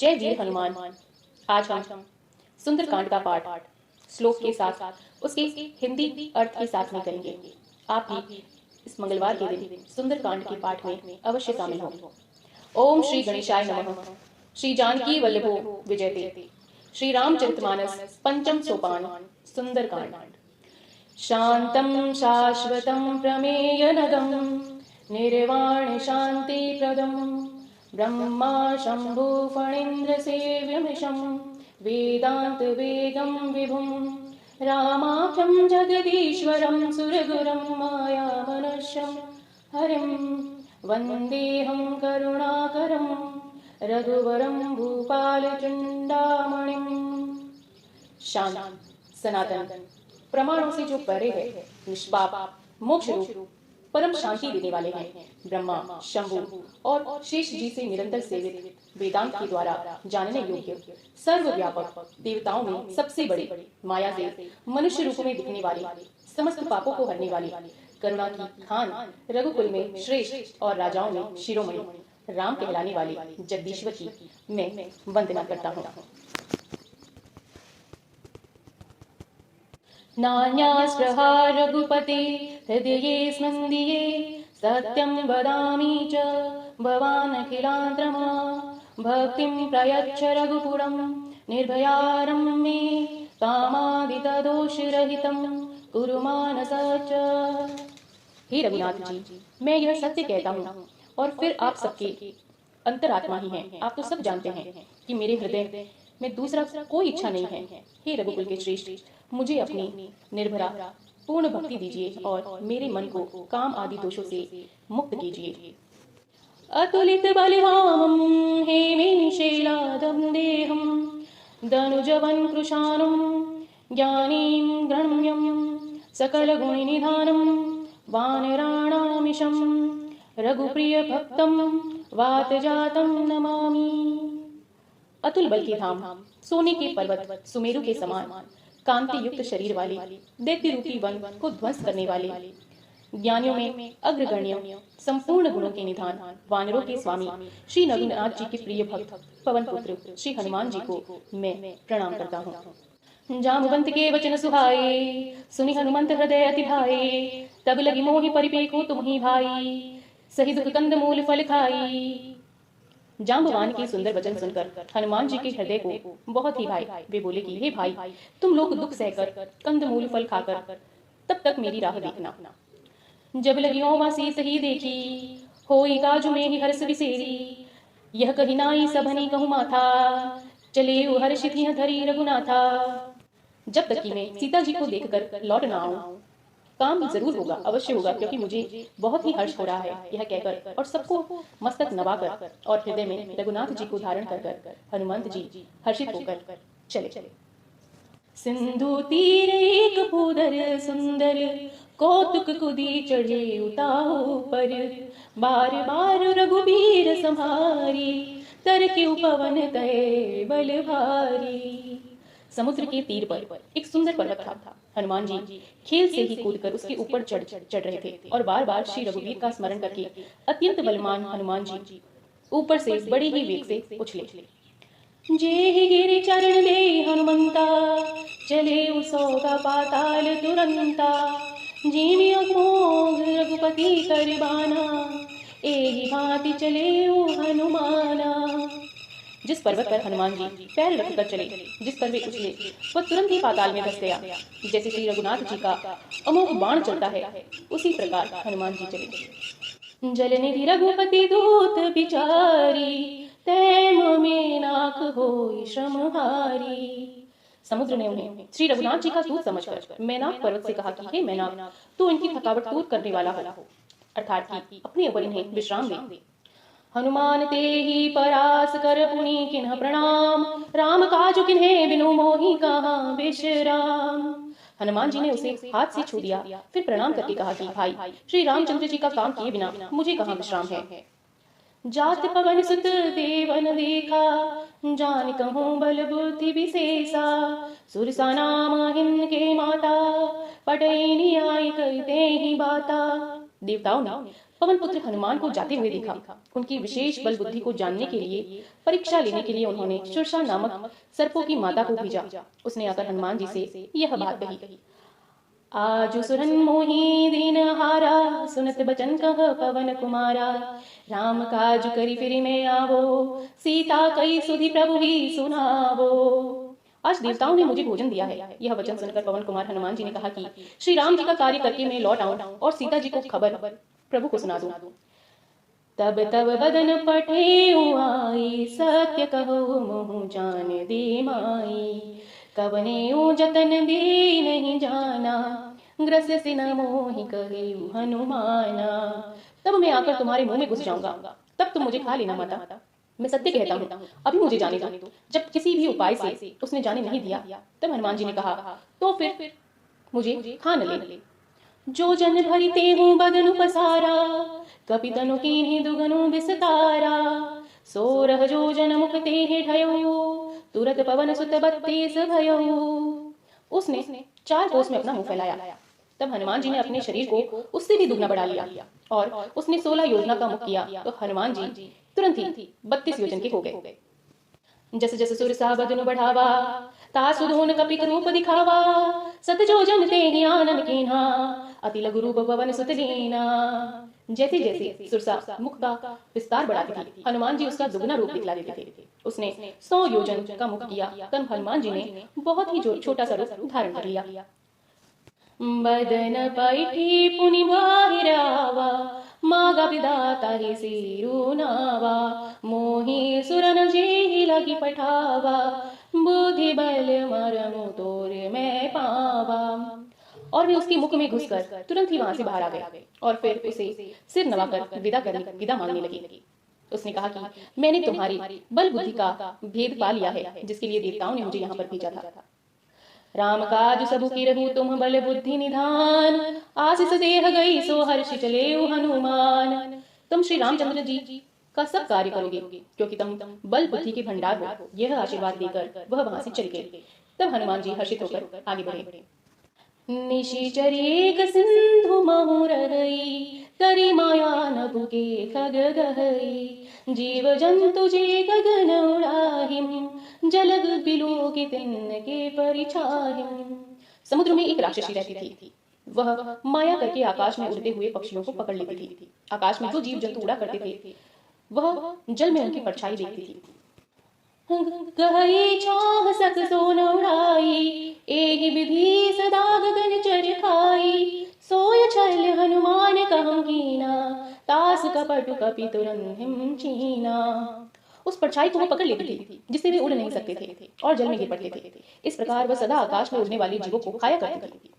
जय वीर हनुमान। आज हम सुंदरकांड का पाठ श्लोक के साथ उसके हिंदी अर्थ के साथ में करेंगे। आप भी इस मंगलवार के दिन सुंदरकांड के पाठ में अवश्य शामिल हों। ओम श्री गणेशाय नमः। श्री जानकी वल्लभो विजयते। श्री रामचरितमानस पंचम सोपान सुंदरकांड। शांतं शाश्वतं प्रमेयनदं निर्वाण शांति प्रदं ब्रह्मा शंभु फणीन्द्र सेव्यमिशं वेदांत वेगं विभुं रामाख्यं जगदीश्वरं सुरगुरं माया मनुष्यं हरिं वन्देऽहं करुणाकरं रघुवरं भूपालचूडामणिं। शांत सनातन प्रमाणों से जो परे है, निष्पाप मोक्ष रूप परम शांति देने वाले हैं, ब्रह्मा शंभु और शेष जी से निरंतर सेवित, वेदांत के द्वारा जानने योग्य, सर्वव्यापक, देवताओं में सबसे बड़े, माया से मनुष्य रूप में दिखने वाले, समस्त पापों को हरने वाले, करुणा की खान, रघुकुल में श्रेष्ठ और राजाओं में शिरोमणि, राम कहलाने वाले जगदीश्वर की मैं वंदना करता हूँ। नान्यास्पृहा रघुपते हृदये स्मन्दिये सत्यं वदामि च भवानखिलान्द्रमा भक्तिं प्रयच्छ रघुपुरं निर्भयारं मे कामादितदोषरहितं कुरु मानस च। हे रघुनाथ जी, मैं यह सत्य कहता हूँ और फिर आप सबके अंतरात्मा ही हैं। आप तो सब जानते हैं कि मेरे हृदय में दूसरा कोई इच्छा नहीं है। हे रघुकुल के श्रेष्ठ, मुझे अपनी निर्भरा पूर्ण भक्ति दीजिए और मेरे मन को काम आदि दोषों से मुक्त कीजिए। अतुलित बलिहामं हेमेनिशैलादं देहं दनुजवन कृशानं ज्ञानीं गण्यं सकलगुणनिधानं वानराणामीशं रघुप्रिय भक्तं वातजातं नमामि। अतुल बल के धाम, सोने के पर्वत सुमेरु के समान, कांति युक्त शरीर वाले, दैत्य रूपी वन को ध्वंस करने वाले, ज्ञानियों में अग्रगण्य, संपूर्ण गुणों के निधान, वानरों के स्वामी श्री रघुनाथ जी के प्रिय भक्त पवन पुत्र श्री हनुमान जी को मैं प्रणाम करता हूँ। जामवंत के वचन सुहाए सुनि हनुमंत हृदय अति भाए तब लगी मोहि परिपेको तुम ही भाई सही दुख कंद मूल फल खाई। जाम्बवान के सुंदर वचन सुनकर हनुमान जी के हृदय को बहुत ही भाई। वे बोले कि हे भाई, तुम लोग दुख सहकर कंदमूल फल खाकर तब तक मेरी राह देखना। जब लगियों वासी सही देखी होई काजु में ही हर्ष विसेरी यह कही नाई सबनी कहूँ माथा चले हर्षित यह धरी रघुनाथा। जब तक कि मैं सीता जी को देखकर लौट ना आऊं, काम जरूर होगा, अवश्य होगा, क्योंकि मुझे बहुत ही हर्ष हो रहा है। यह कहकर और सबको मस्तक नवाकर और हृदय में रघुनाथ जी को धारण कर हनुमंत जी हर्षित होकर चले। सिंधु तीर एक पूदर सुंदर कौतुक कुदी चढ़े उताऊ पर बार बार रघुबीर संहारी तर के पवन तय बल भारी। समुद्र के तीर पर एक सुंदर पर्वत था। हनुमान जी खेल से ही कूदकर उसके ऊपर चढ़ रहे थे और बार बार श्री रघुवीर का स्मरण करके अत्यंत बलवान हनुमान जी ऊपर से बड़े ही वेग से उछले। जे ही गिरि चरण दे हनुमंता चले उसोगा पाताल तुरंता जीमी अघोघ रघुपति करबाना एहि भांति चले हनुमाना। जिस पर्वत पर हनुमान जी पैर रखकर चले, जिस पर वे उछले, वह तुरंत ही पाताल में धस गया। जैसे श्री रघुनाथ जी का अमोघ बाण चलता है, उसी प्रकार हनुमान जी चले। जलनिधि रघुपति दूत बिचारी तैम में नाक होई श्रमहारी। समुद्र ने उन्हें श्री रघुनाथ जी का दूत समझकर मैनाक पर्वत से कहा कि हे मैनाक, तू इनकी थकावट दूर करने वाला हो, अर्थात कि अपने ऊपर इन्हें विश्राम दे। हनुमान ते ही परास कर पुनि किन्ह प्रणाम राम काजु किन्हे बिनु मोहि कहाँ विश्राम। हनुमान जी ने उसे हाथ से छू दिया, फिर प्रणाम करके कहा कि भाई, श्री रामचंद्र जी का काम किए बिना मुझे कहाँ विश्राम है। जात पवन सुत देवन देखा जान कहूँ बल बुद्धि विशेषा सुरसा नाम हिन के माता पटैनी आई कहते ही बाता। देवताओं ने पवन पुत्र हनुमान को जाते हुए देखा। उनकी विशेष बल बुद्धि को जानने के लिए परीक्षा लेने के लिए उन्होंने शूर्षा नामक सर्पों की माता को भेजा। उसने आकर हनुमान जी से यह बात कही, आजु सुरन मोहि दीन हारा, सुनत बचन कह पवन कुमारा, राम काज करी फिर मैं आवो, सीता कई सुधि प्रभु ही सुनावो। आज देवताओं ने मुझे भोजन दिया है। यह वचन सुनकर पवन कुमार हनुमान जी ने कहा कि श्री राम जी का कार्य करके मैं लौट आऊं और सीता जी को खबर प्रभु को सुना दूं। तब तब बदन पठे आई, सत्य कहो मोह जान दे माई, कवने जतन दे नहीं जाना, ग्रस से न मोहि कहे हनुमाना। तब मैं आकर तुम्हारे मुंह में घुस जाऊंगा, तब तुम मुझे खा लेना माता। मैं सत्य कहता हूँ, अभी मुझे जाने दो। जब किसी भी उपाय से उसने जाने नहीं दिया, तब हनुमान जी ने कहा, तो फिर मुझे खा न ले। जो जन भरिते हूँ बदनु पसारा, कपि तनु कीन्हि दुगनु विस्तारा, सोरह जो जन मुख तेहि ढयो, तुरत पवन सुत 32 भयो। उसने 4 कोस में अपना मुंह फैलाया। तब हनुमान जी ने अपने शरीर को उससे भी दुगना बढ़ा लिया और उसने 16 योजना का मुख किया तो हनुमान जी तुरंत ही 32 योजन के हो गए। जस जस सुर सा बदनु बढ़ावा, तासु धोन कपिक रूप दिखावा, सत जो जन तेहि आनन कीन्हा, अति लघु रूप पवन सुत दीना। जैसे जैसे सुरसा मुख का विस्तार बढ़ाती थी, हनुमान जी उसका दुगना रूप दिखला देते थे। उसने 100 योजन का मुख किया, तब हनुमान जी ने बहुत ही छोटा सा रूप धारण कर लिया। बदन पैठी पुनि बाहिरावा, मागा विदाता ही सिरुनावा, मोहि सुरन जेहि लगी पठावा, बुद्धि बल मरमु तोर मैं पावा। और वे उसके मुख में घुसकर तुरंत ही वहां से बाहर आ गए और फिर उसे सिर नवाकर विदा मांगने लगी। उसने कहा कि मैंने तुम्हारी बल बुद्धि का भेद पा लिया है, जिसके लिए देवताओं ने मुझे यहाँ पर भेजा था। राम काज सबु किरहु तुम बल बुद्धि निधान, आशीष देह गई सो हर्ष चले हनुमान। तुम श्री रामचंद्र जी का सब कार्य करोगे क्योंकि तुम बल बुद्धि के भंडार हो। यह आशीर्वाद देकर वह वहां से चले गए। तब हनुमान जी हर्षित होकर आगे बढ़े। निशिचर एक सिंधु महु रही, करी माया नभु के खग गहई, जीव जंतु जे गगन उड़ाहिम, जलग बिलो के तिन के परिछाहिम। समुद्र में एक राक्षसी रहती थी। वह माया करके आकाश में उड़ते हुए पक्षियों को पकड़ लेती थी। आकाश में जो जीव जंतु उड़ा करते थे वह जल में उनकी परछाई देखती थी। गहई छाह सक सोन उड़ाई, एहि विधि सदा गगन चर खाई, सोय छल हनुमान कहं कीना, तास कपटु कपि तुरंत हिम चीना। उस परछाई को वो पकड़ लेती थी जिससे वे उड़ नहीं सकते थे और जल में गिर पड़ते थे। इस प्रकार वह सदा आकाश में उड़ने वाले जीवों को खाया करती थी।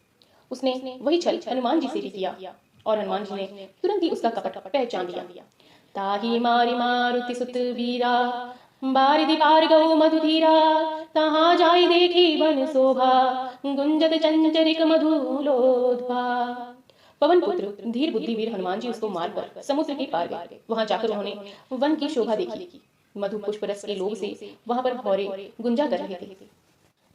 उसने वही छल हनुमान जी से भी किया और हनुमान जी ने तुरंत ही उसका कपट पहचान लिया। ताहि मारि मारुति सुत वीरा, बारिधि पार गौ मधुधीरा, तहाँ जाई देखी वन शोभा, गुंजत चंचरिक मधुलोद्भा। पवन पुत्र धीर बुद्धि वीर हनुमान जी उसको मारकर समुद्र के पार गए। वहां जाकर उन्होंने वन की शोभा देखी। मधु पुष्प रस के लोभ से वहां पर भौरे गुंजा कर रहे थे।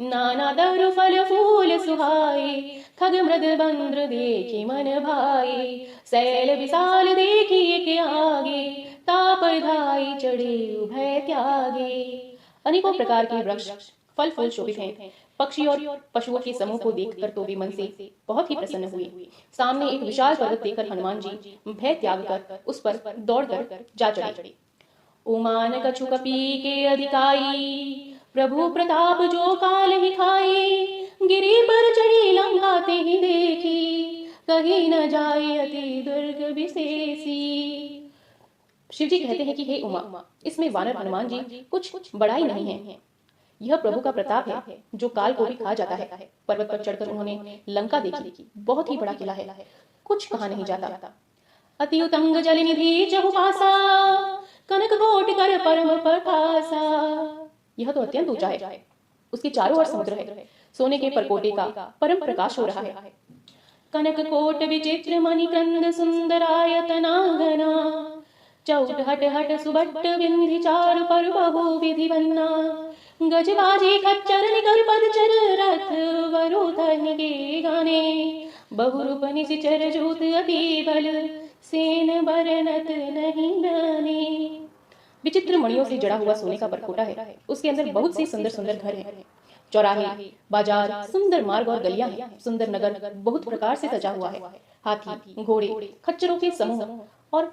नाना दरु फल फूल सुहाए, खग मृद बंद्र देखी मन भाई, सैल विशाल देखी एक आगे, तापर धाई चढ़े उभय त्यागे। अनेकों प्रकार के वृक्ष फल फूल शोभित हैं। पक्षी और पशुओं के समूह को देखकर तो वे मन से बहुत ही प्रसन्न हुए। सामने एक विशाल पर्वत देखकर हनुमान जी भय त्याग कर उस पर दौड़कर जा चढ़े। उमान कछु कपि के अधिकाई, प्रभु प्रताप जो काल ही खाई, गिरी पर चढ़ी लंका ते ही देखी, कहीं न जाए अति दुर्ग विशेषी। शिव जी कहते हैं कि हे उमा, इसमें वानर हनुमान जी कुछ बड़ा ही नहीं है। यह प्रभु का प्रताप है जो काल को भी खा जाता है। पर्वत पर चढ़कर उन्होंने लंका देखी। बहुत ही बड़ा किला है, कुछ कहा नहीं जाता। अति उतंग जल निधि चहुपासा, कनक कोटि कर परम प्रकाशा। यह तो अत्यंत ऊंचा है। उसके चारों ओर समुद्र है। सोने के परकोटे का परम प्रकाश हो रहा है। कनक कोट विचित्र मणिकंद सुंदरायतनांगना, चौट हट हट सुबट्ट विंधि चारु पर बहु विधि बन्ना, गजबाजी खच्चर निकर पदचर रथ वरुधन के गाने, बहुरूप निशिचर जूत अति बल, सेन बरनत नहीं बने। विचित्र मणियों से जड़ा हुआ सोने का परकोटा है, उसके अंदर बहुत से सुंदर सुंदर घर हैं। चौराहे, बाजार, सुंदर मार्ग और गलियां हैं। सुंदर नगर बहुत प्रकार से सजा हुआ है। हाथी, घोड़े, खच्चरों के समूह और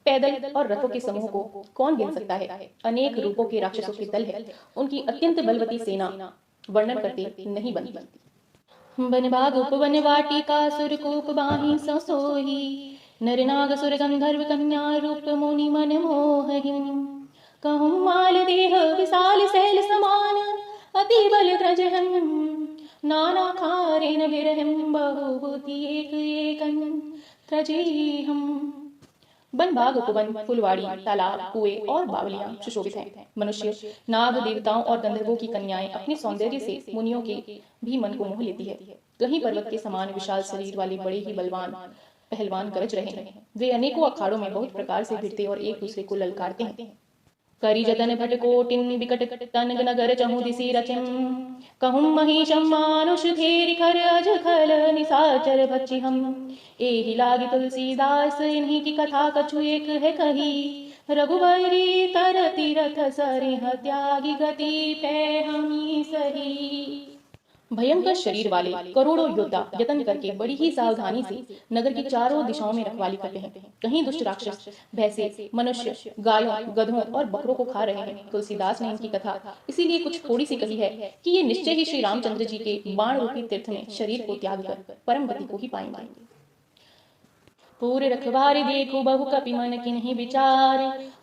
पैदल और रथों के समूह को कौन गिन सकता है। अनेक रूपों के राक्षसों के दल है। उनकी अत्यंत बलवती सेना वर्णन करते नहीं बनती। बन बाग उपवन वाटिका सुरकूप बाही सो सोही, नर नाग सुर गंधर्व कन्या रूप मुनि मन मोहि। कहूँ माल देह विशाल शैल समान, अति बल त्रजहन नाना खारेन विरहम बहुभूति एक एकन त्रजेहम। वन बाग उपवन, फुलवाड़ी, तालाब, कुएं और बावलियां सुशोभित हैं। मनुष्य, नाग, देवताओं और गंधर्वों की कन्याएं अपने सौंदर्य से मुनियों के भी मन को मोह लेती है। कहीं पर्वत के समान विशाल शरीर वाले बड़े ही बलवान पहलवान गरज रहे हैं। वे अनेकों अखाड़ों में बहुत प्रकार से भिड़ते और एक दूसरे को ललकारते हैं। करी जतन भट कोटिन विकट तन नगर चहु दिसी रचिम, कहूँ महिषम मानुष घेरि खर अज खल निशाचर बच्ची हम। एहि लागी तुलसीदास इन्हीं की कथा कछु एक है कही, रघुबरी तर तीरथ सरिह त्यागी गति पै हमी सही। भयंकर शरीर वाले करोड़ों योद्धा यत्न करके बड़ी ही सावधानी से नगर की चारों दिशाओं में रखवाली करते हैं। कहीं दुष्ट राक्षस भैंसे, मनुष्य, गायों, गधों और बकरों को खा रहे हैं। तुलसीदास ने इनकी कथा इसीलिए कुछ थोड़ी सी कही है कि ये निश्चय ही श्री रामचंद्र जी के बाण रूपी तीर्थ में शरीर को त्याग कर परम गति को ही पाएंगे। पूरे रखवारे देखो बहु कपि मन किन्हीं विचार,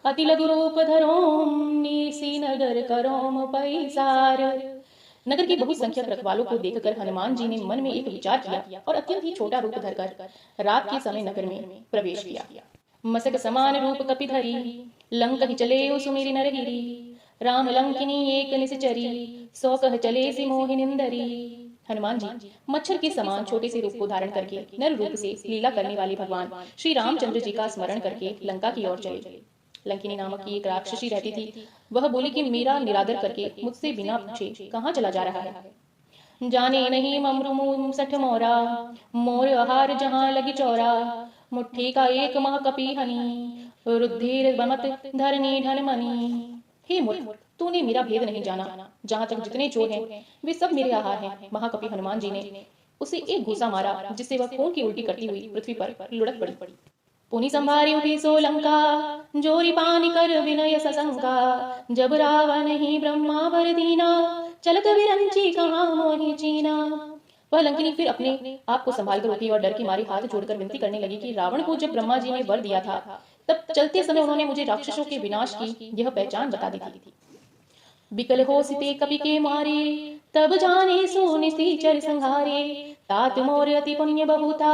अति लघु रूप धरोम नीसी नगर करोम पैसार। नगर के बहुसंख्यक रखवालों को देखकर हनुमान जी ने मन में एक विचार किया और अत्यंत ही छोटा रूप धरकर रात के समय नगर में प्रवेश किया। मसक समान रूप कपिधरी, लंक ही चले सुमेरी नरहिरी। राम लंकिनी एक निश्चरी, सौ कह चले सी मोहिनिंदरी। हनुमान जी मच्छर के समान छोटे से रूप को धारण करके नर रूप से लीला करने वाले भगवान श्री रामचंद्र जी का स्मरण करके लंका की ओर चले। लंकिनी नामक की एक राक्षसी रहती थी। वह बोली कि मेरा निरादर करके मुझसे बिना पूछे कहाँ चला जा रहा है। जाने नहीं ममरुमु सठ मोरा, मोर आहार जहाँ लगी चौरा। मुट्ठी का एक मह कपी हनी, रुधिर बमत धरनी धन मनी। हे मूर्ख, तूने मेरा भेद नहीं जाना। जहाँ तक जितने चोर हैं वे सब मेरे आहार हैं। महाकपि हनुमान जी ने उसे एक घूसा मारा, जिससे वह खून की उल्टी करती हुई पृथ्वी पर लुढ़क पड़ी। पुनि संभारी उठी सो लंका, जोरी पानी कर विनय ससंका। जब रावण ही ब्रह्मा वर दीना, चलत विरंची कहाँ मोहि चीना। वह लंकिनी फिर अपने आप को संभाल कर उठी और डर के मारे हाथ जोड़कर विनती करने लगी कि रावण को जब ब्रह्मा जी ने वर दिया था, तब चलते समय उन्होंने मुझे राक्षसों के विनाश की यह पहचान बता दी थी। बिकल हो सिते कपि के मारे, तब जाने सो निशाचर संहारे। तात मोर अति पुण्य बहुता,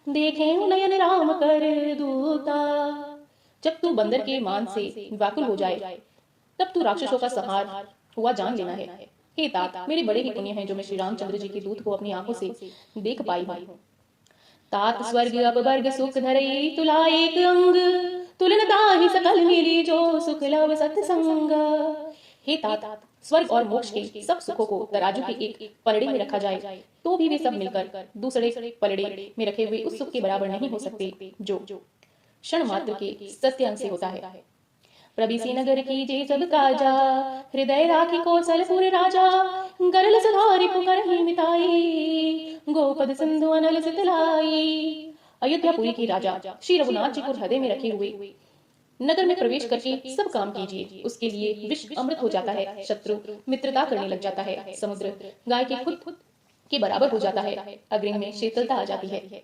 देखे नयन राम कर दूता। जब तू बंदर के मान से व्याकुल हो जाए, तब तू राक्षसों का संहार हुआ जान लेना है। हे तात, मेरे बड़े ही पुण्य हैं जो मैं श्री रामचंद्र जी के दूत को अपनी आंखों से देख पाई हूँ। तात स्वर्ग अपवर्ग सुख धरई, तुला एक अंग तुलनता ही सकल मिली, जो सुख लव सत्संग। हे तात, स्वर्ग और मोक्ष के सब सुखों को तराजू के एक पलड़े में रखा जाए तो भी वे सब मिलकर दूसरे पलड़े में रखे हुए उस सुख के बराबर नहीं हो सकते जो क्षण मात्र के सत्य अंग से होता है। प्रभीसी नगर की जे सब काजा, हृदय राखी कौशलपुर राजा। गरल सुधारी पुकर ही मिताई, गोपद सिंधु अनल सितलाई। अयोध्यापुरी की राजा श्री रघुनाथ जी को हृदय में रखे हुए नगर में प्रवेश करके सब काम कीजिए। उसके लिए विश्व अमृत हो जाता है, शत्रु मित्रता करने लग जाता है, समुद्र गाय के खुद के बराबर हो जाता है, अग्नि में शीतलता आ जाती है।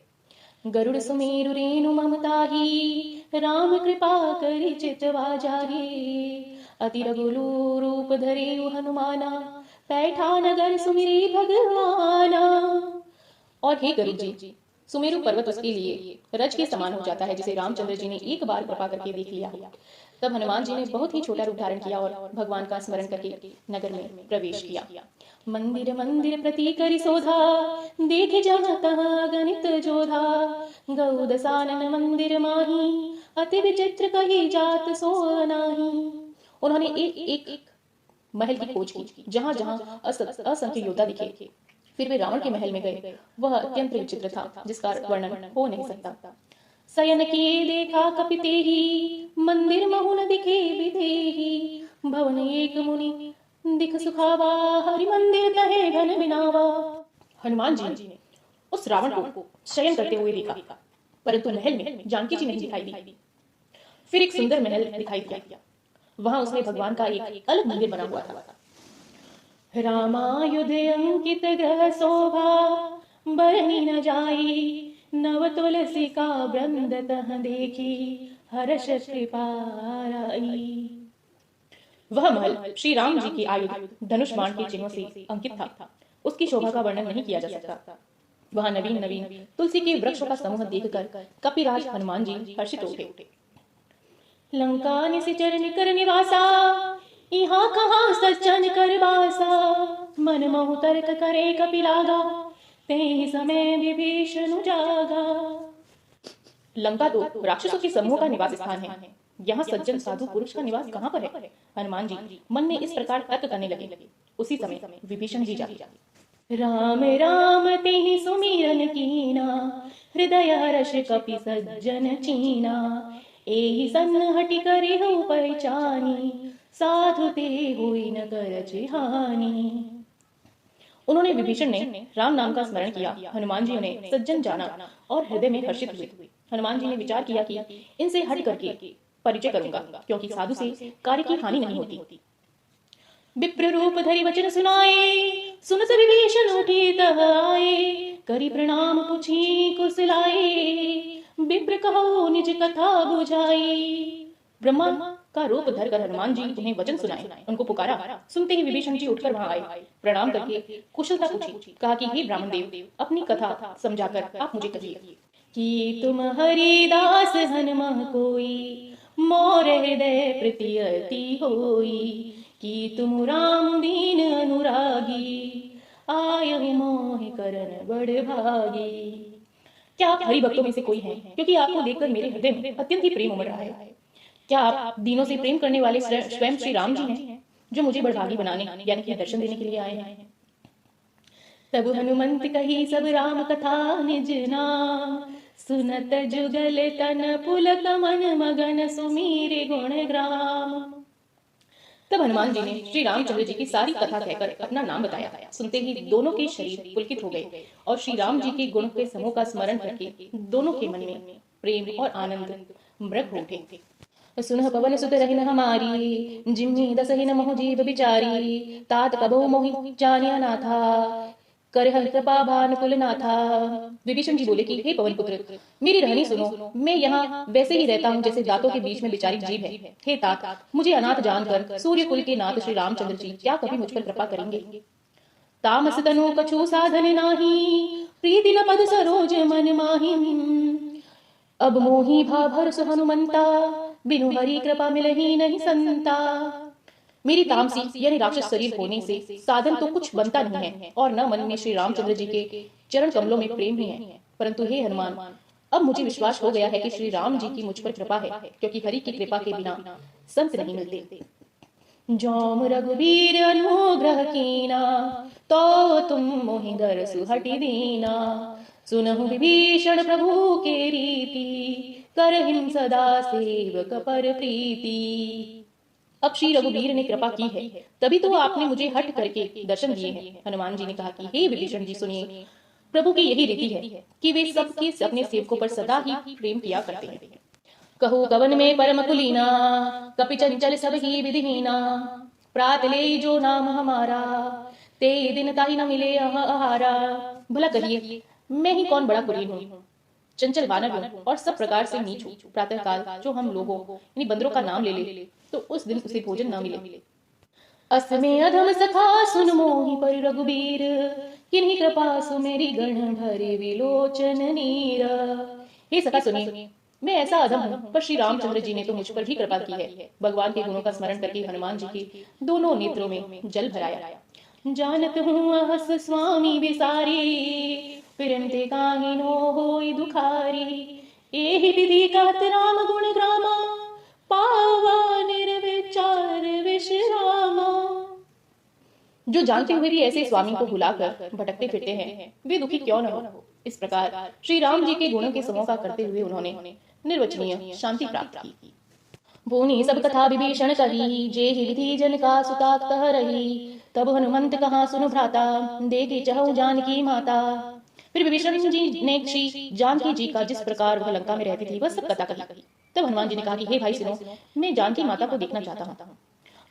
गरुड़ सुमेरु रेणु ममता ही, राम कृपा करि चितवा जाहि। अति रघुलू रूप धरे हनुमाना, बैठा नगर सुमिरी भगवाना। और हे गरुड़ जी, सुमेरु पर्वत उसके लिए रज के समान हो जाता है, जिसे रामचंद्र जी ने एक बार कृपा करके देख लिया। तब हनुमान जी ने बहुत ही छोटा रूप धारण किया और भगवान का स्मरण करके नगर में प्रवेश किया। मंदिर मंदिर प्रति करि शोधा, देखे जहाँ तहाँ गणित जोधा। गौदसानन मंदिर माही, अति विचित्र कही जात सो नाही। उन्होंने एक महल की खोज की, जहाँ जहाँ असंख्य योद्धा दिखे। फिर वे रावण के महल में गए। वह अत्यंत विचित्र था, जिसका वर्णन हो नहीं सकता। सयन किए देखा कपिते ही, मंदिर महु न दिखे विदेही। भवन एक मुनि दिख सुखावा, हरि मंदिर तहे घन बिनावा। हनुमान जी ने उस रावण को शयन करते हुए देखा, परंतु महल में जानकी जी नहीं दिखाई दी। फिर एक सुंदर महल दिखाई दिया, वहां उसमें भगवान का एक अलग मंदिर बना हुआ था। रामायुध अंकित ग्रह शोभा, बरनी न जाई। नव तुलसी का वृंद तह देखी, हर्ष कृपाई। वह महल श्री राम जी की आयुध धनुष बाण के चिन्हों से अंकित था। उसकी शोभा का वर्णन नहीं किया जा सकता। वहां नवीन नवीन तुलसी के वृक्षों का समूह देखकर कपिराज हनुमान जी हर्षित उठे। लंका निशिचर निकर निवासा, यहाँ कहाँ सज्जन कर बासा। मन मोह तर्क करे कपिलागा, ते समय विभीषण जागा। लंका तो राक्षसों के समूह का निवास स्थान है, यहाँ सज्जन साधु पुरुष का निवास कहाँ पर है? हनुमान जी मन में इस प्रकार तर्क करने लगे। उसी समय विभीषण जी जागे। राम राम तेहि सुमिरन कीना, हृदय हर्ष कपि सज्जन चीना। एहि सन्नहटि करिहु पहचानी, साधु ते हुई न करछ हानि। उन्होंने विभीषण ने राम नाम का स्मरण किया। हनुमान जी उन्हें सज्जन जाना और हृदय में हर्षित हुए। हनुमान जी ने विचार किया कि इनसे हट करके परिचय करूंगा, क्योंकि साधु से कार्य की हानि नहीं होती। विप्र रूप धरि वचन सुनाए, सुनत विभीषण उठी तह आए। करि प्रणाम पुछि कुशलाए, विप्र कहो निज कथा बुझाई। ब्रह्मा का रूप धरकर हनुमान जी उन्हें वचन सुनाए, उनको पुकारा। सुनते ही विभीषण जी उठकर वहां आए, प्रणाम करके कुशलता पूछी। कहा कि हे ब्राह्मण देव, अपनी कथा समझाकर आप मुझे कहिए कि तुम हरिदास हनुमह कोई, मोर हृदय प्रीति अति होई। कि तुम राम दीन अनुरागी, आयहु मोह करन बड़ भागी। क्या आप हरि भक्तों में से कोई हैं? क्योंकि आपको देखकर मेरे हृदय में अत्यंत ही प्रेम उमड़ रहा है। क्या आप दीनों से प्रेम करने वाले स्वयं श्री राम जी हैं, जो मुझे बड़भागी बनाने यानी कि दर्शन देने के लिए आए हैं? तब हनुमंत कही सब राम कथा निज नाम, सुनत जुगल तन पुलक मन मगन सुमीर गुण ग्राम। तब हनुमान जी ने श्री रामचंद्र जी की सारी कथा कहकर अपना नाम बताया। सुनते ही दोनों के शरीर पुलकित हो गए और श्री राम जी के गुण के समूह का स्मरण करके दोनों के मन में प्रेम और आनंद मृग हो उठे। सुनह पवन सुत रहिन हमारी, जिम्मी दसहिन मोह जीव बिचारी। तात कबहु मोहि जानिया ना था, करहर कृपा भानुकुल नाथा। विभीषण जी बोले कि हे पवन पुत्र, मेरी रहनी सुनो। मैं यहाँ वैसे ही रहता हूँ जैसे दांतों के बीच में बिचारी जीभ है। हे तात, मुझे अनाथ जानकर सूर्य कुल के नाथ श्री रामचंद्र जी क्या कभी मुझ पर कृपा करेंगे? तामस तनु कछु साधन नाही, प्रीति न पद सरोज मन माही। अब मोही भाभर सु हनुमंता, बिनु हरि कृपा मिलहि नहीं संता। मेरी तामसी यानी राक्षस शरीर होने से साधन तो कुछ बनता नहीं है, और न मन में श्री रामचंद्र जी के चरण कमलों में प्रेम ही है। परंतु हे हनुमान, अब मुझे विश्वास हो गया है कि श्री राम जी की मुझ पर कृपा है, क्योंकि हरि की कृपा के बिना संत नहीं मिलते। जौम रघुबीर अनुग्रह कीना, तो तुम मोहि दरसु हटि दीना। सुनहु विभीषण प्रभु के रीति, करहिं सदा सेवक पर प्रीति। अब श्री रघुवीर ने कृपा की है, तभी तो आपने मुझे हट करके दर्शन दिए हैं। हनुमान जी ने कहा कि हे विभीषण जी सुनिए, प्रभु की यही रीति है कि वे सबके अपने सेवकों पर सदा ही प्रेम किया करते हैं। कहु कवन में परम कुलीना, कपि चंचल सब ही विधिहीना। प्रात ले जो नाम हमारा, ते दिन ताहि न मिले आहारा। भला कहिए, मैं ही कौन बड़ा कुलीन हूँ, चंचल वानर हूँ और सब प्रकार से नीच हूँ। प्रातः काल जो हम लोगों यानी बंदरों का नाम ले ले तो उस दिन उसे भोजन न मिले। असमे अधम सखा सुन मोहि पर रघुबीर, किन्हीं कृपा सु मेरी गण भरे विलोचन नीर। हे सखा सुनिए, मैं ऐसा अधम हूँ, पर श्री रामचंद्र जी ने तो मुझ पर भी कृपा की है। भगवान के गुणों का स्मरण करके हनुमान जी के दोनों नेत्रों में जल भराया। जानत हूँ अहस स्वामी विसारी, फिरते काहिनो होई दुखारी। एहि विधि कहत राम गुण ग्रामा, पावा निर्विचार विश्रामा। जो जानते हुए भी ऐसे स्वामी को भुलाकर भटकते फिरते हैं, वे दुखी क्यों न हो। इस प्रकार श्री राम जी के गुणों के समूह का करते हुए उन्होंने निर्वचनीय शांति प्राप्त की। भूनि सब कथा विभीषण कही, जे ही विधि जन का सुता कह रही। तब हनुमंत कहा सुन भ्राता, देखी चहु जानकी माता। फिर विभीषण जी ने श्री जानकी जी का जिस प्रकार वह लंका में रहती थी वह सब कथा कही। तब हनुमान जी ने कहा कि हे भाई सुनो, मैं जानकी माता को देखना चाहता हूँ।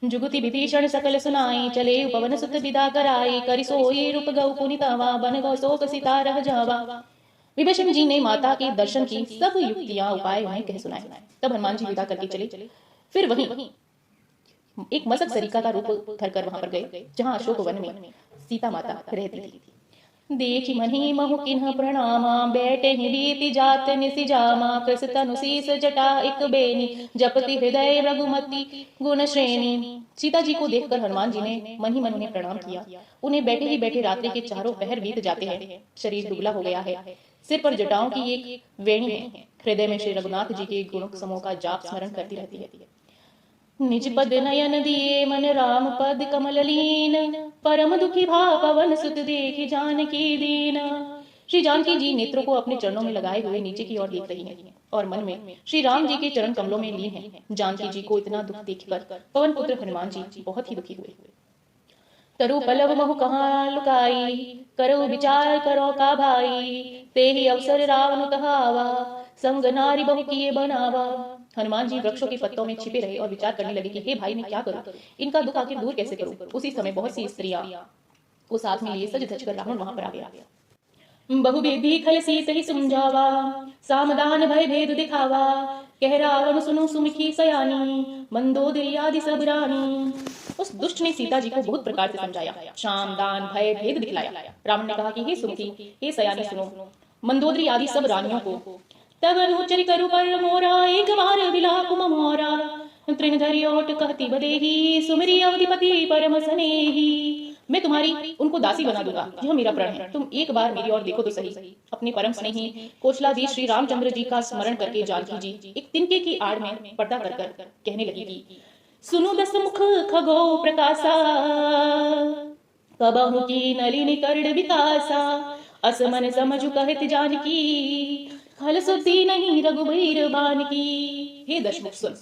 जुगति विभीषण सकल सुनाई, चले उपवन सुत विदा कराई। करि सोई रूप गौ पुनितावा, बन गौ शोक सीता रह जावा। विभीषण जी ने माता के दर्शन की सब युक्तियां उपाय उन्हें कह सुनाए। तब हनुमान जी विदा करके चले। फिर वहीं एक मसक सरिका का रूप धरकर वहां पर गए जहां अशोक वन में सीता माता रहती थी। देखि मही महु किन्ह प्रणामा, बैठे ही बीति जात निसिजामा। कृस तनु शीस जटा एक बेनी, जपति हृदय रघुमति गुण श्रेणी। सीता जी को देखकर हनुमान जी ने मन ही मन उन्हें प्रणाम किया। उन्हें बैठे ही बैठे रात्रि के चारों पहर बीत जाते हैं। शरीर दुबला हो गया है, सिर पर जटाओं की एक वेणी है। हृदय में श्री रघुनाथ जी के गुण समूह का जाप स्मरण करती रहती है। निज पद नयन दिए मन राम पद कमल लीन, परम दुखी भाव पवन सुत देखि जानकी दीन। श्री जानकी जी नेत्रों को अपने चरणों में लगाए हुए नीचे की ओर देख रही हैं और मन में श्री राम जी के चरण कमलों में लीन हैं। जानकी जी को इतना दुख देखकर पवन पुत्र हनुमान जी बहुत ही दुखी हुए। तरु पलव महु कहाँ लुकाई, करो विचार करो का भाई। ते ही अवसर रावण तहावा, संग नारी बहु किए बनावा। हनुमान जी वृक्षों के पत्तों में छिपे रहे और विचार करने लगे कि हे भाई मैं क्या करूं, इनका दुख आखिर दूर कैसे करूं। उसी समय बहुत सी स्त्रियां को साथ में लिए सज धज कर रावण वहां पर आ गया। बहु विधि खल सीत ही समझावा, सामदान भय भेद दिखावा। कह रावण सुनो सुमुखी सयानी, मंदोदरी आदि सब रानी। उस दुष्ट ने सीता जी को बहुत प्रकार से समझाया, शाम दान भय भेद दिखलाया। रावण ने कहा कि हे सुमुखी, हे सयानी सुनो, मंदोदरी आदि सब रानियों को तब अनुचर करु पर मोरा, एक बार विलाप मोरा। तृण धरि ओट कहती बदेही, सुमरी अवधिपति परम स्नेही। मैं तुम्हारी उनको दासी बना दूंगा, यह मेरा प्रण है। तुम एक बार मेरी ओर देखो तो सही। अपने परम स्नेही कौशलाधीश श्री रामचंद्र जी का स्मरण करके जानकी जी एक तिनके की आड़ में पर्दा कर कहने लगी कि सुनो दस मुख खगो प्रकाशा, कबहु की नलिनी कर्ण विकासा। असमन समझु कहत जानकी, खल सुधि नहीं रघुबीर बान की। हे दशमुख सुन,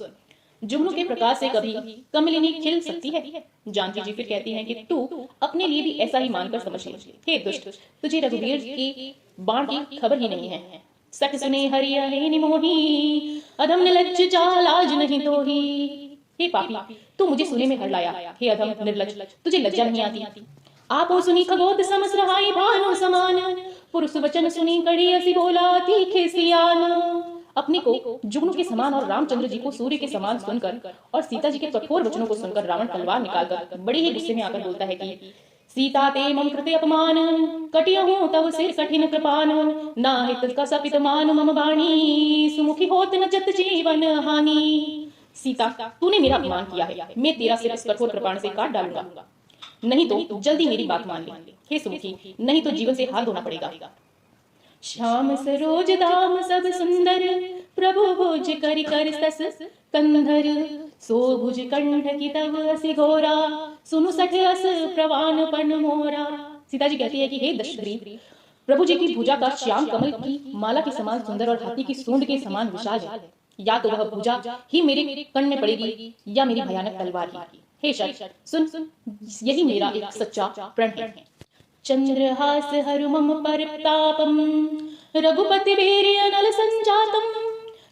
जुगनू के प्रकाश से कभी कमलिनी खिल सकती है। जानकी जी फिर कहती हैं कि तू अपने लिए भी ऐसा ही मानकर समझ ले। हे दुष्ट, तुझे रघुवीर की बाण की खबर ही नहीं है। सख सुने हरिया हे निमोही, अधम निर्लज्ज चाल आज नहीं तो ही। हे पापी, तू मुझे सुने में हर लाया। हे अधम निर्लज्ज, तुझे लज्जा नहीं आती। आपो सुनी खगोत समस रहाई भानु समान, पुरुष वचन सुनी कड़ी असी बोला तीखे सियान। अपने को जुगनू के समान और रामचंद्र जी को सूर्य के समान सुनकर और सीता जी के कठोर वचनों को सुनकर रावण तलवार निकालकर बड़े ही गुस्से में आकर बोलता है कि सीता ते मम कृते अपमान, कटियहु तव सिर कठिन कृपान। नाहित कसपित मान मम बाणी, सुमुखी होत न जत जीवन हानि। सीता, तूने मेरा अपमान किया है, मैं तेरा सिर इस कठोर कृपाण से काट डालूंगा। नहीं तो जल्दी मेरी बात मान ले। हे सुमुखी, नहीं तो जीवन से हाथ धोना पड़ेगा। श्याम सरोज दाम सब सुंदर, प्रभु भुज करि कर सस कंधर। सो भुज कंठ की तव असि घोरा, सुनु सठ अस प्रवान पन मोरा। सीता जी कहती है कि हे दशग्रीव, प्रभु जी की भुजा का श्याम कमल की माला के समान सुंदर और हाथी की सूंड के समान विशाल है। या तो वह भुजा ही मेरे कर्ण में पड़ेगी या मेरी भयानक तलवार ही। हे शठ, सुन, यही मेरा एक सच्चा प्रण है। चंद्रहास हरु मम परतापम, रघुपति वीर अनल संजातम।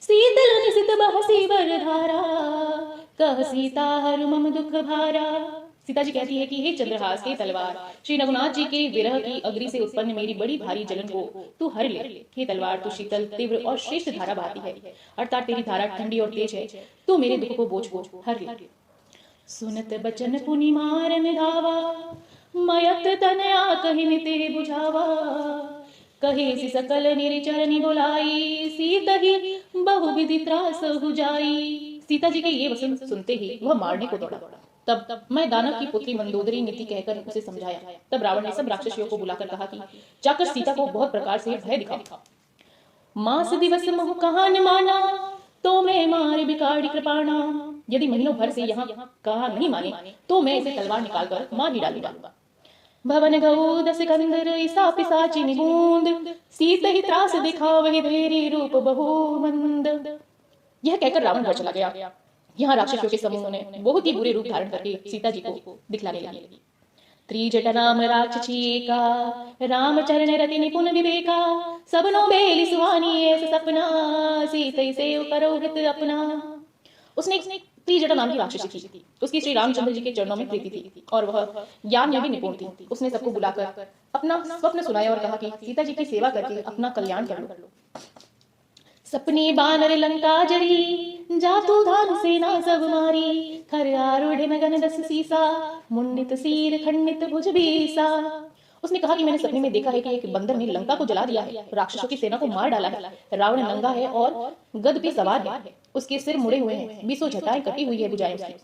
शीतल निशित बहसी वरधारा, कह सीता हरु मम दुख भारा। सीता जी कहती है कि हे चंद्रहास, हे तलवार, श्री रघुनाथ जी के विरह की अग्नि से उत्पन्न मेरी बड़ी भारी जलन को तू हर ले। हे तलवार, तू शीतल तीव्र और श्रेष्ठ धारा बहाती है, अर्थात तेरी धारा ठंडी और तेज है। तू मेरे दुख को बोझ को हर ले। सुनत बचन पुनि मारन धावा, मयत तनया कहिन ते बुझावा। कहे सि सकल निरचरनि बोलाई, सीता ही बहु विधि त्रास हो जाई। सीता जी के ये वचन सुनते ही वह मारने को दौड़ा। तब मैं दानव की पुत्री मंदोदरी नीति कहकर उसे समझाया। तब रावण ने सब राक्षसियों को बुलाकर कहा कि जाकर सीता को बहुत प्रकार से भय दिखाओ। मास दिवस मोह कहा न माना, तो मैं मार बिगाड़ी कृपाणा। यदि महीनों भर से यहाँ कहा नहीं माने तो मैं इसे तलवार निकालकर मार ही डालूंगा। भवन गऊ दस कंदर ईसा पिसाची निबूंद, सीत ही त्रास दिखावहि धैर्य रूप बहु मंद। यह कहकर रावण घर चला गया। यहाँ राक्षसों के समूह ने बहुत ही बुरे रूप धारण करके सीता जी को दिखलाने लगी। त्रिजट नाम राक्षसी एका, रामचरण रति निपुण विवेका, सबनो बेली सुहानी ऐसा सपना, सीतै सेव करो हित अपना। उसने त्रिजटा नाम की राक्षसी थी। उसकी श्री रामचंद्र जी के चरणों में प्रीति थी और वह ज्ञान में भी निपुण थी। उसने सबको बुलाकर अपना स्वप्न सुनाया और कहा कि सीता जी की सेवा करके अपना कल्याण कर लो। सपने बानर लंका जरी, जातु धान सेना सब मारी, खर आरूढ़ नगन दस सीसा, मुंडित सिर खंडित भुज बीसा। उसने कहा कि मैंने सपने में देखा है कि एक बंदर ने लंका को जला दिया है, राक्षसों की सेना को मार डाला है। रावण नंगा है और गद पे सवार है, उसके सिर मुड़े हुए हैं, 20 जटाएं कटी हुई है भुजाएं उसकी।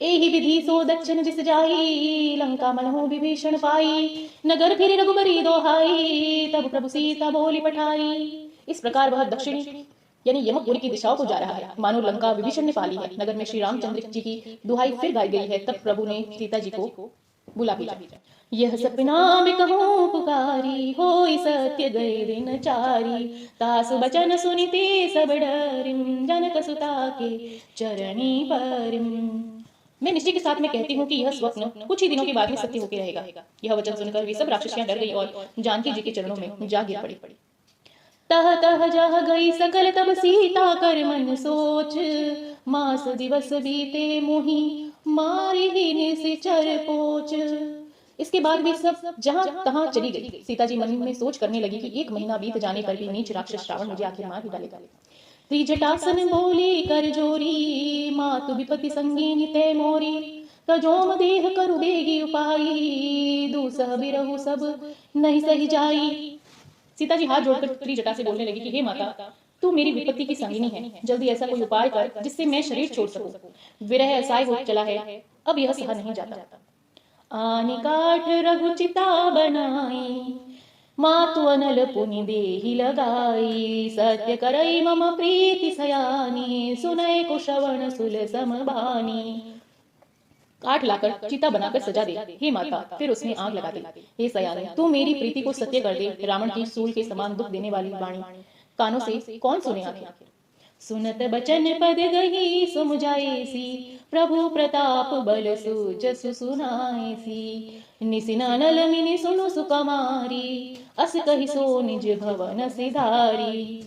एहि विधि सो दक्षिण दिस जाई, लंका मनहु विभीषण पाई, नगर फिर रघुबरी दोहाई, तब प्रभु सीता बोली पठाई। इस प्रकार वह दक्षिणी यानी यमपुरी की दिशाओं को जा रहा है, मानो लंका विभीषण ने पाली है। नगर में श्री रामचंद्र जी की दुहाई फिर गाई गई है। तब प्रभु ने सीता जी को बुला भेजा। यह सपना में कहूँ पुकारी, होई सत्य गए दिन चारी, तासु बचन सुनिते सब डरिम, जनक सुता के चरणी परिम। मैं निश्चय के साथ में कहती हूँ कि यह स्वप्न कुछ ही दिनों के बाद में सत्य होकर रहेगा। यह वचन सुनकर वे सब राक्षसियां डर गई और जानकी जी के चरणों में जा गिर पड़ी। तह तह जह गई सकल तब सीता कर मन सोच, मास दिवस बीते मोही मारी ही निशिचर पोच। इसके बाद भी सब जहां तहां चली गई। सीता जी मन में सोच करने लगी कि 1 महीना बीत जाने पर भी नीच राक्षस रावण मुझे आखिर मार ही डालेगा। त्रिजटासन बोली कर जोरी, मातु विपति संगीनि ते मोरी, तजोम देह करु बेगी उपाई, दूसह बिरहु सब नहीं सही जाई। सीता जी हाथ जोड़कर त्रिजटा से बोलने लगी कि हे माता, तू मेरी विपत्ति की संगिनी है, जल्दी ऐसा कोई उपाय कर जिससे मैं शरीर छोड़ सकूं। विरह असहाय हो चला है, अब यह सहा नहीं जाता। आनि काठ रघुचिता बनाई, मातु अनल पुनि देहि लगाई, सत्य करई मम प्रीति सयानी, सुनय को श्रवण सुल समबानी। काठ लाकर चिता बनाकर सजा दे हे माता, फिर उसमें आग लगा दे। हे सयानी, तू मेरी प्रीति को सत्य कर दे। रावण की सूल के समान दुख देने वाली वाणी कानों से कौन सुने आखिर। सुनत बचन पद गही सुमुझाएसी, प्रभु प्रताप बल सुजसु सुनाएसी, निसिना नल मिनि सुनु सुकमारी, अस कहि सो निज भवन सिधारी।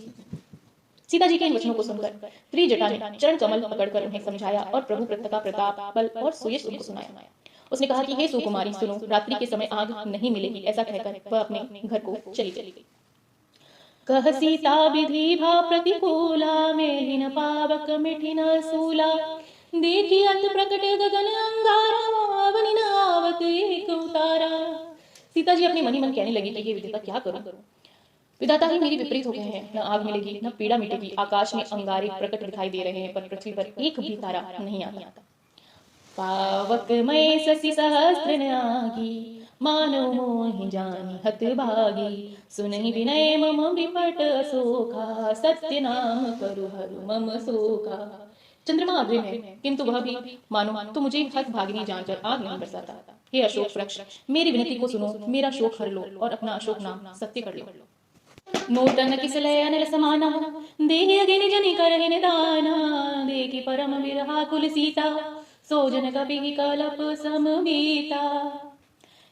सीता जी के इन वचनों को सुनकर त्रिजटा ने चरण कमल पकड़कर उन्हें समझाया और प्रभु का प्रताप बल और सुयश उनको सुनाया। उसने कहा कि हे सुकुमारी सुनो, रात्रि के समय आग नहीं मिलेगी। ऐसा कहकर वह अपने घर को चली गई। कह सीता विधि भा प्रतिकूला, मेलिन पावक मिठिन सूला, देखी अत प्रकट गगन अंगारा, अवनि न आवत एक उतारा। सीता जी अपने मनी मन कहने लगी कि हे विधाता क्या करूं, विधाता ही मेरी विपरीत हो गए हैं। न आग मिलेगी न पीड़ा मिटेगी। आकाश में अंगारे प्रकट दिखाई दे रहे हैं पर पृथ्वी पर एक भी तारा नहीं आता। पावक मय शशि सहस्त्र नागी, मानव मोहि जानि हत भागी, सुनहि विनय मम विपट अशोका, सत्य नाम करु हरु मम शोका। चंद्रमा अग्नि में, किंतु वह भी मानो तो मुझे हत भागिनी जानकर आग नहीं बरसाता। हे अशोक वृक्ष, मेरी विनती को सुनो, मेरा शोक हर लो और अपना अशोक नाम सत्य कर लो। नूतन किसलय अनिल समाना, देहि अगिनि जनि करहि निदाना, देखि परम विरहा कुल सीता, सोजन कपि कलप समबीता।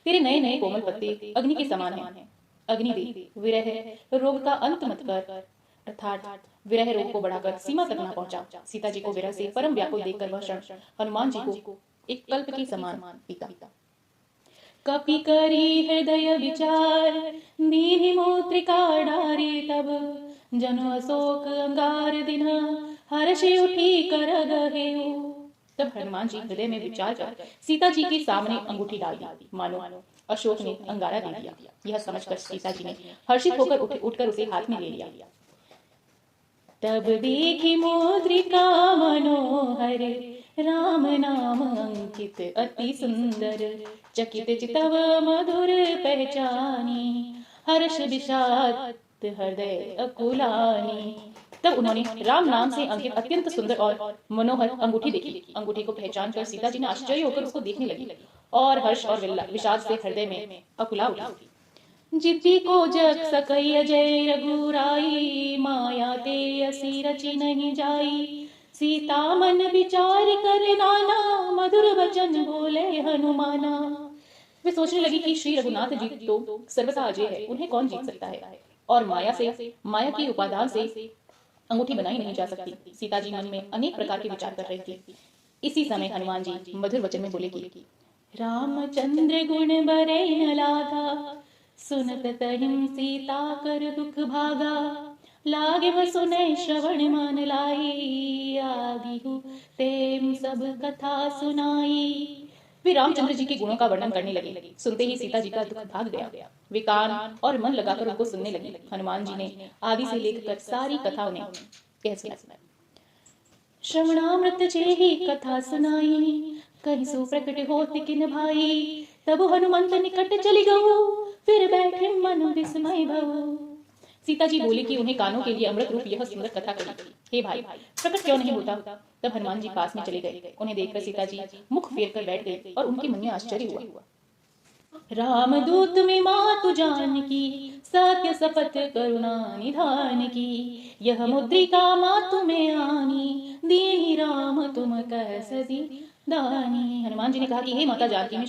तेरे नए नए कोमल पत्ते अग्नि के समान हैं। अग्नि दे, विरह रोग का अंत मत कर, अर्थात विरह रोग को बढ़ाकर सीमा तक न पहुंचा। सीता जी को विरह से परम व्याकुल देखकर वह क्षण हनुमान जी को एक कल्प के समान पीता। कपि करी हृदय विचार, दीहि मूत्रिका डारी, तब जन अशोक अंगार दिन, हर्षि उठी कर गहेऊ। तब हनुमान जी हृदय में विचार कर सीता जी के सामने अंगूठी डाल दी, मानो अशोक ने अंगारा दे दिया। यह समझकर सीता जी ने हर्षित होकर उठकर उसे हाथ में ले लिया। तब देखी मुद्रिका मनोहर, राम नाम अंकित अति सुंदर, चकित चितव मधुर पहचानी, हर्ष विषाद हृदय अकुलानी। तब उन्होंने राम नाम से अंकित अत्यंत सुंदर और मनोहर अंगूठी देखी। अंगूठी को पहचान कर सीता जी ने आश्चर्य होकर उसको देखने लगी और हर्ष और विषाद से हृदय में अकुला उठी। जिति को जग सकई अजय रघुराई, माया ते असी रचि नहीं जाई। सीता मन विचार कर नाना, मधुर वचन बोले हनुमाना। वे सोचने लगी कि श्री रघुनाथ जी तो सर्वथा अजय है, उन्हें कौन जीत सकता है, और माया की उपादान से अंगूठी बनाई नहीं जा सकती। सीता जी मन में अनेक प्रकार के विचार कर रही थी। इसी समय हनुमान जी मधुर वचन में बोले कि रामचंद्र गुण बरे न लागा, सुनत तहिं सीता कर दुख भागा। लागे वह सुने श्रवण मान लाई, आदि तेम सब कथा सुनाई। वे रामचंद्र जी के गुणों का वर्णन करने लगे। सुनते ही सीता जी का दुख भाग गया। वे कान और मन लगाकर उनको सुनने लगी। हनुमान जी ने आदि से लेकर सारी कथा उन्हें कह सुनाई। श्रवणामृत जेहि कथा सुनाई, कहीं सो प्रकट होत किन भाई। तब हनुमंत निकट चली गऊ, फिर बैठे मन विस्मय भऊ। सीता जी बोली कि उन्हें कानों के लिए अमृत रूप यह सुंदर कथा कही। हे भाई, प्रकट क्यों नहीं होता? तब हनुमान जी पास में चले गए। उन्हें देखकर सीता जी मुख फेर कर बैठ गई और उनके मन में आश्चर्य हुआ। रामदूत में मातु जानकी, सत्य शपथ करुणा निधान की। यह मुद्रिका मातु में आनी, दीनी राम तुम कैस दी दानी। हनुमान जी ने कहा कि हे माता जानकी, मैं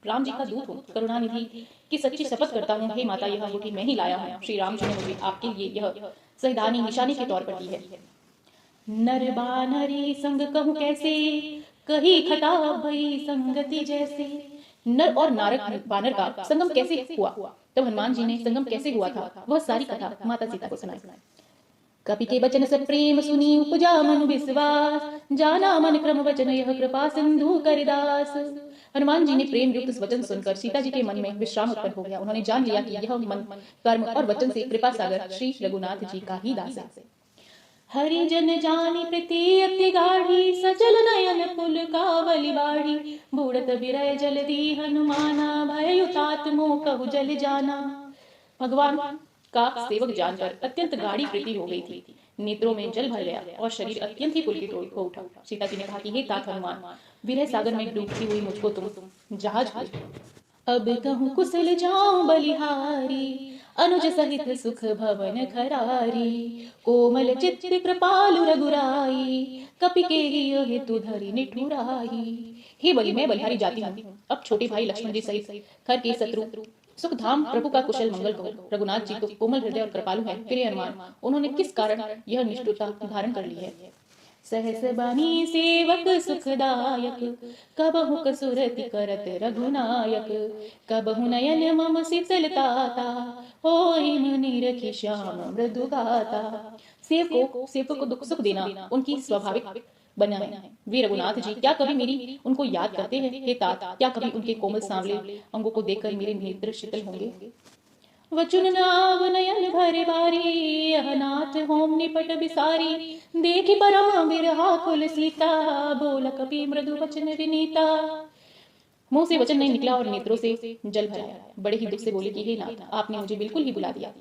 राम जी का दूत हूँ, करुणा निधि की सच्ची शपथ करता हूँ। हे माता, यह अंगूठी मैं ही लाया हूँ। श्री राम जी ने मुझे आपके लिए यह सहदानी निशानी के तौर पर दी है। नर बानरी संग कहूँ कैसे, कही खता भई संगति जैसे। नर और नारक बानर का संगम कैसे हुआ? तब हनुमान जी ने संगम कैसे हुआ था वह सारी कथा माता सीता को सुनाई। कपि के वचन सब प्रेम सुनी, उपजा मन विश्वास। जाना मन क्रम वचन यह कृपा सिंधु करिदास। हनुमान जी ने प्रेम युक्त वचन सुनकर सीता जी के मन में विश्राम उत्पन्न हो गया। उन्होंने जान लिया कि यह मन कर्म और वचन से कृपा सागर श्री रघुनाथ जी का ही दास है। हरि जन जानी प्रीति अति गाढ़ी, सजल नयन पुल कावली बाढ़ी। बूढ़त बिरय जल दी हनुमाना, भय तात मोह कहु जल जाना। भगवान का सेवक जानकर अत्यंत गाढ़ी प्रीति हो गई थी। नेत्रों में जल भर गया और शरीर अत्यंत ही पुलकित हो उठा। सीता जी ने कहा कि हे तात हनुमान, विरह सागर में डूबती हुई मुझको तुम जहाज भेज दो। अब कहूँ कुशल जाऊं बलिहारी, अनुज सहित सुख भवन खरारी। कोमल चित्त कृपालु रघुराई, कपि के हेतु धरि निठुराई। हे बलि, मैं बलिहारी जाती हूँ। अब छोटे भाई लक्ष्मण जी सहित खर के शत्रु सुख धाम प्रभु का कुशल मंगल कहो। रघुनाथ जी तो कोमल हृदय और कृपालु है, फिर हनुमान उन्होंने किस कारण यह निष्ठुरता धारण कर ली है? सहस बानी सेवक सुखदायक, कबहु कसुरति करत रघुनायक। कबहु नयन मम शीतलताता, होई मुनि रखि श्याम मृदु गाता। सेवकों को दुख सुख देना उनकी स्वाभाविक बना है। वे रघुनाथ जी क्या कभी मेरी उनको याद करते हैं? हे तात, क्या कभी उनके कोमल सांवले अंगों को देखकर मेरे नेत्र शीतल होंगे? वचन नाव नयन भरे बारी, यह नाथ होम निपट बिसारी। देखी परम बिरहा कुल सीता, बोल कपि मृदु वचन विनीता। मुंह से वचन नहीं निकला और नेत्रों से जल भर आया। बड़े ही दुख से बोले कि हे नाथ, आपने मुझे बिल्कुल ही बुला दिया।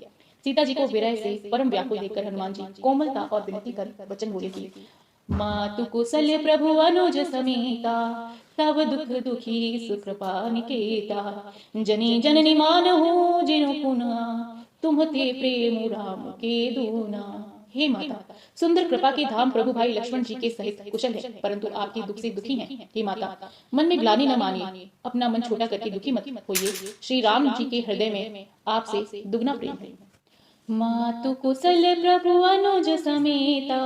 सीता जी को विरह से परम व्याकुल देखकर हनुमान जी कोमलता और विनती कर वचन बोले कि मातु कुशल प्रभु अनुज समेता, तब दुख दुखी सुकृपा निकेता। जनी जननी मानहु जिनु पुना, तुम ते प्रेम राम के दूना। हे माता, सुंदर कृपा के धाम प्रभु भाई लक्ष्मण जी के सहित कुशल है, परंतु आपके दुख से दुखी हैं। हे माता, मन में ग्लानि न मानिए, अपना मन छोटा करके दुखी मत होइए। श्री राम जी के हृदय में आपसे दुगना प्रेम है। मातु कुशल प्रभु अनुज समेता,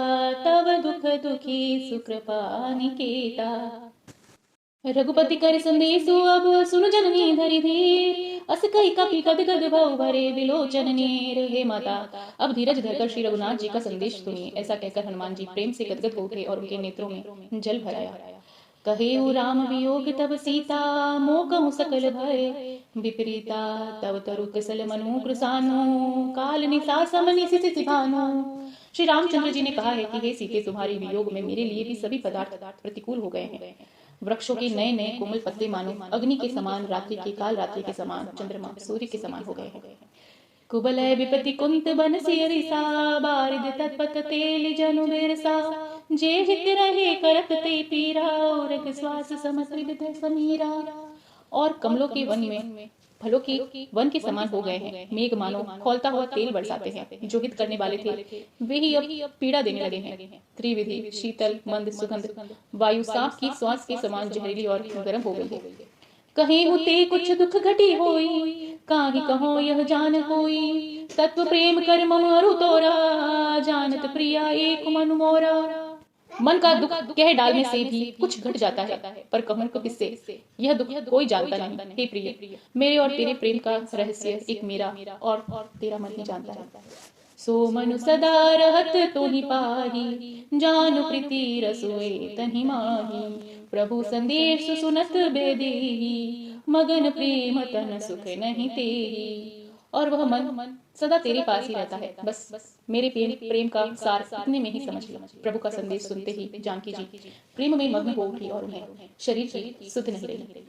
तब दुख दुखी सुकृपा निकेता। रघुपति कर संदेशु अब सुन जननी धरि धीर, अस कहि कपि गद गद भव भरे विलोचन नीर। हे माता, अब धीरज धरकर श्री रघुनाथ जी का संदेश सुनिए। ऐसा कहकर हनुमान जी प्रेम से गदगद हो गए और उनके नेत्रों में जल भर आया। कहेउ राम वियोग तब सीता, मोकहु सकल भय विपरीता। तब तरु कुशल मनु कृसानु, काल निशा सम निशित भानु। श्री रामचंद्र जी ने कहा है कि हे सीते, तुम्हारे वियोग में मेरे लिए भी सभी पदार्थ प्रतिकूल हो गए हैं। वृक्षों के नए नए कोमल पत्ते मानो अग्नि के समान, रात्रि के काल रात्रि के समान, चंद्रमा सूर्य के समान हो गए हैं। कुबलय विपति कुंत बन सियरिसा, बारिद तत्पत तेल जनु बिरसा। जे हित रहे करत ते पीरा, और श्वास समस विविध समीरा। और कमलों के वन में फलों की वन के समान हो गए हैं। मेघ मानो खौलता हुआ तेल बरसाते हैं। जो हित करने वाले थे वे ही अब पीड़ा देने लगे हैं। त्रिविधि शीतल मंद सुगंध वायु सांप की श्वास के समान जहरीली और गर्म हो गई है। कहीं होते कुछ दुख घटी होई, काहि कहो यह जान कोई। तत्व प्रेम कर मम अरु तोरा, जानत प्रिया एक मन मोरा। मन का दुख कह डालने से भी कुछ घट जाता है, पर कहूं तो किससे? यह दुख कोई जानता नहीं। हे प्रिय, मेरे और तेरे प्रेम का रहस्य एक मेरा और तेरा मन ही जानता है। सो मनु सदा रहत तो ही पाही, जानु प्रीति रसोए तहि माही। प्रभु संदेश सुनत बेदेही, मगन प्रेम तन सुख नहीं तेही। और वह मन सदा तेरे पास ही रहता है। बस मेरे प्रेम का सार इतने में ही समझ लो। प्रभु का संदेश सुनते ही जानकी जी प्रेम में मग्न हो उठी और उन्हें शरीर की सुध नहीं रही।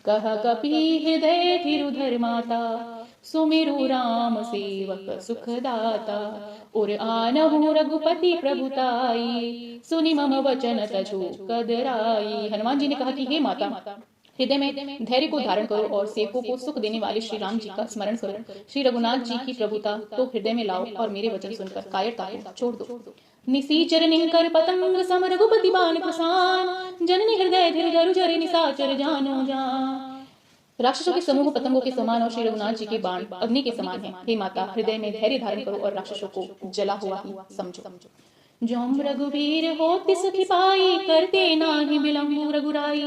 कहा कपि हृदय थिरुधर माता, सुमेरु राम सेवक सुखदाता। और आनहु रघुपति प्रभुताई, सुनि मम वचन तजु कदराई। हनुमान जी ने कहा कि हे माता, हृदय में धैर्य को धारण करो और सेवकों को सुख देने वाले श्री राम जी का स्मरण करो। श्री रघुनाथ जी की प्रभुता तो हृदय में लाओ और मेरे वचन सुनकर कायरता को छोड़ दो। निसीचर निंकर पतंग सम रघुपति बाण प्रसान, जननी हृदय धीर धरु जरे निसाचर जानो जान। राक्षसों के समूह पतंगों के समान और श्री रघुनाथ जी के बाण अग्नि के समान है। हे माता, हृदय में धैर्य धारण करो और राक्षसों को जला हुआ ही समझो। जोम रघुवीर होति सुखी पाई, करते नाही विलंबु रघुराई।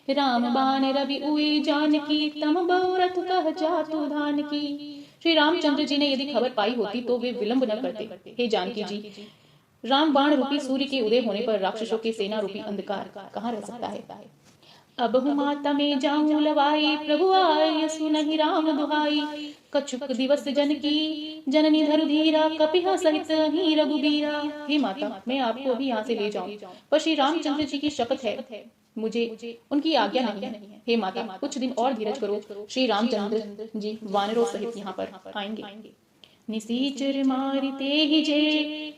राम बाण रवि उई जानकी, तम बहु रथ कह जातु धान की। श्री रामचंद्र जी ने यदि खबर पाई होती तो वे विलंब न करते। हे जानकी जी, राम बाण रूपी सूर्य के उदय होने पर राक्षसों के सेना रूपी अंधकार कहाँ रह सकता है। अब हूँ माता में जाऊं लवाई, प्रभु आय सुनहि राम दुहाई। कछुक दिवस जनकी जननी धरु धीरा, कपिहा सहित ही रघुबीरा। हे माता, मैं आपको भी यहाँ से ले जाऊं, पर श्री रामचंद्र जी की शपथ है, मुझे उनकी आज्ञा नहीं है। हे माता, कुछ दिन और धीरज करो, श्री रामचंद्र जी वानरों सहित यहाँ पर आएंगे। निसीचर मारिते ही जे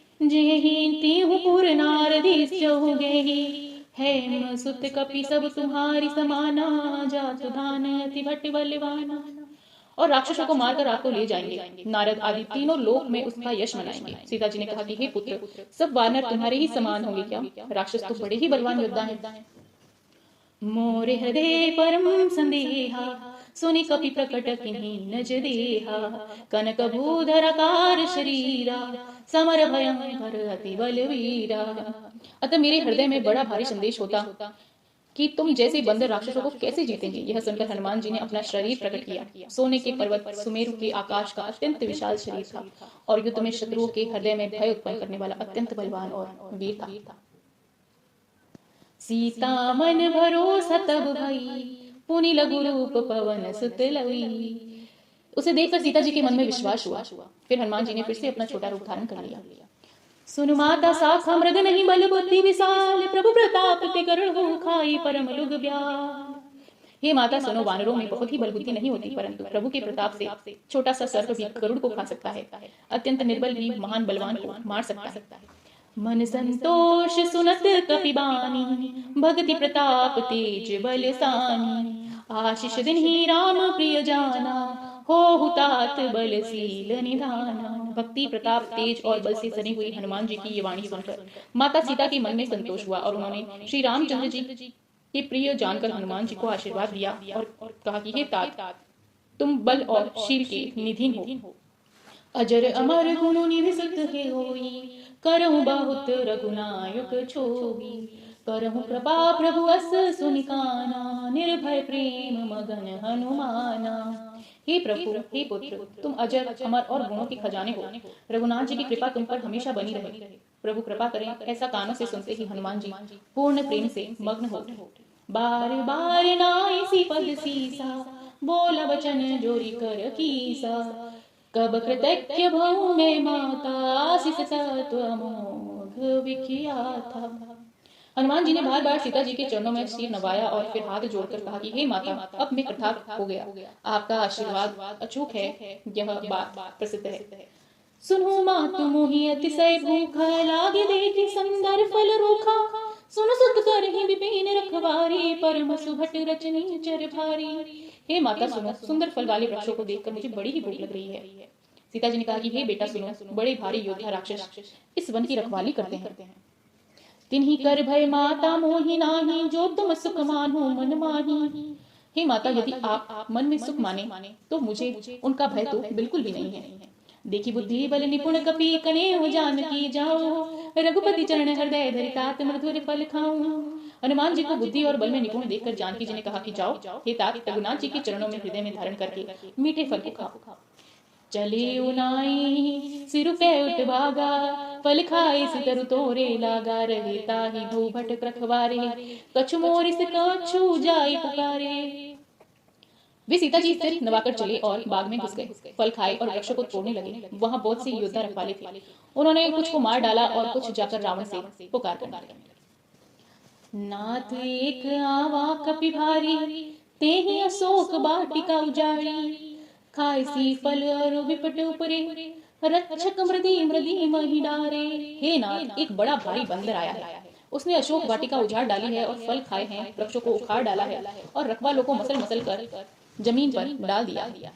तिहु पुर नारदी चहु गेहि। हेम सुत कपि सब तुम्हारी समाना, जातु धान अति भट्ट बलवाना। और राक्षसों को मारकर आपको ले जाएंगे। नारद आदि तीनों लोक में उसका यश मनाएंगे। सीता जी ने कहा कि हे पुत्र, सब वानर तुम्हारे ही समान होंगे क्या? राक्षस तो बड़े ही बलवान योद्धा हैं। मोरे हृदय परम संदेहा, सुनि कपि प्रकट किन्हीं नज देहा। कनक भूधराकार शरीरा, समर भयंकर अति बलवीरा। अतः मेरे हृदय में बड़ा भारी संदेश होता कि तुम जैसे बंदर राक्षसों को कैसे जीतेंगे। यह सुनकर हनुमान जी ने अपना शरीर प्रकट किया। सोने के पर्वत सुमेरु के आकाश का अत्यंत विशाल शरीर था और युद्ध में शत्रुओं के हृदय में भय उत्पन्न करने वाला अत्यंत बलवान और वीर था। सीता मन भरोसा तब भई, पुनि लघु रूप पवन सुत लई। उसे देखकर सीता जी के मन में विश्वास हुआ। फिर हनुमान जी ने फिर से अपना छोटा रूप धारण कर लिया। सुन माता साखा मृग नहीं बल बुद्धि विशाल, प्रभु प्रताप ते करुण हो खाई परम लुग ब्याल। हे माता सुनो, वानरों में बहुत ही बल बुद्धि नहीं होती, परंतु प्रभु के प्रताप से छोटा सा सर्प भी गरुड़ को खा सकता है। अत्यंत निर्बल भी महान बलवान को मार सकता है। मन संतोष सुनत कपिबानी, भक्ति प्रताप तेज बलसानी। आशीष दिन ही राम प्रिय जाना, हो हुतात बलशील निधाना। भक्ति प्रताप तेज और बल से सनी हुई हनुमान जी की ये वाणी सुनकर माता सीता के मन में संतोष हुआ और उन्होंने श्री रामचंद्र जी के प्रिय जानकर हनुमान जी को आशीर्वाद दिया और कहा कि हे तात, तुम बल और शील के निधि हो। अजर अमर गुण निधि सुत हे होई, करहु बहुत रघुनायक छोई। करहु कृपा प्रभु अस सुनिकाना, निर्भय प्रेम मगन हनुमाना। हे प्रभु, हे पुत्र, तुम अजर अमर और गुणों के खजाने हो। रघुनाथ जी की कृपा तुम पर हमेशा बनी रहे। प्रभु कृपा करें। ऐसा कानों से सुनते ही हनुमान जी पूर्ण प्रेम से मग्न हो उठे। बार बार नाई सी पद सीसा, बोला वचन जोरी कर कीसा। कब कृतज्ञ भऊ मैं माता, आशीष तत्व अमोघ विख्याता। हनुमान जी ने बार बार सीता जी के चरणों में सिर नवाया और फिर हाथ जोड़कर कहा कि हे माता, अब मैं कृतार्थ हो गया। आपका आशीर्वाद अचूक है, यह बात प्रसिद्ध है। सुनो मातु मोहि अतिशय भूखा, लागे देखि सुंदर फल रूखा। सुन सुत करहि विपिन रखवारी, परम सुभट रचनी चर भारी। हे माता सुनो, सुंदर फल वाले वृक्षों को देखकर मुझे बड़ी ही भूख लग रही है। सीता जी ने कहा कि हे बेटा सुनो, बड़े भारी योद्धा राक्षस इस वन की रखवाली करते हैं। तिन्ही कर भय माता मोहि नाही, जो तुम सुख मानो मन माही। हे माता, यदि आप मन में सुख माने तो मुझे उनका भय तो बिल्कुल भी नहीं है। देखी बुद्धि बल निपुण कपि, कने जानकी जाओ, रघुपति चरण हृदय धरि तात, मधुर फल खाऊं। हनुमान जी को बुद्धि और बल में निपुण देखकर जानकी जी ने कहा कि जाओ हे तात, रघुनाथ जी के चरणों में हृदय में धारण करके मीठे फल को खाओ। चले उनाई सिर पे उठ भागा, फल खाए सितरु तोरे लागा। रहे ताहि भूभट रखवारे, कछु मोर से कछु जाई पुकारे। वे सीता जी सिर नवाकर चले और बाग में घुस गए, फल खाए और वृक्ष को तोड़ने लगे। वहां बहुत से योद्धा रखवाले थे। उन्होंने कुछ को मार डाला और कुछ जाकर रावण से पुकार करने लगे। नाथ एक आवा कपि भारी, तेहि अशोक वाटिका उजाड़ी। खाए सी फल और विपट उपरे, रक्षक मृदी मृदी मही डारे। हे नाथ, एक बड़ा भारी बंदर आया है, उसने अशोक वाटिका उजाड़ डाली है और फल खाए हैं, वृक्षों को उखाड़ डाला है और रखवालों को मसल मसल कर जमीन पर डाल दिया।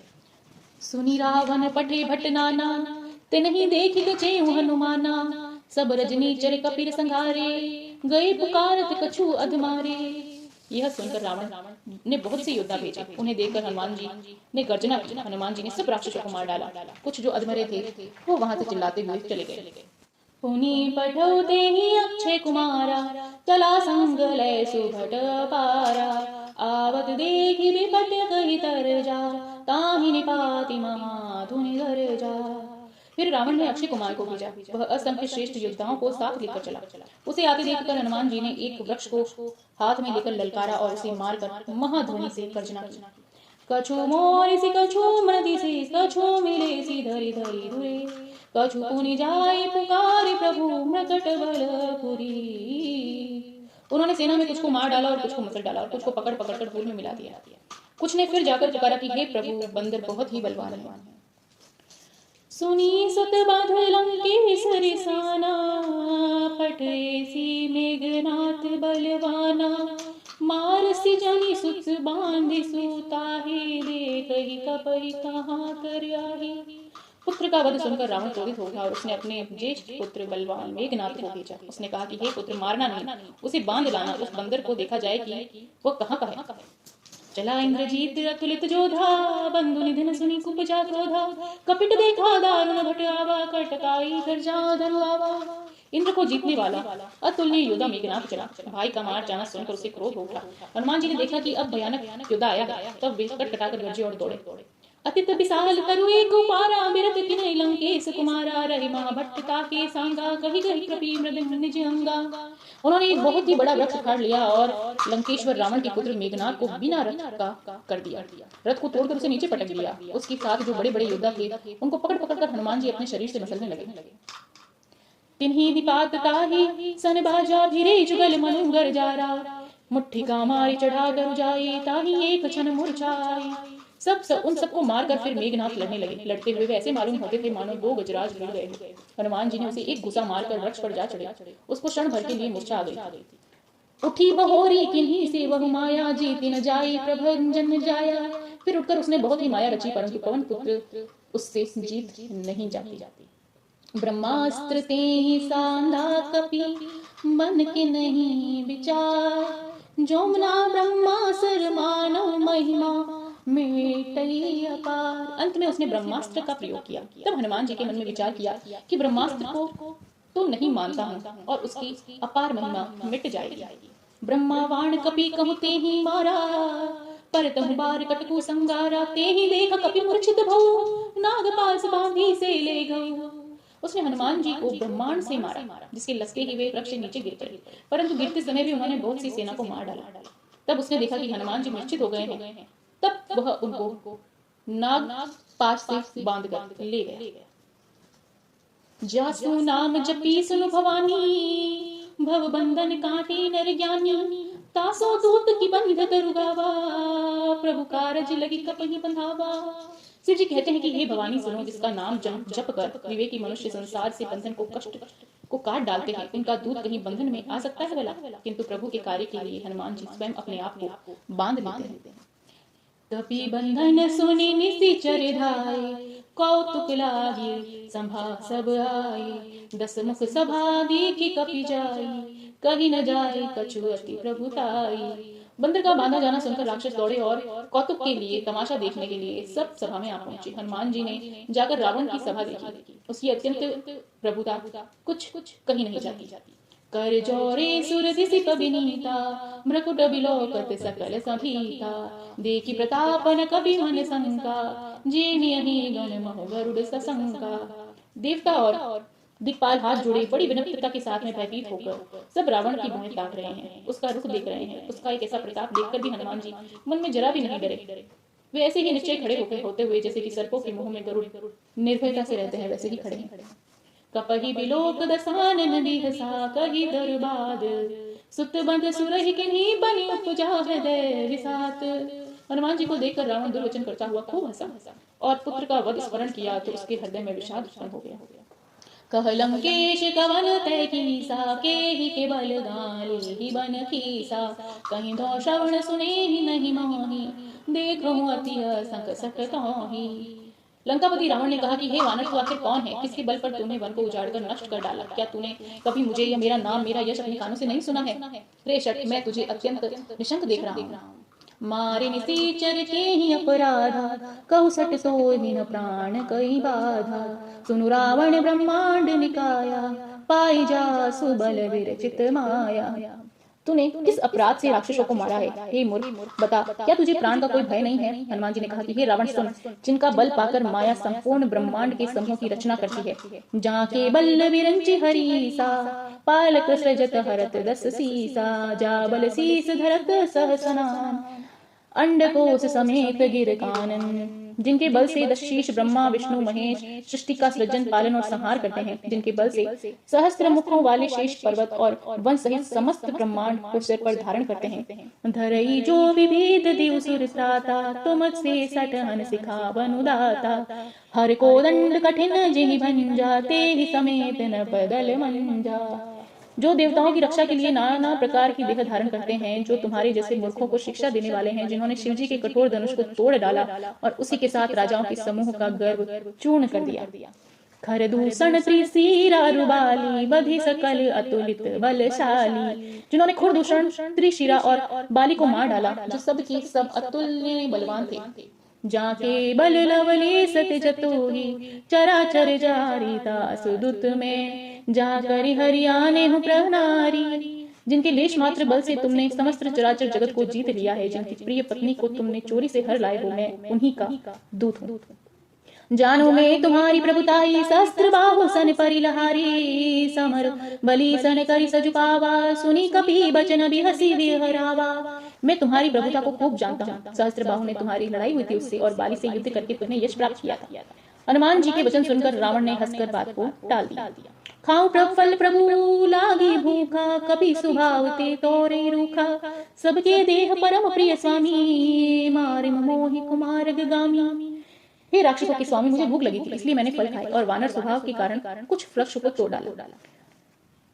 सुनी रावण पठे भट नाना, ते नहीं देख गचे हनुमाना। सब रजनी चर कपिर संघारे, गए पुकारत कछु अधमारे। यह सुनकर रावण ने बहुत से योद्धा भेजे। उन्हें देखकर हनुमान जी ने गर्जना की। हनुमान जी ने सब राक्षसों को मार डाला। कुछ जो अधमरे थे वो वहां से चिल्लाते हुए चले गए। पुनि पठौते ही अक्षय कुमारा, चला संग लय सुभट पारा। आवत देखि विपट कहि तर जा, ताहि निपाति महाधुनि धर जा। फिर रावण ने अक्षय कुमार को भेजा। वह असंख्य श्रेष्ठ योद्धाओं को साथ लेकर चला। उसे आते देखकर हनुमान जी ने एक वृक्ष को हाथ में लेकर ललकारा और उसे मारकर महाध्वनि से गर्जना की। कछु मोर सी कछु मृदी सी, कछु मिले सी धरी धरी धुरे। कछु पुनि जाय पुकारे प्रभु, मृकट बलपुरी। उन्होंने सेना में कुछ को मार डाला और कुछ को मसल डाला और कुछ को पकड़ पकड़ कर धूल में मिला दिया। कुछ ने फिर जाकर पुकारा कि हे प्रभु, बंदर बहुत ही बलवान है। सुनी सुत बाध लंकेश्वरी साना, पठे सी मेघनाथ बलवाना। मारसी जनि सुत बांधि सूताहि, देखहि कपहि कहाँ कर आहि। पुत्र का वध सुनकर रावण क्रोधित हो गया और उसने अपने ज्येष्ठ पुत्र बलवान मेघनाथ को भेजा। उसने कहा कि हे पुत्र, मारना नहीं, उसे बांध लाना। उस बंदर को देखा जाए कि वो कहाँ का है। चला इंद्रजीत अतुलित जोधा, बंधु निधन सुनी कुपजा क्रोधा। कपिट देखा दारुण भट आवा, कटकाई गर्जा धनु आवा। इंद्र को जीतने वाला अतुल्य योद्धा मेघनाथ चला। भाई का मार जाना सुनकर उसे क्रोध हो उठा। हनुमान जी ने देखा कि अब भयानक योद्धा आया है, तब वे कटकटाकर गरजे और दौड़े। अतित विशाल तरु एक उपारा, बिरत किन्है लंकेश कुमारा। रहे महाभट्ट ताके सांगा, कहि कहि कृपी मृदंग निज अंगा। उन्होंने एक बहुत ही बड़ा रथ उखाड़ लिया और लंकेश्वर रावण के पुत्र मेघनाथ को बिना रथ का कर दिया। रथ को तोड़कर उसे नीचे पटक दिया। उसके साथ जो बड़े बड़े योद्धा थे उनको पकड़ पकड़ कर हनुमान जी अपने शरीर से मसलने लगे। तिन्ही दिपात ताहि सन बाजा, भिरे जुगल मनु गरजारा। मुट्ठी का मारी चढ़ा कर जाई, ताहि एक क्षण मूर्छाई। सब उन सबको मारकर फिर मेघनाथ लड़ने लगे। लड़ते हुए वैसे मालूम होते थे मानो दो गजराज भिड़ गए। हनुमान जी ने उसे एक घुसा मारकर वृक्ष पर जा चढ़े। उसको क्षण भर के लिए मूर्छा आ गई। उठी बहोरी किन्हीं से वह माया, जीती न जाई प्रभंजन जाया। फिर उठकर उसने बहुत ही माया रची, परंतु पवन पुत्र उससे जीत नहीं जाती। ब्रह्मास्त्र ते ही सांधा कपि, मन के नहीं विचार। जोमना ब्रह्मास्त्र मानव महिमा, मेटई अपार। अंत में उसने ब्रह्मास्त्र का प्रयोग किया। तब हनुमान जी के मन में विचार किया कि ब्रह्मास्त्र को तो नहीं मानता हूँ और उसकी अपार महिमा मिट जाएगी। ब्रह्मा वाण कपि कहते ही मारा, पर तहु बार कटकु संगारा। ते ही देख कपि मूर्छित भऊ, नाग पास बांधी से ले गऊ। उसने हनुमान जी को ब्रह्मांड से मारा, जिसके लसके ही वे वृक्ष से नीचे गिर पड़े। परंतु गिरते समय भी उन्होंने बहुत सी सेना को मार डाला। तब उसने देखा कि हनुमान जी मूर्छित हो गए हैं। तब वह उनको नाग पास से बांध कर ले गया। जासु नाम जपी सुनु भवानी, भव बंधन काटे नर ज्ञानी। तासो दूत की बंध तरु गावा, प्रभु कारज लगी कपहि बंधावा। शिव जी कहते हैं कि हे भवानी सुनो, जिसका नाम जप कर विवेकी मनुष्य संसार से बंधन को कष्ट को काट डालते हैं, उनका दूत कहीं बंधन में आ सकता है भला? किंतु प्रभु के कार्य के लिए हनुमान जी स्वयं अपने आप को बांध लेते हैं। कपि बंधन सुनि निशिचर धाये, कौतुक लागी संभा सब आए। 10 मुख सभा देखि कपि जाई, कही न जाए कछु अति प्रभुताई। बंदर का बांधा जाना सुनकर राक्षस दौड़े और कौतुक के लिए, तमाशा देखने के लिए सब सभा में आ पहुंचे। हनुमान जी ने जाकर रावण की सभा देखी, उसकी अत्यंत प्रभुता कुछ कही नहीं जाती। कर जोरे सुर दिसि कबिनीता, मृकुट बिलोकत सकल सभीता। देखी प्रतापन कबि मन शंका, जेनियहि गण मह गरुड़ सशंका। देवता और दिक्पाल हाथ जोड़े बड़ी विनम्रता के साथ में भयभीत होकर सब रावण की भूमि ताक रहे हैं, उसका रुख देख रहे हैं। उसका एक ऐसा प्रताप देखकर भी हनुमान जी मन में जरा भी नहीं डरे। वे ऐसे ही निश्चय खड़े होते हुए जैसे कि सर्पों के मुंह में गरुड़ निर्भयता से रहते हैं, वैसे ही खड़े हैं। कपहि बिलोक दसानन बिहसा, कहि दरबाद सुत बंद सुरहि किन्हीं बनि उपजा हृदय विसात। हनुमान जी को देखकर रावण दुर्वचन करता हुआ खूब हंसा और पुत्र का वध स्मरण किया तो उसके हृदय में विषाद उत्पन्न हो गया। कह लंकेश कवन तय कीसा, केहि के बल गाले ही बन कीसा। कहीं दो श्रवण सुने ही नहीं मोही, देखहु अति असंक सकतोही। लंकापति रावण ने कहा कि हे वानर, तू आखिर कौन है? किसके बल पर तूने वन को उजाड़कर नष्ट कर डाला? क्या तूने कभी मुझे या मेरा नाम, मेरा यश अपने कानों से नहीं सुना है? रे शठ, मैं तुझे अत्यंत निशंक देख रहा हूँ। मारे निशिचर के ही अपराधा, कहु सट सोहि न प्राण कई बाधा। सुनु रावण ब्रह्मांड निकाया, पाई जा सुबल विरचित माया। तूने किस अपराध से राक्षसों को मारा है? हे मूर्ख, बता, क्या तुझे प्राण का कोई भय नहीं है? हनुमान जी ने कहा कि हे रावण सुन, जिनका बल पाकर माया संपूर्ण ब्रह्मांड के समूह की रचना करती है। जाके बल विरंचि हरीसा, पालक सृजत हरत 10 सीसा। जा बल शीस धरत सहसनान, अंडकोश समेत गिर कानन। जिनके बल से 10 शीश ब्रह्मा विष्णु महेश सृष्टि का सृजन पालन और संहार करते हैं, जिनके बल से सहस्त्र मुखों वाले शेष पर्वत और वन सहित समस्त ब्रह्मांड को सिर पर धारण करते हैं। धरई जो विभेद दिव सुर त्राता, तुम से सटहन सिखा बनुदाता। हर को दंड कठिन जिहि भंजा, ते ही समेत न बदल मंजा। जो देवताओं की रक्षा के लिए नाना प्रकार की देह धारण करते हैं, जो तुम्हारे जैसे मूर्खों को शिक्षा देने वाले हैं, जिन्होंने शिवजी के कठोर धनुष को तोड़ डाला और उसी के साथ राजाओं के समूह का गर्व चूर्ण कर दिया। खर दूषण त्रिशिरा रुबाली, बधि सकल अतुलित बलशाली। जिन्होंने खुर दूषण, त्रिशिरा और बाली को मार डाला, जो सब की सब अतुल्य बलवान थे। जाके बल लवली सत जतोही, चराचर जारीता सुदूत में। जाकर हरियाणे हूँ प्रहनारी। जिनके लेश मात्र बल से तुमने समस्त चराचर जगत को जीत लिया है, जिनकी प्रिय पत्नी को तुमने चोरी से हर लाए हो, मैं उन्हीं का दूत हूँ। जानो मैं तुम्हारी प्रभुताई, शस्त्र बाहु सन परिलहारी। समर बलि सन करि सजुकावा, सुनी कपि बचन बिहसी विहरावा। मैं तुम्हारी प्रभुता को खूब जानता हूँ। सहस्त्र बाहु ने तुम्हारी लड़ाई हुई थी उससे और बाली से युद्ध करके तुम्हें यश प्राप्त किया था। हनुमान जी के वचन सुनकर रावण ने हंसकर बात को टाल दिया। खाऊं प्रफल प्रभु लागी भूखा, कभी सुभावते तोरे रूखा। सबके देह परम प्रिय स्वामी, मारे मोहि कुमार गामी। हे राक्षसों के स्वामी, मुझे भूख लगी थी, इसलिए मैंने फल खाए और वानर स्वभाव के कारण कुछ वृक्ष को तोड़ डाला।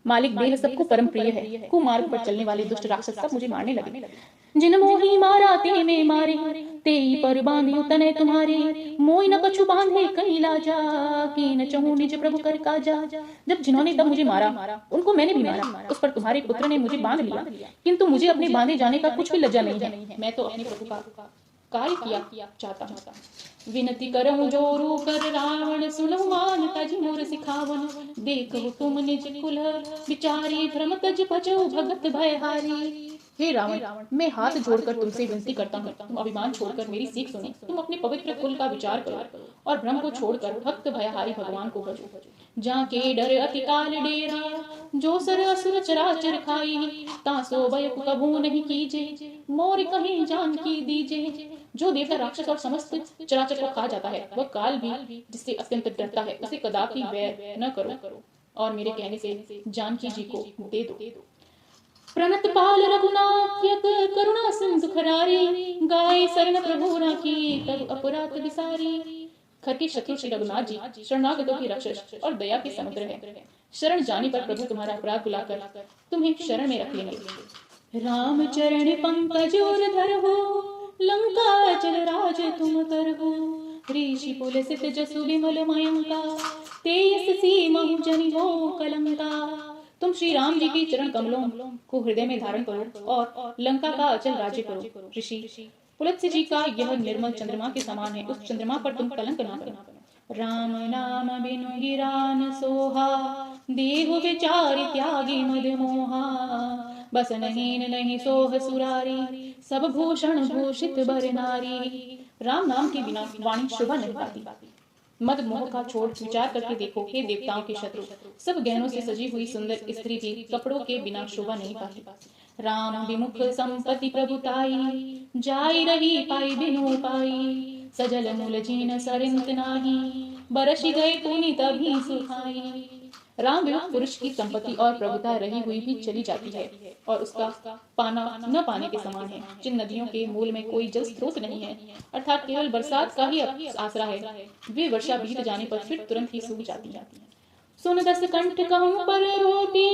मालिक देह सबको परम प्रिय है। कुमार्ग पर चलने वाले दुष्ट राक्षस सब मुझे मारने लगे। जिन मोही मारा ते में मारे, तेई पर बांधी तने तुम्हारे। मोई न कछु बांधे कहीं लाजा, की न चहूं निज प्रभु कर काजा। जब जिन्होंने तब मुझे मारा, उनको मैंने भी मारा। उस पर तुम्हारे पुत्र ने मुझे बांध लिया, किंतु मुझे अपने बांधे जाने का कुछ भी लज्जा नहीं है। मैं तो अपने प्रभु का कार्य किया चाहता हूँ। विनती करहु जोरू कर रावण, सुनहु मान तज मोर सिखावन। देखहु तुम निज कुल विचारी, भ्रम तज पचौ भगत भयहारी। हे रावण, मैं हाथ जोड़कर तुमसे विनती करता हूँ, तुम अभिमान छोड़कर मेरी सीख सुनो। तुम अपने पवित्र कुल का विचार करो और भ्रम को छोड़कर भक्त भयहारी भगवान को भजो। जाके डर अति काल डेरा, जो सर असुर चराचर खाई। तासो भय कभू नहीं कीजे, मोर कहीं जान की दीजे। जो देवता राक्षस और समस्त चराचर को खा जाता है, वह काल भी जिससे अत्यंत डरता है, उसे कदापि वैर न करो और मेरे कहने से जानकी जी को दे दो। प्रणत पाल रघुनाथ करुणा सिंधु खरारी, गाय शरण प्रभु राखी तब अपराध विसारी। खर के शत्रु श्री रघुनाथ जी शरणागतों की रक्षक और दया के समुद्र है। शरण जाने पर प्रभु तुम्हारा अपराध बुलाकर तुम्हें शरण में रख लेंगे। राम चरण पंकज और धरहु, लंका चल राज तुम करहु। ऋषि पुलसित जसु विमल मयंका, तेजस्वी महु जनि हो कलंका। तुम श्री राम जी के चरण कमलों को हृदय में धारण करो और लंका का अचल राज्य करो। ऋषि पुलत्स्य जी का यह निर्मल चंद्रमा के समान है, उस चंद्रमा पर तुम कलंक ना करो। राम नाम बिनु गिरान सोहा, देहु विचार त्यागी मद मोहा। बस नहीं सोह सुरारी, सब भूषण भूषित बर नारी। राम नाम के बिना वाणी शोभा नहीं पाती। मद मोह का छोड़ विचार करके देखो हे देवताओं के शत्रु, सब गहनों से सजी हुई सुंदर स्त्री भी कपड़ों के बिना शोभा नहीं पाती। राम विमुख संपत्ति प्रभुताई, जाई रही पाई बिनु पाई। सजल मूल जीन सरिंत नाही, बरसी गए पुनि तभी सुखाई। राम विमुख पुरुष की संपत्ति और प्रभुता रही हुई भी चली जाती है और उसका पाना न पाने के समान है। जिन नदियों के मूल में कोई जल स्रोत नहीं है, अर्थात केवल बरसात का ही आसरा है, वे वर्षा बीत जाने पर फिर तुरंत ही सूख जाती है। सुन दस कंठ कहूं पर रोटी,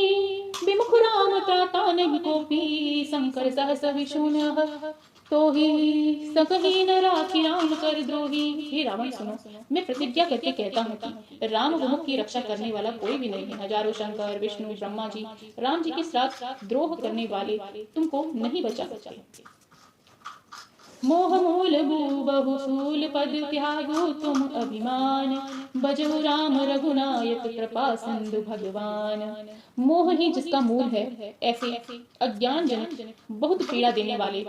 विमुख राम त्राता नहीं कोपी। शंकर सहस विष्णु तो ही सकही न राखी राम कर द्रोही। हे रावण सुनो, मैं प्रतिज्ञा करके कहता हूँ कि राम विमुख की रक्षा करने वाला कोई भी नहीं है। हजारों शंकर विष्णु ब्रह्मा जी राम जी के साथ द्रोह करने वाले तुमको नहीं बचा सकते। मोह मूल बहु सूल पद त्यागो तुम अभिमान, बजो राम रघुनायक कृपा सिंधु भगवान। मोह ही जिसका मूल है, ऐसे अज्ञान जनक बहुत पीड़ा देने वाले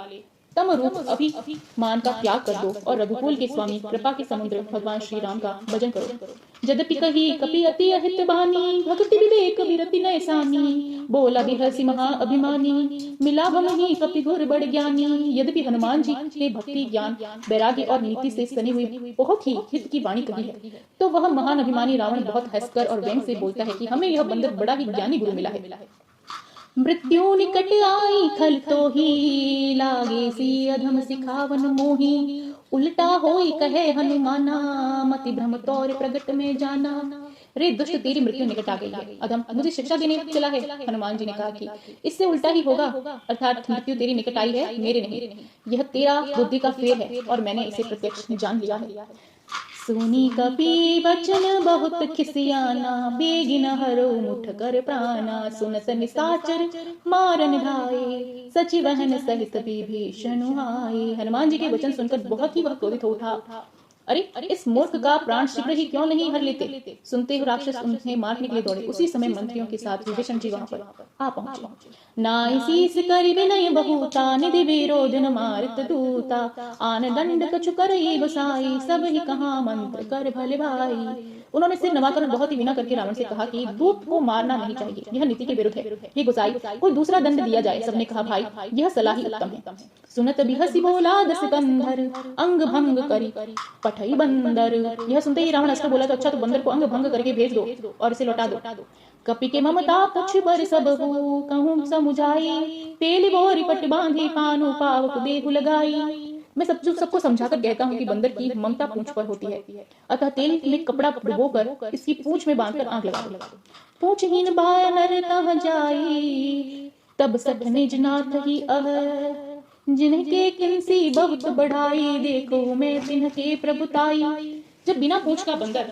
तम रूप अभिमान का त्याग कर दो और रघुकुल के स्वामी कृपा के समुद्र भगवान श्री राम का भजन करो। यद्यपि कही कपि अति अहित बानी, भक्ति विवेक विरति नय सानी। बोला बिहसी महा अभिमानी, मिला हम ही कपि घोर बड़ ज्ञानी। यद्यपि हनुमान जी ने भक्ति ज्ञान वैराग्य और नीति से सनी हुई बहुत ही हित की वाणी कही है, तो वह महान अभिमानी रावण बहुत हंसकर और व्यंग से बोलता है कि हमें यह बंदर बड़ा ही ज्ञानी गुरु मिला है। मृत्यु निकट आई खल तो ही, लागे सी अधम सिखावन मोही। उल्टा होई कहे हनुमाना, मति भ्रम तौर प्रगट में जाना। रे दुष्ट, तेरी मृत्यु निकट आ गई है। अधम, मुझे शिक्षा देने चला है। हनुमान जी ने कहा कि इससे उल्टा ही होगा, अर्थात मृत्यु तेरी निकट आई है, मेरे नहीं। यह तेरा बुद्धि का फेर है और मैंने इसे प्रत्यक्ष जान लिया है। सुनी कपि बचन बहुत खिसियाना, बेगिन हरो मुठ कर प्राणा। सुनत निशाचर मारन धाये, सचिवहन सहित विभीषण आए। हनुमान जी के वचन सुनकर बहुत ही वह क्रोधित हो उठा। अरे इस मूर्ख का प्राण शीघ्र ही क्यों नहीं हर लेते। सुनते ही राक्षस उन्हें मारने के लिए दौड़े। उसी समय मंत्रियों के साथ विभीषण जी वहां पर आ पहुंचे। नाई शीस करि विनय बहुता, निधि विरोध न मारत दूता। आन दंड कछु करई गोसाई, सब ही कहा मंत्र कर भले भाई। उन्होंने सिर नवाकर बहुत ही विनय करके रावण से कहा कि दूत को मारना नहीं चाहिए, यह नीति के विरुद्ध है। ये गोसाई, कोई दूसरा दंड दिया जाए। सबने कहा भाई यह सलाह ही उत्तम है। सुनत बिहसी बोला दस कंधर, अंग भंग करी पठई बंदर। यह सुनते ही रावण हंसकर बोला तो अच्छा, तो बंदर को अंग भंग करके भेज दो और इसे लौटा दो। कपि के ममता पुछ बर सब हो, कहूं समुझाई। तेली बोरी पट बांधी, पानु पावक देहु लगाई। मैं सबको समझाकर कहता हूँ कि बंदर की ममता पूंछ पर होती है, अतः तेल में कपड़ा डुबोकर इसकी पूंछ में बांधकर आग लगा दो। पूंछहीन बानर कहाँ जाई, तब सठ निज नाथ ही अह। जिनके किंसी बहुत बढ़ाई, देखो मैं तिनके प्रभुताई। जब बिना पूंछ का बंदर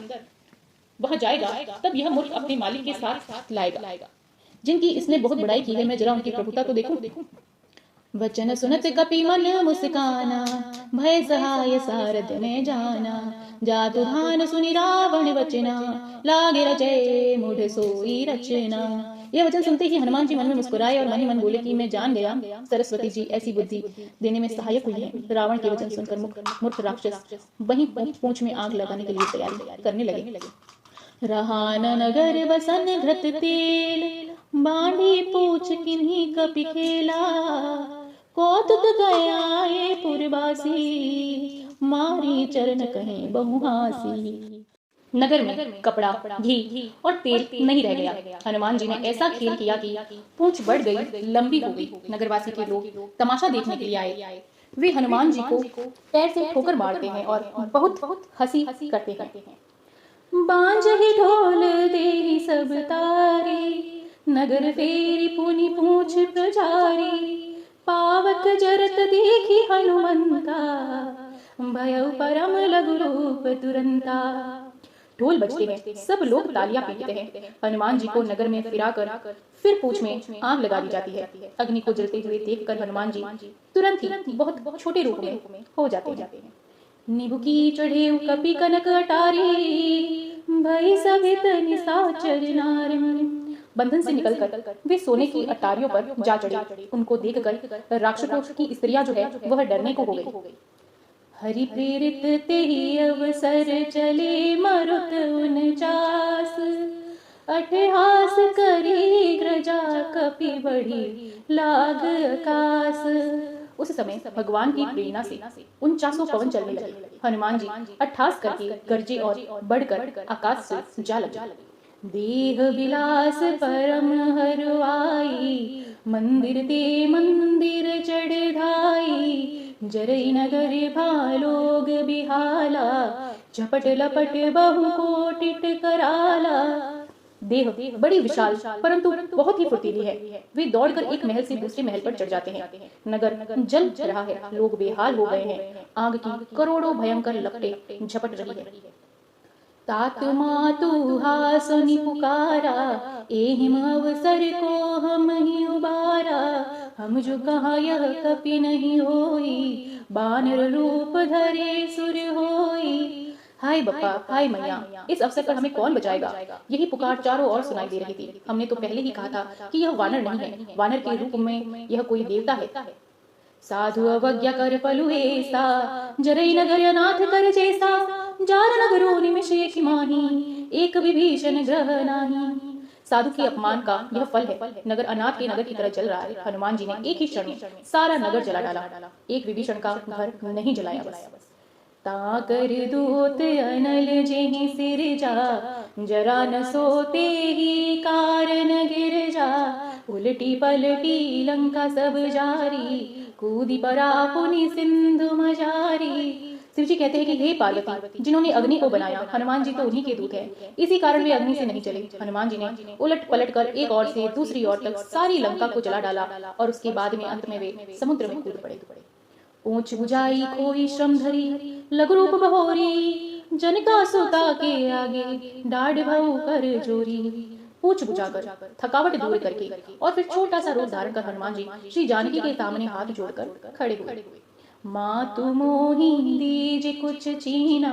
वह जाएगा, तब यह मूर्ख अपने मालिक के साथ लाएगा। जिनकी इसने बहुत बड़ाई की है, मैं जरा उनकी प्रभुता तो देखूं। वचन सुनत कपि मन मुस्काना, भय सहाय सारद में जाना। जातु धान सुनि रावण वचना, लागे रचे मूढ़ सोई रचना। यह वचन सुनते ही हनुमान जी मन में मुस्कुराए और मन ही मन बोले कि मैं जान गया, सरस्वती जी ऐसी बुद्धि देने में सहायक हुई है। रावण के वचन सुनकर मूर्ख राक्षस वहीं पूंछ में आग लगाने के लिए तैयारी करने लगे। रहान नगर बसन घृत तेल, बांधी पूछ किन्हीं कपि खेला। कौतुक गया ये पुरवासी, मारी चरण कहें बहुहासी। नगर में कपड़ा, घी और तेल नहीं रह गया। हनुमान जी ने ऐसा खेल किया कि पूंछ बढ़ गई, लंबी हो गई। नगरवासी के लोग तमाशा देखने के लिए आए। वे हनुमान जी को पैर से ठोकर मारते हैं और बहुत बहुत हंसी करते हैं। बांझ ही ढोल दे सब तारी, नगर फेरी पुनि पूछ प्रचारी, पावक जरत देखी हनुमंता, भयउ परम लघु रूप तुरंता। ढोल बजते हैं, सब लोग तालियां पीटते हैं। हनुमान जी को नगर में फिराकर फिर पूंछ में आग लगा दी जाती है। अग्नि को जलते हुए देखकर हनुमान जी तुरंत ही बहुत छोटे रूप में हो जाते हैं। निबुकी चढ़े कपि कनक अटारी, भई सभित निशाचर नारी। बंधन से निकलकर वे सोने की अटारियों पर जा चढ़े। उनको देखकर राक्षसों की स्त्रियां जो है वह डरने को हो गई। हरि प्रेरित ते ही अवसर चले मरुत 49, अठहास करी ग्रजा कपि बढ़ी लाग आकाश। उस समय भगवान की प्रेरणा से 49 पवन चलने लगे। हनुमान जी अट्ठास करके गरजे और बढ़कर आकाश से जा लगे। देह विलास परम हरवाई, मंदिर ते मंदिर चढ़ाई, जरई नगर भालोग बिहाला, झपट लपट बहु कोटिट कराला। देह बड़ी विशाल परंतु बहुत ही फुर्तीली है। वे दौड़कर एक महल से दूसरे महल पर चढ़ जाते हैं। नगर जल रहा है, लोग बेहाल हो गए हैं। आग की करोड़ों भयंकर लपटें झपट रही है। तात मातु हासुनि पुकारा, एहिम अवसर को हम ही उबारा, हम जो कहा यह कपि नहीं होई, बानर रूप धरे सुर होई। हाय बप्पा, हाय मैया, इस अवसर पर हमें कौन बचाएगा? यही पुकार चारों ओर सुनाई दे रही थी। हमने तो पहले ही कहा था कि यह वानर नहीं है, वानर के रूप में यह कोई देवता है। साधु अवज्ञा कर पलु ऐसा, जरई नगर अनाथ कर जैसा, जार नगरो निमिष एक माही, एक विभीषण ग्रह नाही। साधु के अपमान का यह फल है। नगर अनाथ के नगर की तरह जल रहा है। हनुमान जी ने एक ही क्षण में सारा नगर जला डाला। एक विभीषण का घर नहीं जलाया बस। ताकर दूत अनल जेहि सिर जा, जरा न सोते ही कारण गिर जा, उलटी पलटी लंका सब जारी, कूदी परा पुनि सिंधु मजारी। शिव जी कहते हैं कि हे पार्वती, जिन्होंने अग्नि को बनाया, हनुमान जी तो उन्हीं के दूत हैं। इसी कारण वे अग्नि से नहीं चले। हनुमान जी ने उलट पलट कर एक ओर से दूसरी ओर तक सारी लंका को जला डाला और उसके बाद में अंत में वे समुद्र में कूद पड़े। ऊंच बुझाई खोई श्रम धरी, लघु रूप बहोरी, जनका सुता के आगे डाढ़ भऊ कर जोरी। पूछ बुझाकर, थकावट दूर करके और फिर छोटा सा रूप धारण कर हनुमान जी श्री जानकी के सामने हाथ जोड़कर खड़े हुए। मातु मोहि दीज कुछ चीना,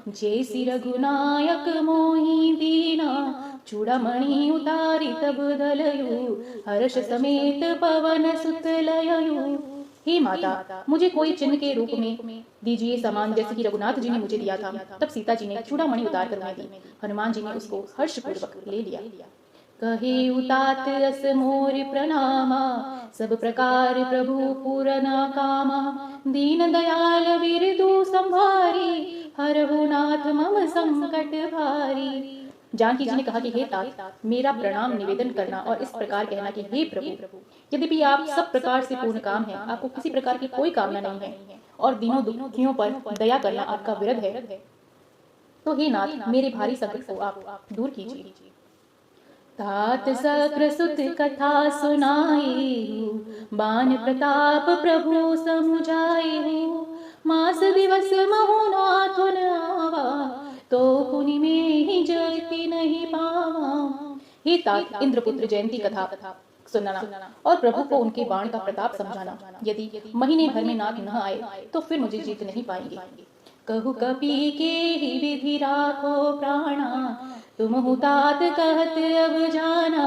जैसी रघुनायक मोहि दीना, चूड़ामणि उतारी तब दलयु, हर्ष समेत पवन सुत लययु। हे माता, मुझे कोई चिन्ह के रूप में दीजिए, समान जैसे कि रघुनाथ जी ने मुझे दिया था। तब सीता जी ने चूड़ामणि उतार कर उन्हें दी। हनुमान जी ने उसको हर्षपूर्वक ले लिया। कहे उतात अस मोर प्रणामा, सब प्रकार प्रभु पूरना कामा, दीन दयाल बिरदु संभारी, हरहु नाथ मम संकट भारी। जानकी जी ने कहा कि हे तात, मेरा प्रणाम निवेदन करना और इस प्रकार कहना कि हे प्रभु, यद्यपि आप सब प्रकार से पूर्ण काम है, आपको किसी प्रकार की कोई कामना नहीं है और दिनों दुखियों पर दया करना आपका विरध है, तो हे नाथ, मेरे भारी संकट को आप दूर कीजिए। तात सक्र सुत कथा सुनाई, बान प्रताप प्रभु समुझाई, मास दिवस महु नाथुन आवा, तो पुनि में ही जयति नहीं पावा। हे तात, इंद्रपुत्र जयंती कथा सुनाना और प्रभु को उनके बाण का प्रताप समझाना। यदि महीने भर में नाथ न आए तो फिर मुझे जीत नहीं पाएंगे। कहु कपि के ही विधि राखो प्राणा, तुम हुतात कहत अब जाना,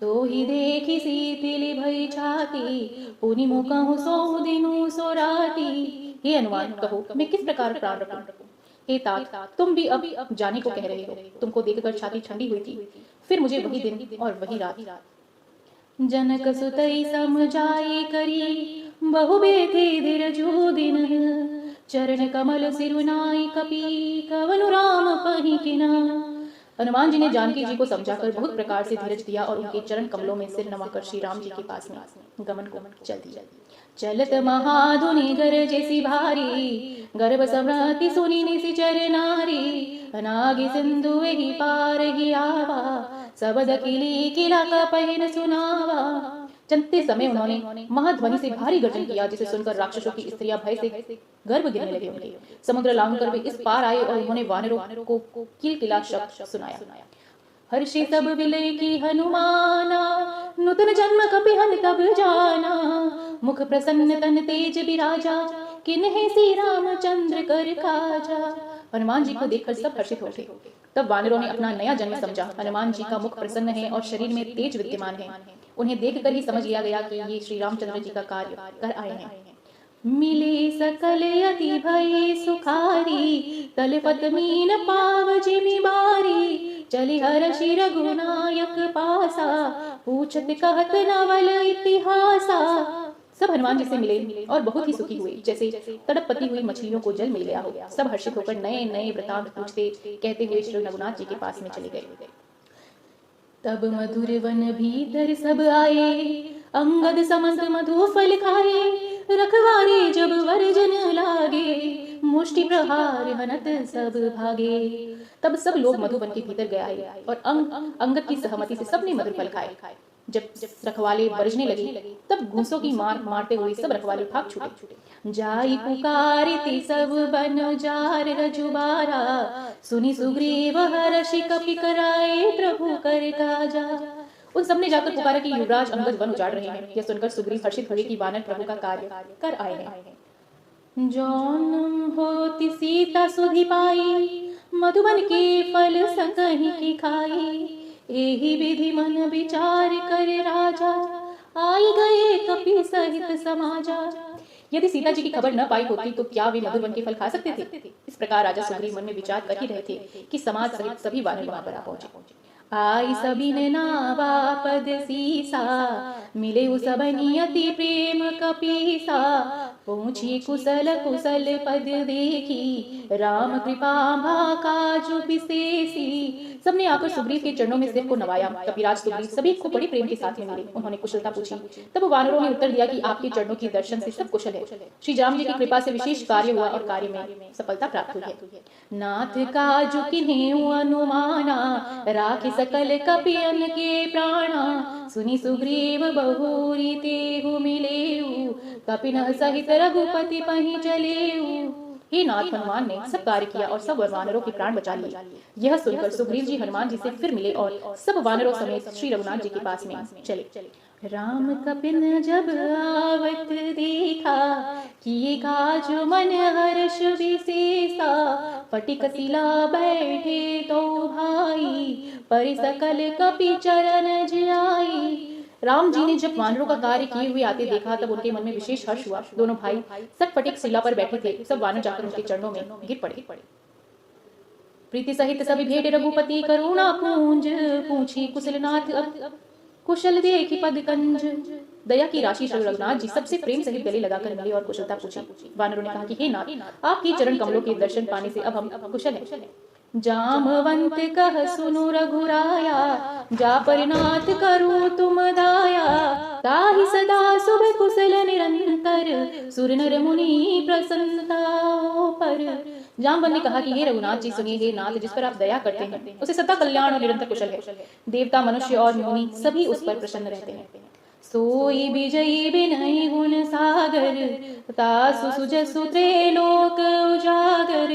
तो ही देखी सीतिली भई छाती, पुनि मुकहु सो दिनु सो राती। हे हनुमान, कहो मैं किस प्रकार प्राण रखूं? हे तात, तुम भी अब जाने को कह रहे हो। तुमको देखकर छाती ठंडी हुई थी, फिर मुझे वही दिन और वही रात। जनक सुतई समझाई करी, बहु बेथे धीरजु दिन, चरण कमल सिरुनाई कपि, कवनु राम पहि किना। हनुमान जी ने जानकी जी को समझाकर बहुत प्रकार से धीरज दिया और उनके चरण कमलों में सिर नवाकर श्री राम जी के पास में गमन को चल दिया। चलत महाधुनि गरजेसी भारी, गर्भ समृति सुनी निशिचर नारी। अनागि सिंधु ही पार ही आवा, सबद किली किला का पहिन सुनावा। चलते समय उन्होंने महाध्वनि से भारी गर्जन किया, जिसे सुनकर राक्षसों की स्त्रियां भय से गर्भ गिरने लगे उनके। समुद्र लांघकर वे इस पार आए और उन्होंने वानरों को किलकिला शब्द सुनाया। हर्षि सब विलय की हनुमाना, नूतन जन्म कपिहन तब जाना। मुख प्रसन्न तन तेज विराजा, किन्हे श्री रामचंद्र कर काजा। हनुमान जी को देखकर सब हर्षित हो गए। तब वानरों ने अपना नया जन्म समझा। हनुमान जी का मुख प्रसन्न है और शरीर में तेज विद्यमान है। उन्हें देखकर ही समझ लिया गया कि ये श्री रामचंद्र जी का कार्य कर आए हैं। मिले सकल यति भय सुखारी, तलपत मीन पाव जिमि बारी। चली हर्षि रघुनायक पासा, पूछत कहत नवल इतिहासा। सब हनुमान जी से मिले और बहुत ही सुखी हुए, जैसे तड़प पती हुई मछलियों को जल मिल गया हो। सब हर्षित होकर नए नए वृतांत पूछते कहते हुए श्री रघुनाथ जी के पास में चले गए। तब मधुर वन भीतर सब आए, अंगद समस्त मधु फल खाए। रखवारे जब वर्जन लागे, मुष्टि प्रहार हनत सब भागे। तब सब लोग मधुवन के भीतर गए और अंगद की सहमति से सबने मधुर फल खाए। जब रखवाले बरजने लगे, तब घूंसों की मार मारते हुए सब रखवाले भाग छूटे। जाई पुकारिति सब बन जार रजुबारा, सुनी सुग्रीव हर्षि कपि कराए प्रभु कर काजा। उन सबने जाकर पुकारा कि युवराज अंगद वन उजाड़ रहे हैं। यह सुनकर सुग्रीव हर्षित हुए कि वानर प्रभु का कार्य कर आए हैं। जौन होति सीता सुधि पाई, मधुबन के फल सकहि की खाई। एहि विधि मन विचार कर राजा, आई गए कपि सहित समाजा। यदि सीता जी की खबर न पाई होती तो क्या वे मधुबन के फल खा सकते थे? इस प्रकार राजा सुग्रीव मन में विचार कर ही रहे थे कि समाज सहित सभी वानर वहां पर आ पहुंचे। आई सभी ने नावा पद सीसा, मिले सबनी अति प्रेम कपीसा। पहुंची कुशल कुशल पद देखी, राम कृपा काजु विशेषी। सबने आकर सुग्रीव के चरणों में सिर को नवाया। कपिराज सुग्रीव सभी को बड़े प्रेम के साथ में मिले। उन्होंने कुशलता पूछी। तब वानरों ने उत्तर दिया कि आपके चरणों के दर्शन से सब कुशल है। श्री राम जी की कृपा से विशेष कार्य हुआ और कार्य में सफलता प्राप्त हुई है। नाथ काजु किन्हें अनुमाना, राखि सकल कपियन के प्राणा। सुनी सुग्रीव बहुरी तेहु मिलेऊ, कपिन सहित रघुपति पहि चलेऊ। हे नाथ, हनुमान ने सब कार्य किया और सब वानरों के प्राण बचा लिए। यह सुनकर सुग्रीव जी हनुमान जी से फिर मिले और सब वानरों समेत श्री रघुनाथ जी के पास में चले। राम कपिन जब आवत देखा, किए काज मन हर्ष विशेषा। फटिक शिला बैठे तो भाई, परि सकल कपि चरण जियाई। राम जी ने जब वानरों का कार्य किए हुए आते देखा, तब उनके मन में विशेष हर्ष हुआ। दोनों भाई सटफटिक शिला पर बैठे थे। सब वानर जाकर उनके चरणों में गिर पड़े। प्रीति सहित सभी भेंट रघुपति, करुणा पूंज पूछी कुशलनाथ अब। कुशल देखी पद कंज, दया की राशि श्री रघुनाथ जी सबसे प्रेम सहित गले लगाकर मिले और कुशलता पूछी। वानरों ने कहा कि हे नाथ, आपके चरण कमलों के दर्शन पाने से अब हम कुशल हैं। जामवंत कह सुनु रघुराया, जा परिनाथ करूं तुम दाया। ताहि सदा शुभ कुशल निरंतर, सुर नर मुनि प्रसन्नता पर। जामवंत ने कहा कि हे रघुनाथ जी सुनिए, हे नाथ, जिस पर आप दया करते हैं उसे सदा कल्याण और निरंतर कुशल है। देवता मनुष्य और मुनि सभी उस पर प्रसन्न रहते हैं। सोई विजयी विनय गुण सागर, तासु सुजसु त्रैलोक उजागर।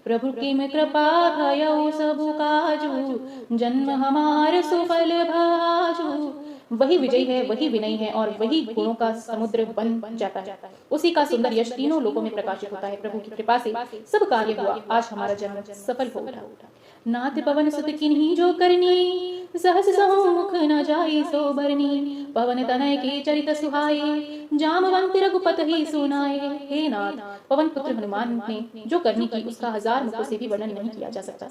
प्रभु की में कृपा भयउ सबु काजू, जन्म हमार सुफल भाजू। वही विजय है, वही विनय है और वही गुणों का समुद्र बन जाता है। उसी का सुंदर यश तीनों लोकों में प्रकाशित होता है। प्रभु की कृपा से सब कार्य हुआ। आज हमारा जन्म सफल हो उठा। नाथ पवन सुत किन्हीं जो करनी, सहस सहु मुख न जाई सो बरनी। पवन तनय के चरित सुहाए, जामवंत रघुपत ही सुनाए। हे नाथ, पवन पुत्र हनुमान ने जो करनी की उसका 1000 मुखों से भी वर्णन नहीं किया जा सकता।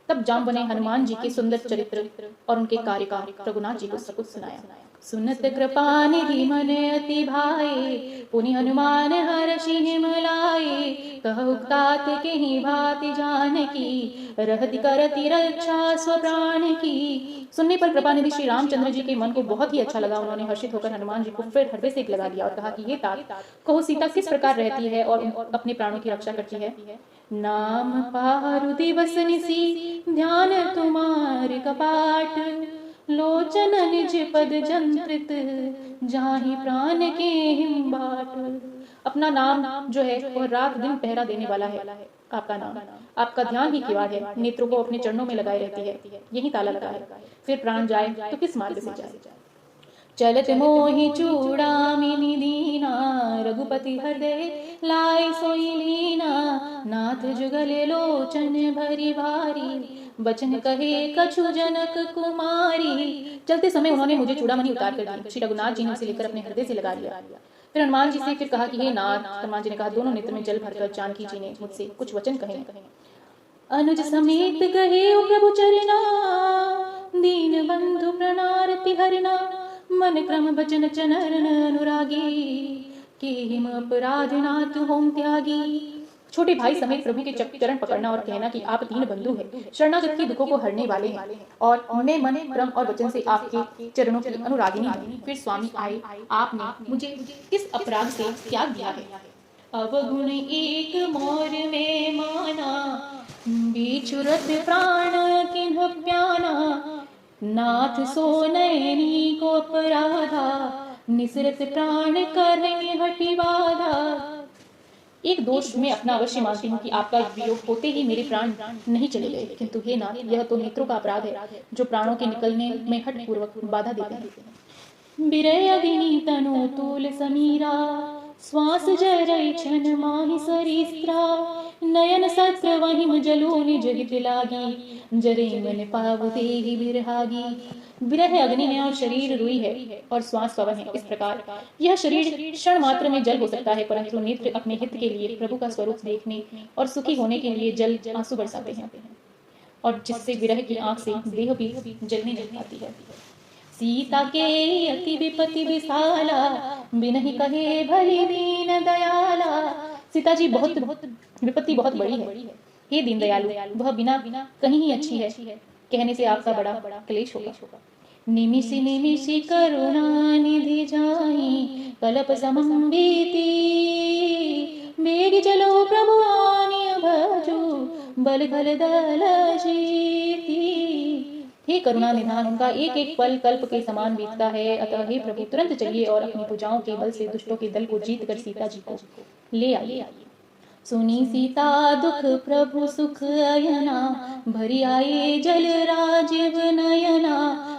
तब जामवंत ने हनुमान जी के सुंदर चरित्र और उनके कार्य का रघुनाथ जी को सब कुछ सुनाया। सुनत कृपा निधि मन अति भाए, पुनि हनुमान हर्षि हिमलाए। कहु तात केहि भाति जानकी, रहति करति रक्षा स्वप्राण की। सुनने पर कृपा निधि श्री रामचंद्र जी के मन को बहुत ही अच्छा लगा। उन्होंने हर्षित होकर हनुमान जी को फिर हृदय से लगा दिया और कहा कि हे तात, कहो सीता किस प्रकार रहती है और अपने प्राणों की रक्षा करती है। नाम पारु दिवस निसी, ध्यान तुम्हार कपाट। लोचन निज पद जंत्रित, जाहि प्राण के हिम बाट। अपना नाम जो है वह रात दिन पहरा देने वाला है। आपका नाम, आपका ध्यान ही किवाड़ है, नेत्रों को अपने चरणों में लगाए रहती है, यही ताला लगा है। फिर प्राण जाए तो किस मार्ग से जाए। चलत मोहि चूड़ामिनी दीना, रघुपति हृदय लाय सोई लीना। नाथ जुगले लोचन भरी भारी, बचन कहे कछु जनक कुमारी। चलते समय उन्होंने मुझे चूड़ामणि उतार कर दी। श्री रघुनाथ जी ने उसे लेकर अपने हृदय से लगा लिया। फिर हनुमान जी से फिर कहा कि हे नाथ। हनुमान जी ने कहा, दोनों नेत्र में जल भरकर जानकी जी ने मुझसे कुछ वचन कहे। अनुज समेत गहे प्रभु चरना, दीन बंधु प्रणारति हरना। मन क्रम बचन चनरन अनुरागी, के हिम अपराध नाथ होम त्यागी। छोटे भाई समेत प्रभु के चरण पकड़ना और कहना कि आप दीन बंधु हैं, शरणागत के दुखों को हरने वाले हैं, और मैं मन क्रम और वचन से आपके चरणों की अनुरागिनी हूँ। फिर स्वामी आए, आपने मुझे किस अपराध से त्याग दिया है। अवगुण एक मोर में माना, बिछुरत प्राण किन्ह प्याना। नाथ सो नयनी को अपराधा, निसरत प्राण करहि हटि बाधा। एक दोष में अपना अवश्य मानती हूँ कि आपका वियोग होते ही मेरे प्राण नहीं चले गए, किंतु हे नाथ, यह तो नेत्रों का अपराध है जो प्राणों के निकलने में हठ पूर्वक बाधा देते हैं। बिरह अग्नि तनु तूल समीरा, श्वास जरई छन माहि सरिस्त्रा। नयन सत्र वहिम जलो निज हित लागी, जरे मन पाव तेहि बिरहागी। विरह अग्नि है और शरीर रुई है और श्वास पवन है। इस प्रकार यह शरीर क्षण मात्र में जल हो सकता है, परंतु नेत्र अपने हित के लिए प्रभु का स्वरूप देखने और सुखी होने के लिए जल आंसू बरसाते हैं, और जिससे विरह की आंख से देह भी जलने लग जाती है। सीता के अति विपति विशाला, बिनहि कहे भली दीन दयाला। सीता जी बहुत विपत्ति बहुत बड़ी है, हे दीन दयालु, वह बिना कहीं ही अच्छी है, कहने से आपका बड़ा क्लेश होगा। निमिषि निमिषि करुणा निधि जाहि, कलप समम बीती। बेग चलो प्रभु आनि भजो, बल खल दल जीती। हे करुणा निधान, उनका एक एक पल कल्प के समान बीतता है, अतः हे प्रभु तुरंत चलिए और अपनी भुजाओं के बल से दुष्टों के दल को जीत कर सीता जी को ले आइए। सुनी सीता दुख प्रभु सुख अयना, भरी आए जल राजीव नयना।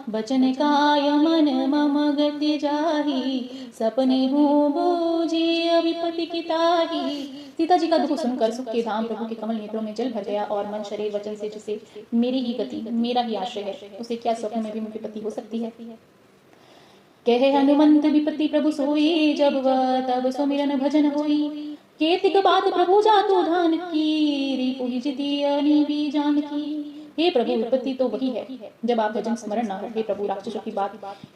बचन काय मन मम गति जाहि, सपने हूँ बूझी अविपति की ताहि। सीता जी का दुख सुनकर सुख के धाम प्रभु के कमल नेत्रों में जल भर गया, और मन शरीर वचन से जिसे मेरी ही गति मेरा ही आश्रय है, उसे क्या स्वप्न में भी विपत्ति हो सकती है। कहे हनुमंत विपत्ति प्रभु सोई, जब वह तब सुमिरन भजन होई। केतिक बात प्रभु जातु धान की, रिपुहि जिति अनिबी जानकी। हे प्रभु, विपत्ति तो वही है जब आप भजन स्मरण ना हो। हे प्रभु, राक्षसों की बात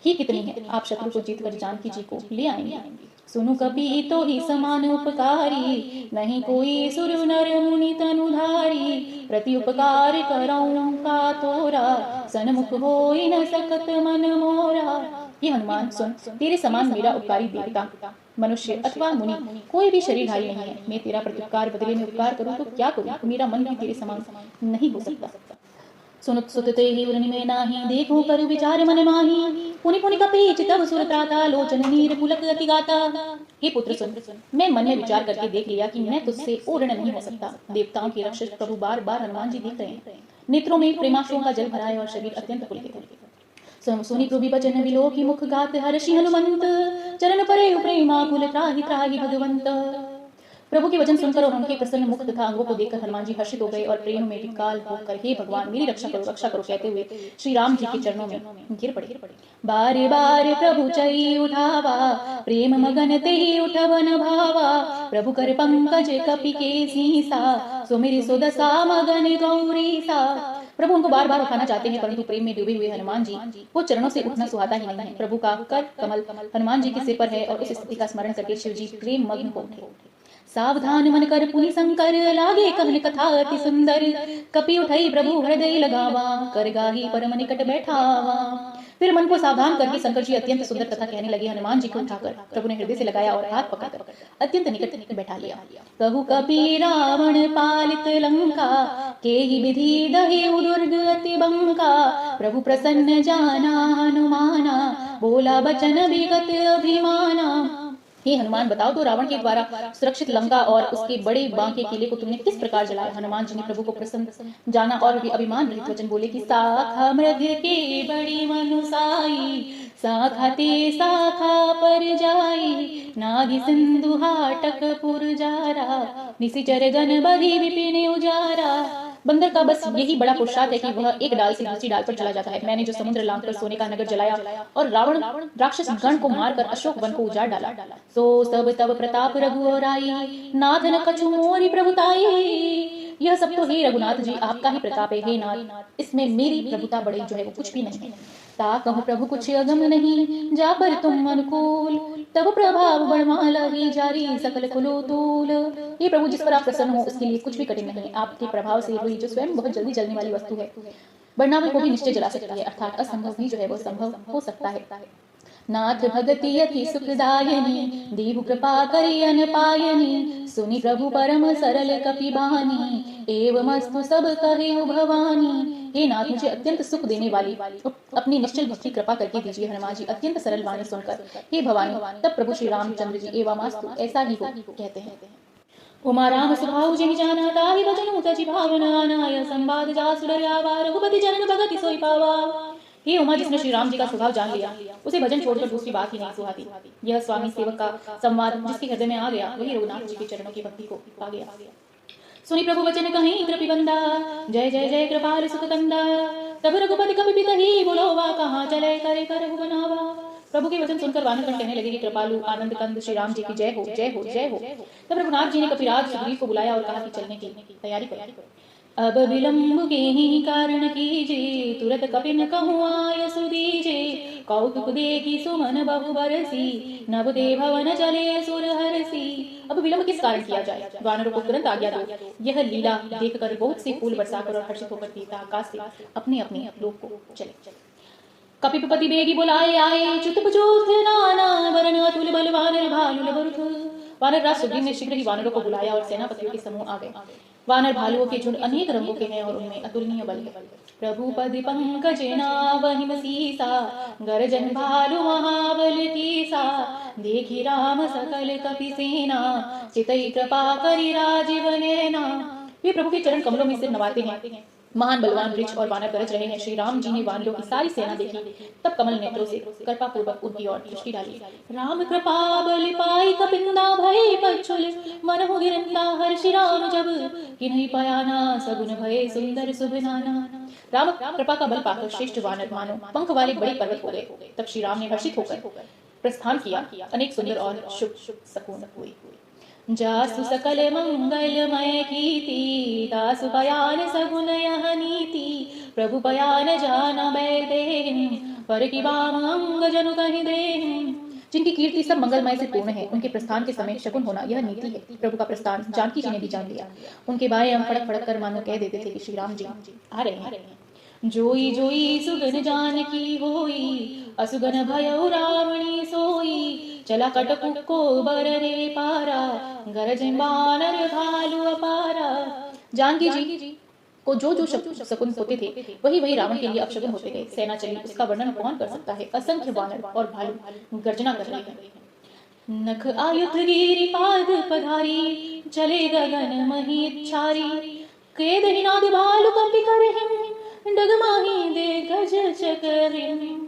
ही कितनी है, आप शत्रु को जीतकर जानकी जी को ले आएंगे। सुनु कपि तो ही समान उपकारी, नहीं कोई सुर नर मुनि तनुधारी। प्रति उपकार करऊं का तोरा, सन्मुख होई न सकत मन मोरा। ये हनुमान सुन, तेरे समान मेरा उपकारी देवता, मनुष्य अथवा मुनि कोई भी शरीरधारी नहीं है। मैं तेरा प्रत्युपकार बदले में उपकार करूं तो क्या करूं, मेरा मन भी तेरे समान नहीं हो सकता। सुनुत सुतते ही उरनि में नाही, देखो करु विचार मन माही। पुनि पुनि कपि चितव सुर त्राता, लोचन नीर पुलक अति गाता। हे पुत्र सुन, मैं मन में विचार करके देख लिया कि मैं तुझसे ओढ़ नहीं हो सकता। देवताओं के रक्षक प्रभु बार बार हनुमान जी देख रहे हैं, नेत्रों में प्रेमाश्रुओं का जल भरा है और शरीर अत्यंत पुलकित है। सुनि प्रभु बचन विलोकि मुख गात, हर्षि हनुमंत चरण परे प्रेमाकुल त्राहि त्राहि भगवंत। प्रभु के वचन सुनकर और उनके प्रसन्न मुख तथा अंगों को देखकर हनुमान जी हर्षित हो गए और प्रेम में विकाल होकर हे भगवान मेरी रक्षा करो कहते हुए श्री राम जी के चरणों में गिर पड़े। बार बार प्रभु चई उठावा, प्रेम मगन ते उठवन भावा। प्रभु कर पंकज कपि के सीसा, सुमिरि सुदसा मगन गौरीसा। प्रभु उनको बार बार उठाना चाहते हैं, परंतु प्रेम में डूबे हुए हनुमान जी को चरणों से उठना सुहाता ही नहीं है। प्रभु का कर कमल हनुमान जी के सिर पर है और उस स्थिति का स्मरण करके शिव जी प्रेम मग्न हो उठे। सावधान मन कर पुनि शंकर, लागे कहन कथा अति सुंदर। कपि उठई प्रभु हृदय लगावा, कर गाही परम निकट बैठावा। फिर मन को सावधान करके शंकर जी अत्यंत सुंदर कथा कहने लगे। हनुमान जी को उठाकर प्रभु ने हृदय से लगाया और हाथ पकड़कर अत्यंत निकट बैठा लिया। कहु कपि रावण पालित लंका, के ही विधि दहे दुर्ग अति बंका। प्रभु प्रसन्न जाना हनुमाना, बोला बचन विगत अभिमाना। हे हनुमान, बताओ तो रावण के द्वारा सुरक्षित लंका और उसके बड़े बांके किले को तुमने किस प्रकार जलाया। हनुमान जी ने प्रभु को प्रसन्न जाना और अभिमान रहित वचन बोले कि साखा मृग के बड़ी मनुसाई, साखा ते साखा पर जाई। नागी सिंधु हाटक पुर जारा, निशिचर गण बधि विपिन उजारा। बंदर का बस यही बड़ा पुरुषार्थ है कि वह एक डाल से दूसरी डाल पर चला जाता है। मैंने जो समुद्र लांघकर सोने का नगर जलाया और रावण राक्षस गण को मारकर अशोक वन को उजाड़ डाला, सो सब तब प्रताप रघुराई, नाथ न कछु मोरी प्रभुताई। यह सब तो हे रघुनाथ जी आपका ही प्रताप है। हे नाथ, इसमें मेरी प्रभुता बड़ी जो है वो कुछ भी नहीं है। ता कहूँ प्रभु कुछ अगम नहीं, जा पर तुम अनुकूल। तब प्रभाव बड़माला ही जारी, सकल कुलो तूल। ये प्रभु जिस पर आप प्रसन्न हो उसके लिए कुछ भी कठिन नहीं। आपके प्रभाव से हुई जो स्वयं बहुत जल्दी जलने वाली वस्तु है, बड़नावे को भी निश्चय जला सकती है, अर्थात असंभव भी जो है वो संभव हो सकता है। नाथ भगति अति सुखदायनी, दीहु कृपा करि अनपायनी। सुनि प्रभु परम सरल कपिबानी, एवमस्तु सब कहे भवानी। हे नाथ, मुझे अत्यंत सुख देने वाली अपनी निश्चल भक्ति कृपा करके दीजिए। हनुमान जी अत्यंत सरल वाणी सुनकर हे भवानी, तब प्रभु श्री रामचंद्र जी एवमस्तु ऐसा ही हो कहते हैं। उमा राम स्वभाव जिनि जाना, ताहि भजन तजि भावना। नाय संवाद जासु डरियावा, रघुपति चरण भगति सोई पावा। हे उमा, जिसने श्री राम जी का स्वभाव जान लिया उसे भजन छोड़कर दूसरी बात ही नहीं सुहाती। यह स्वामी सेवक का संवाद जिसके हृदय में आ गया वही रघुनाथ जी के चरणों की भक्ति को पा गया। सुनि प्रभु वचन कहीं कृपिबंदा, जय जय जय कृपाल सुख कंदा। तब रघुपति कपि पितहि, बोलोवा कहाँ चले करे करहु बनावा। प्रभु के वचन सुनकर वानरगण कहने लगे कि कृपालु आनंद कंद श्री राम जी की जय हो जय हो जय हो। तब रघुनाथ जी ने कपिराज सुग्रीव को बुलाया और कहा कि चलने की तैयारी करो। अब विलंब के ही कारण कीजे, तुरत कपिन कहूँ आय सुदीजे। कौतुक देखी सुमन बहु बरसी, नभ दे भवन चले सुर हरसी। अब विलंब किस कारण किया जाए, वानरों को तुरंत आज्ञा दो। यह लीला देखकर बहुत से फूल बरसाकर और हर्षित होकर देवता आकाश से अपने अपने लोक को चले। कपिपति बेगी बुलाए आए, चुत पुचूथ नाना वरन अतुल बल वानर भालुल बरुथ। वानर राज सुग्रीव ने शीघ्र ही वानरों को बुलाया और सेनापतियों के समूह आ गए। वानर भालुओं के झुंड अनेक रंगों के हैं और उनमें अतुलनीय बल है। प्रभु पद पंकज नावहि मसीसा, गर्जन भालु महाबल कीसा। देखी राम सकल कपि सेना, चितई कृपा करि राजीव नैना। वे प्रभु के चरण कमलों में सिर नवाते हैं। महान बलवान वृक्ष और वानर गरज रहे हैं। श्री राम जी ने वानरों की सारी सेना देखी, तब कमल नेत्रों से कृपा पूर्वक उनकी ओर दृष्टि डाली। राम कृपा बल पाई कपिंदा, भय पछुल मन हो गिरंदा। हर्षि राम जब कि नहीं पायाना, सगुन भय सुंदर शुभ नाना। राम कृपा का बल पाकर श्रेष्ठ वानर मानो पंख वाले बड़े पर्वत हो गए। तब श्री राम ने हर्षित होकर प्रस्थान किया। अनेक सुंदर और शुभ सकुन हुई। जासु सकल मंगलमय कीर्ति, तासु बयान सगुन यह नीति। प्रभु बयान जाना बैदेहिं, पर की बाम अंग जनु कहि देहिं। जिनकी कीर्ति सब मंगलमय से पूर्ण है, उनके प्रस्थान के समय शकुन होना यह नीति है। प्रभु का प्रस्थान जानकी जी ने भी जान लिया। उनके बाएं अंग फड़क फड़क कर मानो कह देते थे कि श्री राम जी आ रहे हैं। जोई जोई सुगन जानकी होई, असुगन भयउ रावणी सोई। चला कटकु को बररे पारा, गरज बानर भालु अपारा। जानकी जी को जो जो शकुन होते थे वही वही रावण के लिए अपशकुन होते गए। सेना चली, उसका वर्णन कौन कर सकता है। असंख्य वानर और भालू गर्जना कर रहे हैं। नख आयुध गिरि पाद पधारी, चले गगन महिच्छारी। केद हिनाद भालु कंपि करहिं, डगमाही दे गज चकरिं।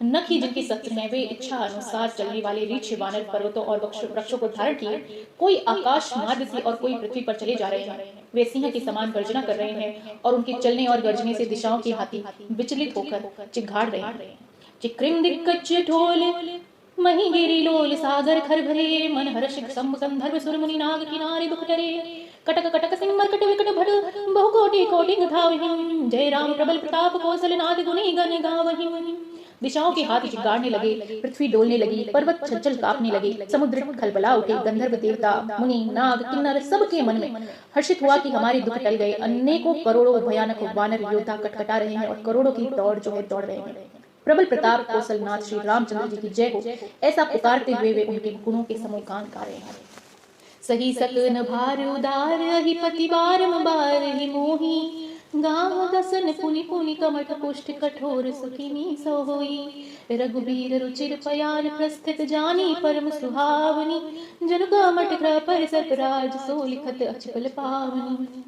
नख ही जिनके शस्त्र हैं, वे इच्छा अनुसार चलने वाले रीछ वानर पर्वतों और वृक्षों को धारण किए कोई आकाश मार्ग से और कोई पृथ्वी पर चले जा रहे हैं। वे सिंह के समान गर्जना कर रहे हैं और उनके चलने और गर्जने से दिशाओं के हाथी विचलित होकर चिघाड़ रहे हैं। चिक्रिम दिक्कच ठोल महिगिरी लोल, सागर खर भरे मन हर्षिक संभव संदर्भ सुर मुनि नाग किनारे दुख टरे। कटक कटक सिंह मरकट विकट भट बहुकोटि कोटि धावहिं। जय राम प्रबल प्रताप कौशलनाथ गुणी गण गावहिं। दिशाओं के हाथ चिगाड़ने लगे, पृथ्वी डोलने लगी, पर्वत छलछल कांपने लगे, समुद्र खलबला उठे, गंधर्व देवता मुनि नाग किन्नर सबके मन में हर्षित हुआ कि हमारे दुख टल गए। अनेकों करोड़ों भयानक वानर योद्धा कटकटा रहे हैं और करोड़ों की दौड़ जो है दौड़ रहे हैं। प्रबल प्रताप कौशलनाथ श्री रामचंद्र जी की जय हो, ऐसा पुकारते हुए वे उनके गुणों के समूह गान गा रहे हैं। सही सकन भार उदार ही पति बारम बार ही मोही। गाँव दसन पुनि पुनि कमठ पुष्ट कठोर सुखिनी सोई। रघुबीर रुचिर पयान प्रस्थित जानी परम सुहावनी। जन कमठ कृ परिसत राज सो लिखत अचपल पावनी।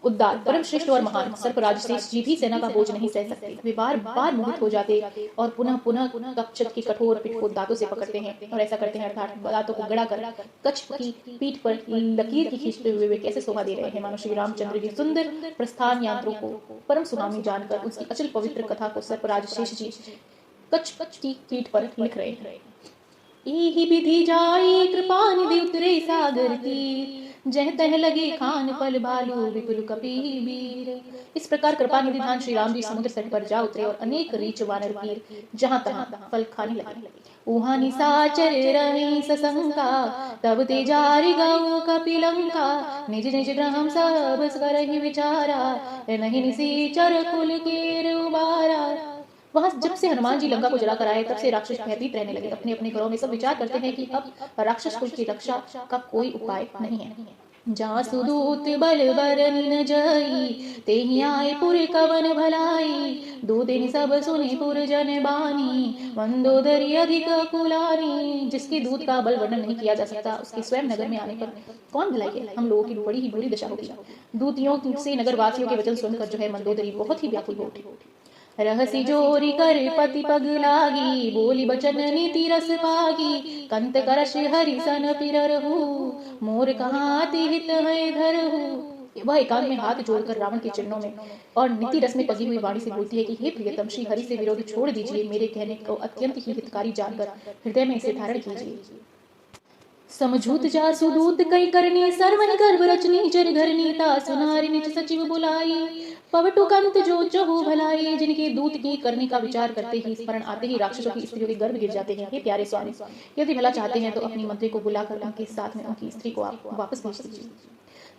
उद्दार परम श्रेष्ठ और महान सर्पराज शेष जी भी सेना का बोझ नहीं सह सकते। वे बार बार मोहित हो जाते और पुनः पुनः कच्छप की कठोर पीठ को दांतों से पकड़ते हैं और ऐसा करते हैं अर्थात दांतों को गड़ा कर कच्छ की पीठ पर लकीर की खींचते हुए वे कैसे शोभा दे रहे हैं, मानो श्री रामचंद्र जी सुंदर प्रस्थान यात्रों को परम सुनामी जानकर उसकी अचल पवित्र कथा को सर्पराज शेष जी कच्छ की पीठ पर लिख रहे हैं। एहि विधि जाई कृपा निधि उतरे सागर तीर। जह तह लगे खान पल भालू विपुल कपीबीर। इस प्रकार कृपा निधि धान श्री राम जी समुद्र तट पर जा उतरे और अनेक रीच वानर वीर जहां तहां फल खाने लगे। उहा निसाचर रही ससंका तब ते जारी गौ कपिलंका। निज निज ग्रहम सब करहि विचारा नहीं निसीचर कुल केर उबारा। वहां जब से हनुमान जी लंका को जलाकर आए तब से राक्षस भयभीत रहने लगे। अपने अपने घरों में सब विचार करते हैं कि अब राक्षस कुल की रक्षा का कोई उपाय नहीं है। जहाँ सुदूत बल बरन न जाई तेहि आए पुर कवन भलाई। दो दिन सब सुने पुर जन बानी मंदोदरी अधिक कुलानी। जिसके दूत का बल वर्णन नहीं किया जा सकता उसके स्वयं नगर में आने पर कौन भलाई है। हम लोगों की बड़ी ही बुरी दशा होगी। दूतियों से नगर वासियों के वचन सुनकर जो है मंदोदरी बहुत ही व्याकुल हो उठी। रहसी जोरी कर पति पग लागी बोली बचन नीति रस पागी। कंत करश हरि सन पिर रहू मोर कहाति हित है धरहू। वह एकांत में हाथ जोड़कर रावण के चरणों में और नीति रस में पगी हुई वाणी से बोलती है कि हे प्रियतम श्री हरि से विरोध छोड़ दीजिए। मेरे कहने को अत्यंत ही हितकारी जानकर हृदय में इसे धारण कीजिए। समझूत जा सुदूत कई करनी सर्वनि गर्भ रचनी जर घर नीता सुनारी निज सचिव बुलाई। पवटु कंत जो चहु भलाई। जिनके दूत की करने का विचार करते ही स्मरण आते ही राक्षसों की स्त्रियों के गर्भ गिर जाते हैं। हे प्यारे स्वामी, यदि भला चाहते हैं तो अपनी मंत्री को बुलाकर उनके साथ में उनकी स्त्री को आप वापस भेज दीजिए।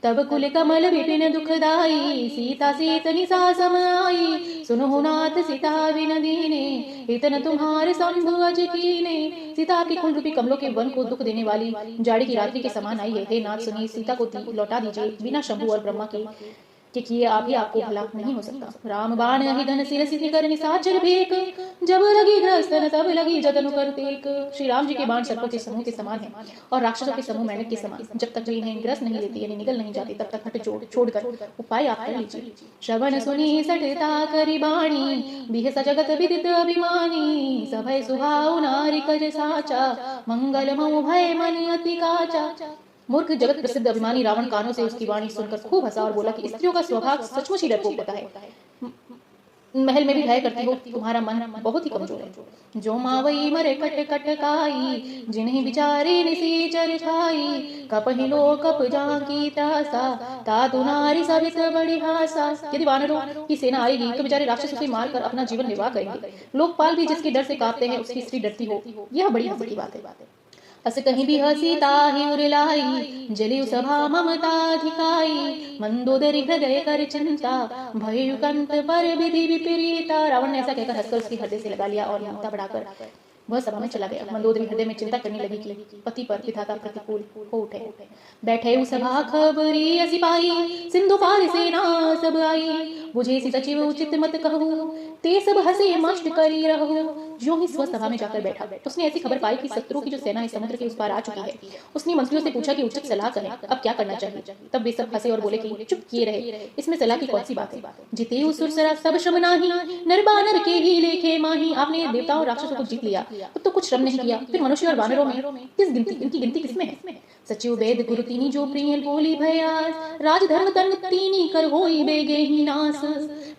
तब कुल कमल विपिन दुखदाई सीता सेतनि सा समाई। सुनो नाथ सीता विन दीने इतन तुम्हारे शंभु अज कीने। सीता आपके कुल रूपी कमलों के वन को दुख देने वाली जाड़ी की रात्रि के समान आई है। हे नाथ सुनिए, सीता को लौटा दीजिए। बिना शंभु और ब्रह्मा के किए आप ही आपको भला नहीं हो सकता। राम बाण ही धन सिर सिद्धि कर निशाचर भेक। जब लगी ग्रस्तन तब लगी जतन करतेक। श्री राम जी के बाण सर्पों के समूह के समान है और राक्षसों के समूह मेंढक के समान। जब तक वे इन्हें ग्रस्त नहीं लेती यानी निगल नहीं जाती तब तक हट छोड़कर उपाय आप कर लीजिए। श्रवण सुनी सटता करी बाणी बिहसा जगत विदित अभिमानी। सभय सुहाउ नारी कज साचा मंगल मऊ भय मन अति काचा। मूर्ख जगत प्रसिद्ध अभिमानी रावण कानों से उसकी वाणी सुनकर खूब हंसा और बोला कि स्त्रियों का स्वभाव सचमुच ही डरपोक होता है। महल में भी भय करती हो, तुम्हारा मन बहुत ही कमजोर है। जो मावई मरे कट कटकाई जिन्हें बिचारे निसीचर खाई। कपहि लो कप जाकी तासा तातु नारी सवित बड़ी हासा। यदि वानरों की सेना आएगी तो बेचारे राक्षस उसे मारकर अपना जीवन निर्वाह करेंगे। लोकपाल भी जिसके डर से कांपते हैं उसकी स्त्री डरती हो, यह बड़ी हंसी की बात है। अस कहीं भी हसी ताहि उरलाई जलियु सभा ममता धिकाई। मंदोदरी हृदय कर चिंता भयु कंत पर विधि विपरीता। रावण ने ऐसा कहकर हंसकर उसके हृदय से लगा लिया और ममता बढ़ाकर वह सभा में चला गया। मंदोदरी हृदय में चिंता करने लगी कि पति पर विधाता प्रतिकूल हो उठे। बैठे सभा खबरी सिपाही सिंधु पार सेना सब आई। बुझे सी सचिव उचित मत कहू ते सब हंसे मष्ट करी रहू। जो ही स्वस्थ सभा में जाकर बैठा उसने ऐसी खबर पाई कि शत्रु की जो सेना है समुद्र के उस पार आ चुकी है। उसने मंत्रियों से पूछा कि उचित सलाह करें, अब क्या करना चाहिए। तब वे सब हंसे और बोले कि चुप किए रहे, इसमें सलाह की कौन सी बात है। जिते सुरसरा सब श्रम नाही नर बानर के ही लेखे माही। आपने देवताओं राक्षसों को जीत लिया, अब तो कुछ श्रम नहीं किया, फिर मनुष्य और वानरों में किस गिनती, इनकी गिनती किसमें है। सचिव वेद गुरु तीनी जो प्रिय बोली भयास, राजधर्म तन तीनी कर होई बेगे ही नास।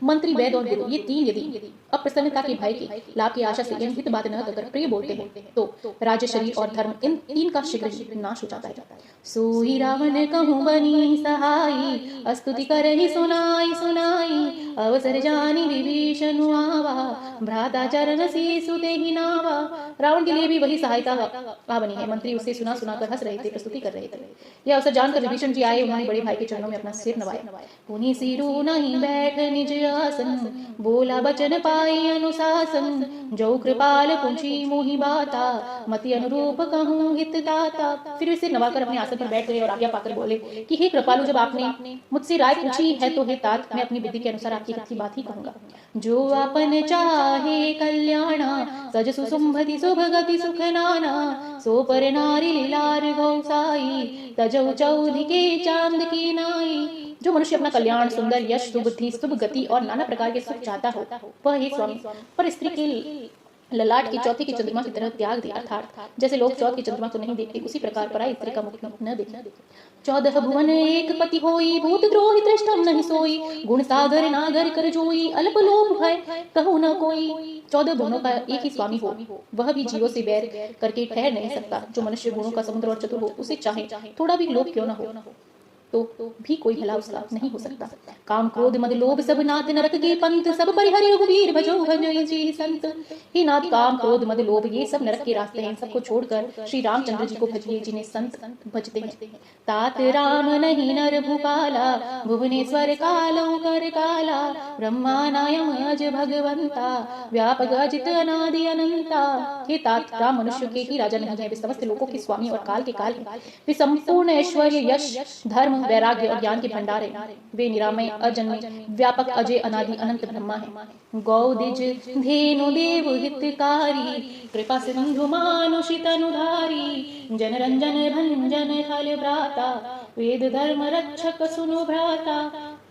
मंत्री वेद और गुरु ये तीन यदि अप्रसन्नता के भय के लाभ की आशा से हित बात न कर प्रिय बोलते हैं तो राज्य शरीर और धर्म इन तीन का शीघ्र ही नाश हो जाता है। सोई रावण कहूँ बनी सहाई, स्तुति कर ही सुनाई सुनाई, अवसर जानी विभीषण आवा, भ्राता चरण से सुते ही नावा। रावण के लिए भी वही सहायता बनी है। मंत्री उसे सुना सुना कर हंस रहे थे, प्रस्तुति कर रहे थे। यह अवसर जानकर विभीषण जी आए, उन्होंने बड़े भाई के चरणों में अपना सिर नवाया। पुनि सिरु नहीं बैठ निज आसन, बोला बचन पाई अनुशासन, जो कृपाल पूछी मोहि बाता, मति अनुरूप कहूँ हित दाता। फिर वे सिर नवाकर अपने आसन पर बैठ गए और आज्ञा पाकर बोले कि हे कृपालु, जब आपने मुझसे राय पूछी है तो हे तात, मैं अपनी विधि के अनुसार आपकी हित की बात ही कहूंगा। जो आपन चाहे कल्याणा, सज सुसुंभति शुभ गति सुख नाना, सो पर नारी लीलार गौसाई, तजौ चौधि के चांद की नाई। जो मनुष्य अपना कल्याण, सुंदर यश, सुबुद्धि, शुभ गति और नाना प्रकार के सुख चाहता हो, वह हे स्वामी पर स्त्री के ललाट की चौथे की चंद्रमा की तरह त्याग दे। अर्थात जैसे लोग चौथ की चंद्रमा को नहीं देखते, उसी प्रकार पराई स्त्री का मुख न देखे। 14 भुवन एक पति होई, भूत द्रोही दृष्टम नहीं सोई, गुण सागर नागर कर जोई, अल्प लोभ भय कहूँ न कोई। 14 भुवनों का एक ही स्वामी हो, वह भी जीवों से बैर करके ठहर नहीं सकता। जो मनुष्य गुणों का समुद्र और चतुर हो, उसे चाहे थोड़ा भी लोभ क्यों न हो तो भी कोई भला उसका नहीं हो सकता। काम क्रोध मद लोभ सब नाथ, नरक के पंथ सब परिहरि रघुवीर भजो भजो जी संत। हे नाथ, काम क्रोध मद लोभ ये सब नरक के रास्ते हैं, सबको छोड़कर श्री रामचंद्र जी को भजिए, जिन्हें संत भजते हैं। तात राम नहीं नर भूपाला, भुवनेश्वर कालो कर काला, ब्रह्मानायम अज भगवंता, व्यापक अजित अनादि अनंता। हे तात, राम मनुष्य के ही राजा नहीं है, वे समस्त लोगों के स्वामी और काल के काल हैं। वे संपूर्ण ऐश्वर्य, यश, धर्म, वैराग्य और ज्ञान के भंडार है। वे निरामय, अजन्मे, व्यापक, अजय, अनादि, अनंत ब्रह्मा है। गौ दिज धेनु देव हितकारी, कृपा सिंधु मानुषित अनुधारी, जन रंजन भंजन फल भ्राता, वेद धर्म रक्षक सुनु भ्राता।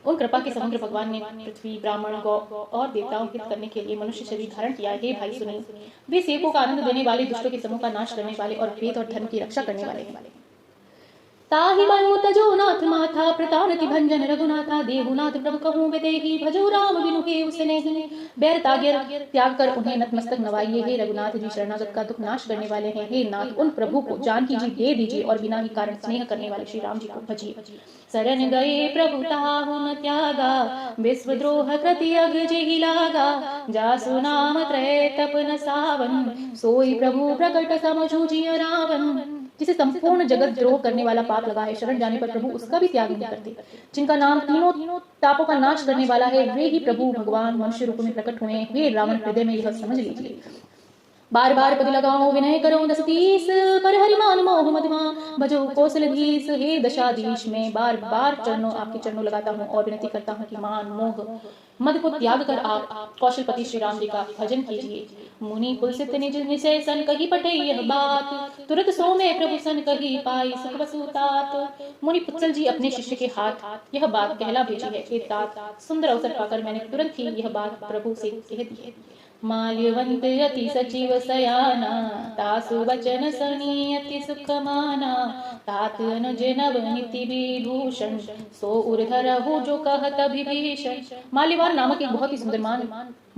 उन कृपा के समुद्र भगवान ने पृथ्वी, ब्राह्मण, गौ और देवताओं हित करने के लिए मनुष्य शरीर धारण किया है। भाई सुनिए, वे सेवकों का आनंद देने वाले, दुष्टों के समूह का नाश करने वाले और वेद और धर्म की रक्षा करने वाले हैं। ताहि मनु तजो नाथ माथा, प्रतारति भंजन रघुनाथा, देहुनाथ प्रभु कहूँ विदेही, भजो राम बिनु केहु सनेही। बैर त्याग कर उन्हें नतमस्तक नवाइए। हे रघुनाथ जी, शरणागत का दुख नाश करने वाले हैं। हे नाथ, उन प्रभु को जानकी जी दे दीजिए और बिना ही कारण स्नेह करने वाले श्री राम जी को भजिए। शरण गए प्रभु ताहु न त्यागा, विश्वद्रोह कृति अग जेहि लागा, जासु नाम त्रय तपन सावन, सोई प्रभु प्रकट समझु जिय रावण। जिसे संपूर्ण जगत द्रोह करने वाला पाप लगा है, शरण जाने पर प्रभु उसका भी त्याग नहीं करते। जिनका नाम तीनों तापों का नाश करने वाला है, वे ही प्रभु भगवान मनुष्य रूप में प्रकट हुए हैं। हे रावण, हृदय में यह समझ लीजिए। बार बार पद लगाओ, विनय करो 10-30, पर हरिमान मोह मधुमा, भजो कौशलधीश। हे दशाधीश, मैं बार बार आपके चरणों लगाता हूँ और विनती करता हूँ कि मान मोह मद को त्याग कर आप कौशलपति श्री राम जी का भजन कीजिए। मुनि पुलसित निज निशय सन कही पठे यह बात, तुरंत सो में प्रभु सन कही पाई सुख वसुतात। मुनि पुत्सल जी अपने शिष्य के हाथ यह बात कहला भेजी है। हे तात, सुंदर अवसर पाकर मैंने तुरंत ही यह बात प्रभु से कह दी है। माल्यवंत अति सचिव सयाना, तासु वचन सनी अति सुख माना, तात अनुज नव नीति विभूषण, सो उर्धर हो जो कहत विभीषण। माल्यवान नामक एक बहुत ही सुंदरमान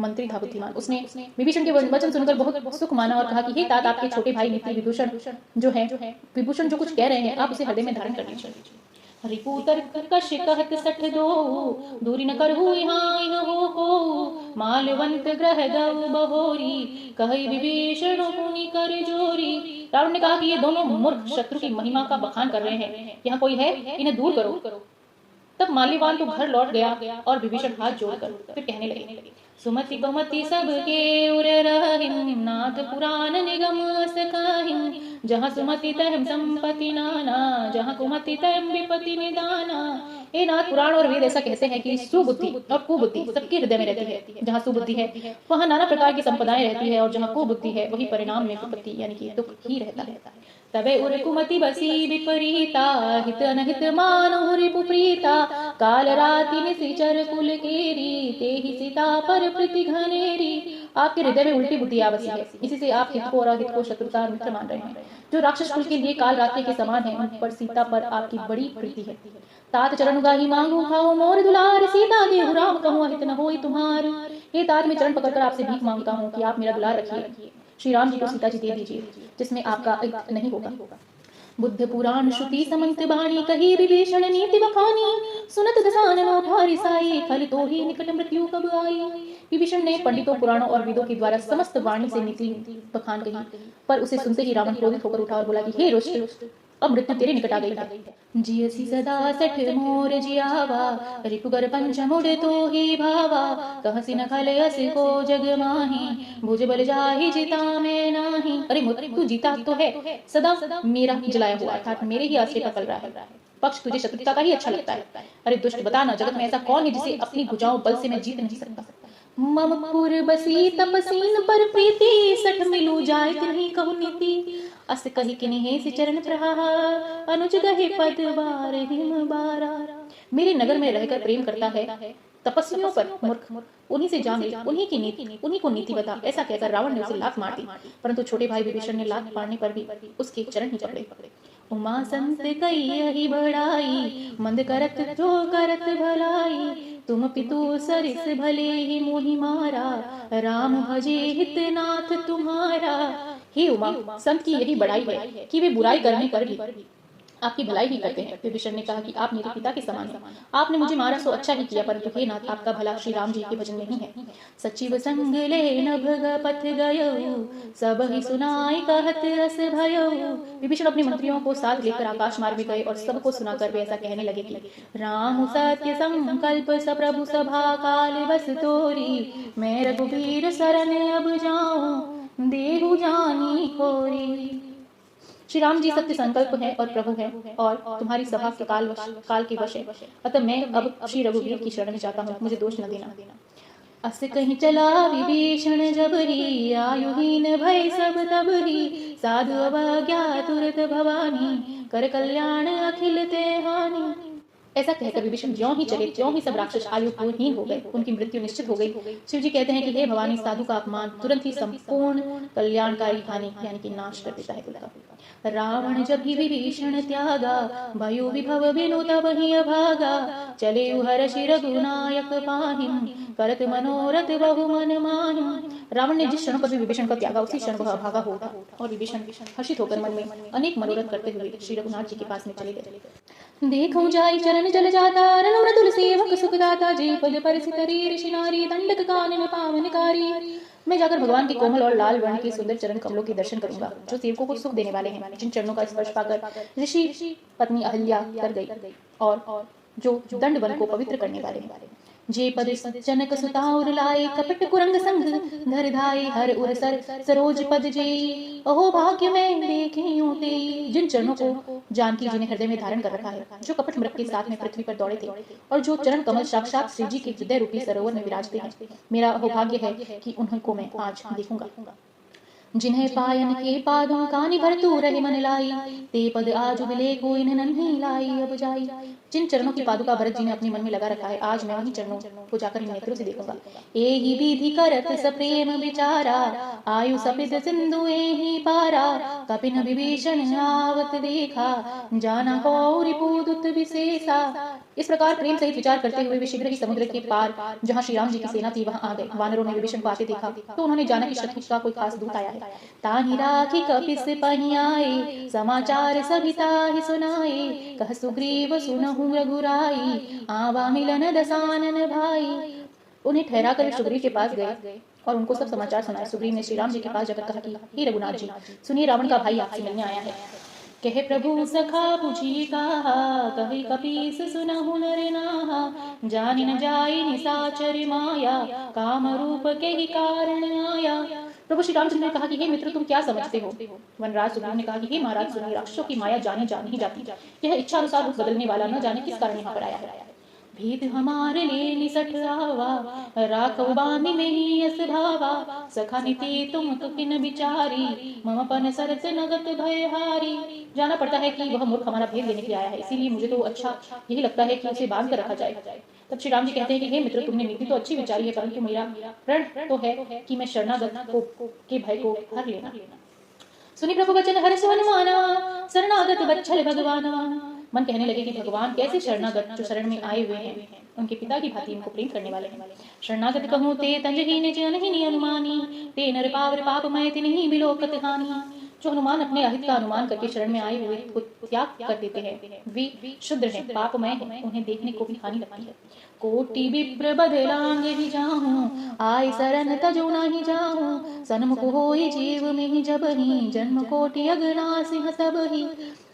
मंत्री था, बुद्धिमान। उसने विभीषण के वचन सुनकर बहुत सुख माना और कहा कि हे तात, आपके छोटे भाई नीति विभूषण जो है, विभूषण जो कुछ कह रहे हैं, आप उसे हृदय में धारण कर लीजिए। रिपुतर कश कहत सठ दो, दूरी न करहु यहाँ हो, माल्यवंत ग्रह गौ बहोरी, कहि विभीषण पुनि कर जोरी। रावण ने कहा कि ये दोनों मूर्ख शत्रु की महिमा का बखान कर रहे हैं, यहाँ कोई है, इन्हें दूर करो। तब माल्यवान तो घर लौट गया और विभीषण हाथ जोड़कर फिर कहने लगे, सुमति बहुमति सबके उर रहिन, नाथ पुराण निगम सकाहिन, जहाँ सुमति तहम संपत्ति नाना, जहाँ कुमति तहम विपत्ति निदाना। हे नाथ, पुराण और वेद ऐसा कहते हैं कि सुबुद्धि और कुबुद्धि सबके हृदय में रहती है। जहाँ सुबुद्धि है वहाँ नाना प्रकार की संपदाएं रहती है, और जहाँ कुबुद्धि है वही परिणाम में विपत्ति यानी कि दुख ही रहता है। तबे उर कुमति बसी विपरीता, हित अनहित मानो रिपुप्रीता, काल राति निशिचर कुल केरी, तेहि सीता पर प्रति घनेरी। आपके हृदय में उल्टी बुद्धि आ बसी है, इसी से आप हित को और अहित को शत्रुता और मित्र मान रहे हैं। जो राक्षस कुल के लिए काल रात्रि के समान है, उन पर सीता पर आपकी बड़ी प्रीति है। तात चरण गाही मांगू खाओ मोर दुलार, सीता देहु राम कहूँ अहित न होई तुम्हार। ये तात में चरण पकड़कर आपसे भीख मांगता हूँ कि आप मेरा दुलार रखिए, श्री राम जी को सीता जी दे दीजिए, जिसमें आपका अहित नहीं होगा। बुद्ध पुराण श्रुति समंत बाणी, कही विभीषण नीति बखानी। सुनत दसानन उठारी साई, फल तो ही निकट मृत्यु कब आई। विभीषण ने पंडितों, पुराणों और वेदों के द्वारा समस्त वाणी से नीति बखान कही, पर उसे सुनते ही रावण क्रोधित होकर उठा और बोला कि हे रुष्ट, अब मृत्यु तेरे निकट आ गई है। जियसी सदा सठ मोर जियावा, रिपुगर पंचमुड़ तो ही भावा। कहसी न खलयस को जग माही, भुज बल जाहि जिता में नाही। अरे मृत्यु जीता तो है, सदा मेरा जलाया हुआ अर्थात मेरे ही आश्रय पर पल रहा है। पक्ष तुझे शत्रुता का ही अच्छा लगता है। अरे दुष्ट, बता ना, जगत में ऐसा कौन है जिसे अपनी भुजाओं बल से मैं जीत नहीं सकता। मम पुर बसी तपसीन पर प्रीति, सठ मिलू जाय तिन्हि कहु नीति। अस कहि किन्हि से चरण प्रहार, अनुज गहे पद बार हिम बारा। मेरे नगर में रहकर प्रेम करता है तपस्वियों पर मूर्ख, उन्हीं से जान ले, उन्हीं की नीति, उन्हीं को नीति बता। ऐसा कहकर रावण ने उसे लात मार दी, परंतु छोटे भाई विभीषण ने लात मारने पर भी उसके चरण ही पकड़े। उमा संत कई यही बढ़ाई, मंद करत जो करत भलाई। तुम पितु सरिस भले ही मोहि मारा, राम भजे हित नाथ तुम्हारा। हे उमा, संत की यही बड़ाई है कि वे बुराई करने पर भी आपकी भलाई ही करते हैं। विभीषण ने कहा कि आप मेरे पिता के समान हैं, आपने मुझे मारा सो अच्छा ही किया, परंतु हे नाथ, आपका भला श्री राम जी के भजन में ही है। सचिव संग ले नभ पथ गयो, सब ही सुनाई कहत रस भयो। विभीषण अपने मंत्रियों को साथ लेकर आकाश मार्ग में गए और सबको सुनाकर वे ऐसा कहने लगे कि राम सत्य संकल्प सप्रभु सभा काल बस तोरी। मैं रघुवीर शरण अब जाऊं, देहु जानी खोरी। श्री राम जी सत्य संकल्प है और प्रभु है, और तुम्हारी सभा के काल के वश है। अतः मैं अब श्री रघुवीर की शरण में जाता हूँ, मुझे दोष न देना। अस कहीं चला विभीषण जबरी, आयुहीन भय सब तबरी। साधु अवज्ञा तुरत भवानी, कर कल्याण अखिल ते हानि। ऐसा कहकर विभीषण ज्यों ही चले त्यों ही सब राक्षस आयुहीन हो गए, उनकी मृत्यु निश्चित हो गई। शिव जी कहते हैं कि हे भवानी, साधु का अपमान तुरंत ही संपूर्ण कल्याणकारी हानि यानी कि नाश कर देता है उनका। रावण जब ही विभीषण त्यागा, भयो विभव बिनु तब ही अभागा। चले हर्षि रघुनायक पाहिन, करत मनोरथ बहु मन माहिन। रावण ने जिस क्षण पर भी विभीषण का त्यागा, उसी क्षण वह अभागा होगा, और विभीषण हर्षित होकर मन में अनेक मनोरथ करते हुए श्री रघुनाथ जी के पास में चले गए। देखो जाई चरण जल जाता, रनु मृदुल सेवक सुखदाता। जी पद परसि तरी ऋषि नारी, दंडक कानन पावनकारी। मैं जाकर भगवान के कोमल और लाल वर्ण के सुंदर चरण कमलों के दर्शन करूंगा, जो सेवकों को सुख देने वाले हैं, जिन चरणों का स्पर्श पाकर ऋषि पत्नी अहल्या कर गई, और जो दंड वन को पवित्र करने वाले हैं। जे पद जनक सुता उर लाए, कपट कुरंग संग धर धाई। हर उर सर सरोज पद जेई, अहो भाग्य में देखे ते। जिन चरणों को जानकी जी ने हृदय में धारण कर रखा है, जो कपट मृग के साथ में पृथ्वी पर दौड़े थे, और जो चरण कमल साक्षात श्री जी के हृदय रूपी सरोवर में विराजते हैं, मेरा अहोभाग्य है कि उनको मैं आज देखूंगा। जिन्हें पायन के पादों कानि भर तू रहे मन लाई, ते पद आज मिले कोई नन्ही लाई अब जाई। जिन चरणों की पादुका भरत जी ने अपने मन में लगा रखा है, आज मैं वही चरणों को जाकर इन नेत्रों से देखूंगा। एहि विधि करत सप्रेम विचारा, आयु सपित सिंधु एहि पारा। कपिन विभीषण आवत देखा, जाना कौरि पूदुत विशेषा। इस प्रकार प्रेम सहित विचार करते हुए वे शीघ्र ही समुद्र के पार, जहाँ श्री राम जी की सेना थी, वहां आ गए। वानरों ने विभीषण को आते देखा तो उन्होंने जाना कि शत्रु का कोई खास दूत आया है। ताहि राखी कपिस पहियाए, समाचार सभी ताहि सुनाए। कह सुग्रीव सुनहु रघुराई, आवा मिलन दसानन भाई। उन्हें ठहरा कर सुग्रीव के पास गए और उनको सब समाचार सुनाए। सुग्रीव ने श्री राम जी के पास जाकर कहा कि हे रघुनाथ जी, सुनिए, रावण का भाई आपसे मिलने आया है। कहे प्रभु सखा बुझी कहा, कही कपीस सुनहु नर नाहा। जानि न जाई निसाचर माया, काम रूप के ही कारण आया। प्रभु श्री रामचंद्र ने कहा कि हे मित्र, तुम क्या समझते हो। वनराज सुग्रीव ने कहा कि हे महाराज, सुनिए, राक्षसों की माया जानी ही जाती। यह इच्छा अनुसार रूप बदलने वाला न जाने किस कारण यहाँ पर आया है। भेद हमारे ले निसठ आवा, राखो बांधि में ही यस भावा। सखा नीति तुम तो किन बिचारी, मम पन सरस नगत भयहारी। जाना पड़ता है कि वह मूर्ख हमारा भेद लेने के लिए आया है, इसीलिए मुझे तो अच्छा यही लगता है कि उसे बांध कर रखा जाए। तब श्री राम जी कहते हैं कि हे मित्र, तुमने नीति तो अच्छी विचारी है, परंतु मेरा प्रण तो है कि मैं शरणागत को के भय को हर लेना। सुनी प्रभु वचन हर्ष हनुमाना, शरणागत बच्छल भगवाना। मन कहने लगे कि भगवान कैसे शरणागत जो शरण में आए हुए हैं उनके पिता की भांति इनको प्रेम करने वाले हैं। शरणागत कहूँ ते तंजहीने जनहीनी अनुमानी, ते नर पावर पाप मैं तिन्हीं बिलोकत हानि। जो हनुमान अपने अहित का अनुमान करके शरण में आए हुए को त्याग कर देते हैं, वे शुद्र हैं, पापमय हैं, उन्हें देखने को भी हानि लगती है। कोटि विप्र बदलांगे ही जाऊं, आय शरण तजो नहीं जाऊं, सन्मुख होई जीव में ही जब ही, जन्म कोटि अगना सिंह सब ही।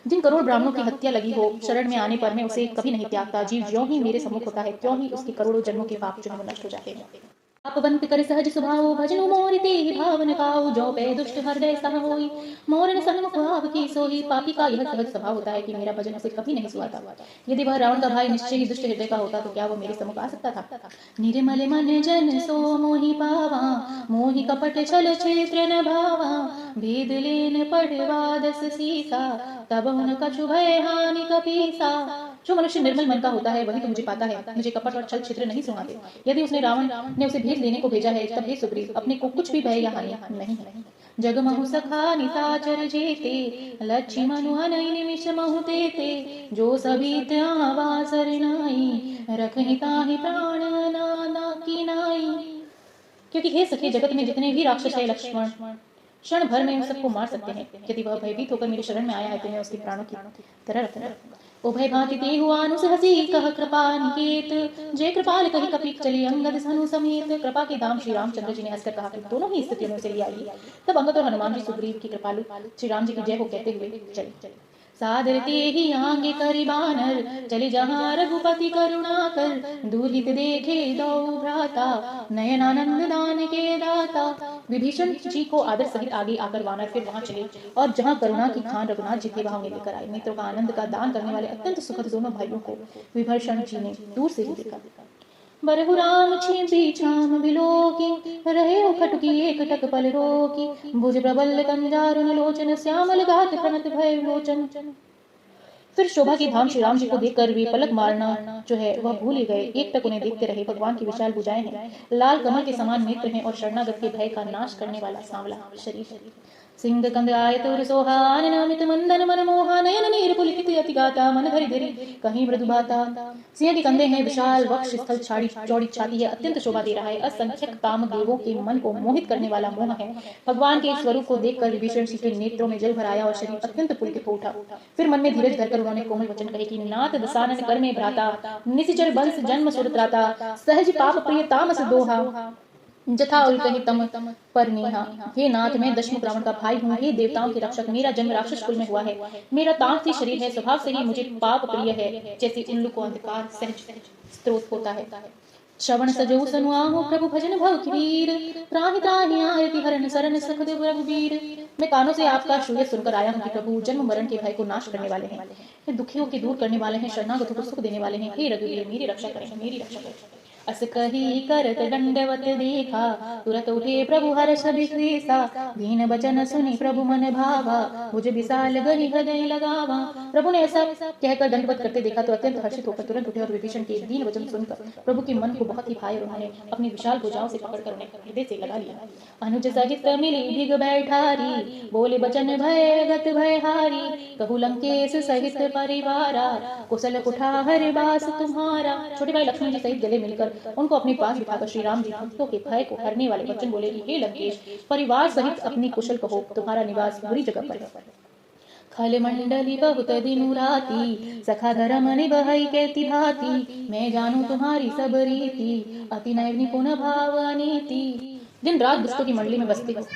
जिन करोड़ ब्राह्मणों की हत्या लगी हो, शरण में आने पर मैं उसे कभी नहीं त्यागता। जीव ज्यों ही मेरे सम्मुख होता है त्यों ही उसके करोड़ों जन्मों के पाप जो है वो नष्ट हो जाते हैं। आपवंत कर सहज स्वभाव, भजनु मोर ते भावन काऊ, जो पे दुष्ट हृदय सह होई, मोरन सन्मुख आव की सोई। पापी का यह सहज स्वभाव होता है कि मेरा भजन उसे कभी नहीं सुहाता। यदि वह रावण का भाई निश्चय ही दुष्ट हृदय का होता तो क्या वो मेरे सम्मुख आ सकता था। निर्मल मन जन सो मोहि पावा, मोहि कपट छल क्षेत्र न भावा, भेद लेन पढ़वा दस सीसा, तब उन कछु भय हानि कपीसा। जो मनुष्य निर्मल मन का होता है वही तो मुझे पाता है, मुझे कपट और छल छिद्र नहीं सुहाते। यदि उसने रावण ने उसे भेद लेने को भेजा है तब हे सुग्रीव, अपने को कुछ भी भय या हानि नहीं है। जग महु सखा निसाचर जेते, लक्ष्मी मनु हनई निमिष महु तेते, जो सभी त्यावा सरनाई, रखहि ताहि प्राण नाना की नाई। क्योंकि हे सखे, जगत में जितने भी राक्षस है लक्ष्मण क्षण भर में उन सबको मार सकते हैं। यदि वह भयभीत होकर मेरी शरण में आया है तो मैं उसके प्राणों की तरह रखूंगा। उभय भांति ते हुआ अनुस हसी, कह कृपा निकेत, जय कृपाल कही कपि चली अंगद सनु समेत। कृपा के दाम श्री रामचंद्र जी ने हंसकर कहा कि दोनों ही स्थितियों में उसे ले आइए। तब अंगद और हनुमान जी सुग्रीव की कृपालु श्री राम जी की जय हो कहते हुए चले। सादर ते ही आगे करी बानर, चले जहाँ रघुपति करुणा कर, दूरहित देखे दो भ्राता, नयनानंद दान के दाता। विभीषण जी को आदर सहित आगे आकर वानर फिर वहां चले और जहां करुणा की खान रघुनाथ जी थे वहां उन्हें लेकर आए। नेत्रों का आनंद का दान करने वाले अत्यंत सुखद दोनों भाइयों को विभीषण जी ने दूर से ही देखा। बरहु राम छिपी छाम बिलोकी, रहे खटुकी एक टक पल रोकी, भुज प्रबल कंजारुन लोचन, श्यामल गात प्रणत भय लोचन। फिर शोभा की धाम श्री राम जी को देखकर वे पलक मारना जो है वह भूल ही गए। एक टक उन्हें देखते रहे। भगवान की विशाल भुजाएं हैं, लाल कमल के समान नेत्र हैं और शरणागत के भय का नाश करने वाला सांवला शरीर है। सिंह कंद आयतुर सोहा, नमित मंदन मन मोहा, नयन नीर पुलकित अति गाता, मन भरि धरि कहीं मृदु बाता। सिंह के कंधे हैं, विशाल वक्ष स्थल चौड़ी छाती है, अत्यंत शोभा दे रहा है। असंख्यक काम देवों के मन को मोहित करने वाला मोह है। भगवान के स्वरूप को देखकर विभीषण जी के नेत्रों में जल भर आया और शरीर अत्यंत पुलकित हो उठा। फिर मन में धीरज धरकर उन्होंने कोमल वचन कहे कि नाथ दसानन कर में भ्राता, निशिचर बंस जन्म सुरत्राता, सहज पाप प्रिय तामस दोहा, जथा उल्कहि तम पर नेहा। हे नाथ, मैं दशमुख रावण का भाई हूँ। हे देवताओं के रक्षक, मेरा जन्म राक्षस कुल में हुआ है। मेरा तामसी शरीर है, स्वभाव से ही मुझे पाप प्रिय है, जैसे उल्लू को अंधकार सहज स्त्रोत होता है। श्रवण सजो सनुआहो, प्रभु भजन भव वीर, त्राहि त्राहि आयति हरण शरण सखद रघुवीर। मैं कानों से आपका श्रूयत सुनकर आया हूँ कि प्रभु जन्म मरण के भय को नाश करने वाले हैं, ये दुखियों के दूर करने वाले हैं, शरणागतों को सुख देने वाले हैं। हे रघुवीर, मेरी रक्षा करें, मेरी रक्षा करें। अस कही करत दंडवत देखा, तुरत उठे प्रभु हर्ष विशेषा, दीन बचन सुनि प्रभु मन भावा, भुज विशाल गहि हृदय लगावा। प्रभु ने ऐसा कहकर दंडवत करते देखा तो अत्यंत हर्षित होकर तुरंत उठे और विभीषण के दीन वचन सुनकर प्रभु के मन को बहुत ही भाई और उन्होंने अपनी विशाल भुजाओं से पकड़कर उन्हें हृदय से लगा लिया। अनुज सहित मिली भिग बैठारी, बोले बचन भय गत भय हारी, कहु लंकेश सहित परिवारा, कुशल कुठार बास तुम्हारा। छोटे भाई लक्ष्मण जी सहित गले मिलकर उनको अपने पास बिठाकर श्री राम जी भक्तों के भय को हरने वाले वचन बोले कि हे लंकेश, परिवार सहित अपनी कुशल कहो, तुम्हारा निवास बुरी जगह पर है। खल मंडली बहुत दिनु राती, सखा धर्म निभई कैति भांति, मैं जानू तुम्हारी सब रीति, अति नैव निपुण भाव अनीति। दिन रात दुष्टों की मंडली में बसते हो।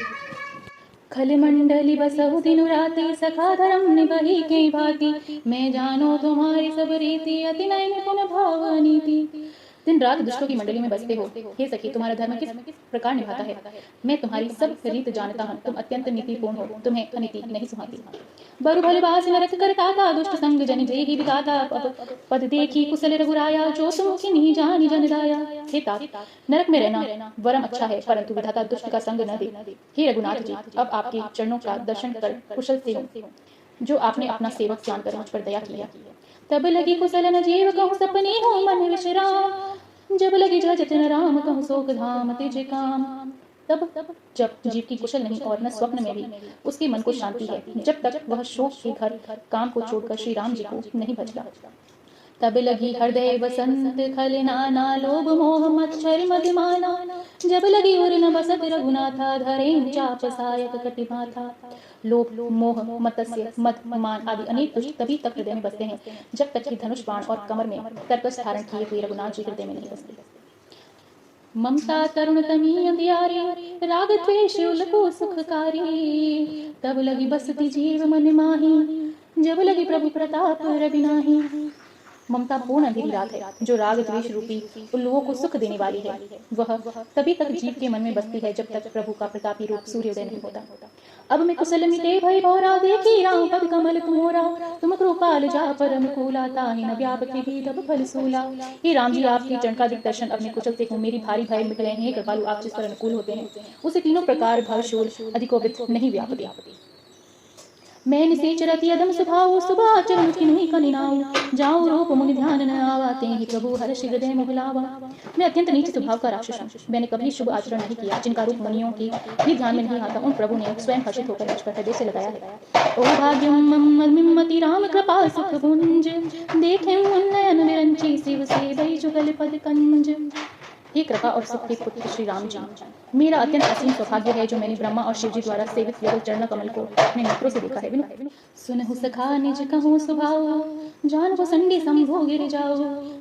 खल मंडली बसहु दिनु राति, सखा धर्म निभई के भांति, मैं जानो तुम्हारी सब रीति, अति नैव निपुण भाव अनीति। दिन रात दुष्टों की मंडली में बसते हो। हे सखी, तुम्हारा धर्म किस प्रकार निभाता है, मैं तुम्हारी सब रीत जानता हूँ। तुम अत्यंत नीतिपूर्ण हो, तुम्हें अनीति नहीं सुहाती। बरु भले बास नरक करताता, दुष्ट संग जन जेहि विधाता, पद देखी कुशल रघुराया, जो तुम किन्हीं जानि जन दाया। हे तात, नरक में रहना वरम अच्छा है, परंतु विधाता दुष्ट का संग न दे। हे रघुनाथ जी, अब आपके चरणों का दर्शन कर कुशल से हूँ, जो आपने अपना सेवक जानकर मुझ पर दया किया। तब लगी कुशल न जीव कहूँ सपने हो मन विश्राम, जब लगी जजत न राम कहूँ शोक धाम तिज काम। तब जब जीव की कुशल नहीं और न स्वप्न में भी उसके मन को शांति है, जब तक वह शोक के घर काम को छोड़कर श्री राम जी को नहीं भजता। तब लगी हृदय बसंत खल नाना लोभ मोह मच्छर मधुमाना, जब लगी उर न बसत रघुनाथा धरे चाप सायक कटिमाथा। लोभ मोह मत्स्य मद मान आदि अनेक दुष्ट तभी तक हृदय में बसते हैं जब तक कि धनुष बाण और कमर में तरकस धारण किए हुए रघुनाथ जी हृदय में नहीं बसते। ममता तरुण तमी अंधियारी, राग द्वेष उलको सुखकारी, तब लगी बसती जीव मन माही, जब लगी प्रभु प्रताप रवि नाही। ममता पूर्ण अंधेरी रात है जो राग द्वेष रूपी उल्लुओं को सुख देने वाली है, वह तभी तक जीव के मन में बसती है जब तक प्रभु का प्रतापी रूप सूर्योदय नहीं होता। अब मैं कुशल मिटे भय भौरा, देखी राम पद कमल तुम्हारा, तुम कृपाल जा परम कूला, ताहि न व्यापति भी तब फल सूला। हे राम जी, आपकी चरणकादिक दर्शन अपने कुशल से हूँ, मेरी भारी भय मिट गए हैं। कृपालु आप जिस पर अनुकूल होते हैं उसे तीनों प्रकार भय शूल अधिकोवित नहीं व्यापति। मैं निसेचरत यदम स्वभाव, सुबह चरण किन्हीं कनिनाऊ, जाऊं रूप मुनि ध्यान न आवाते ही प्रभु हर्ष हृदय मुहलावा। मैं अत्यंत नीच स्वभाव का राक्षस हूँ, मैंने कभी शुभ आचरण नहीं किया, जिनका रूप मुनियों की भी ध्यान में नहीं आता उन प्रभु ने स्वयं हर्षित होकर मुझ पर हृदय से लगाया है। ओ भाग्यम मति राम कृपा सुख भुंज, देखे उन्नयन विरंची शिव से भई जुगल पद कंज। हे कृपा और सुख के पुत्र श्री राम जी, मेरा अत्यंत असीम सौभाग्य है जो मैंने ब्रह्मा और शिव जी द्वारा सेवित युगल चरण कमल को अपने नेत्रों से देखा है। सुनहु सखा निज कहूँ स्वभाव, जान संडी संभो गिर जाओ,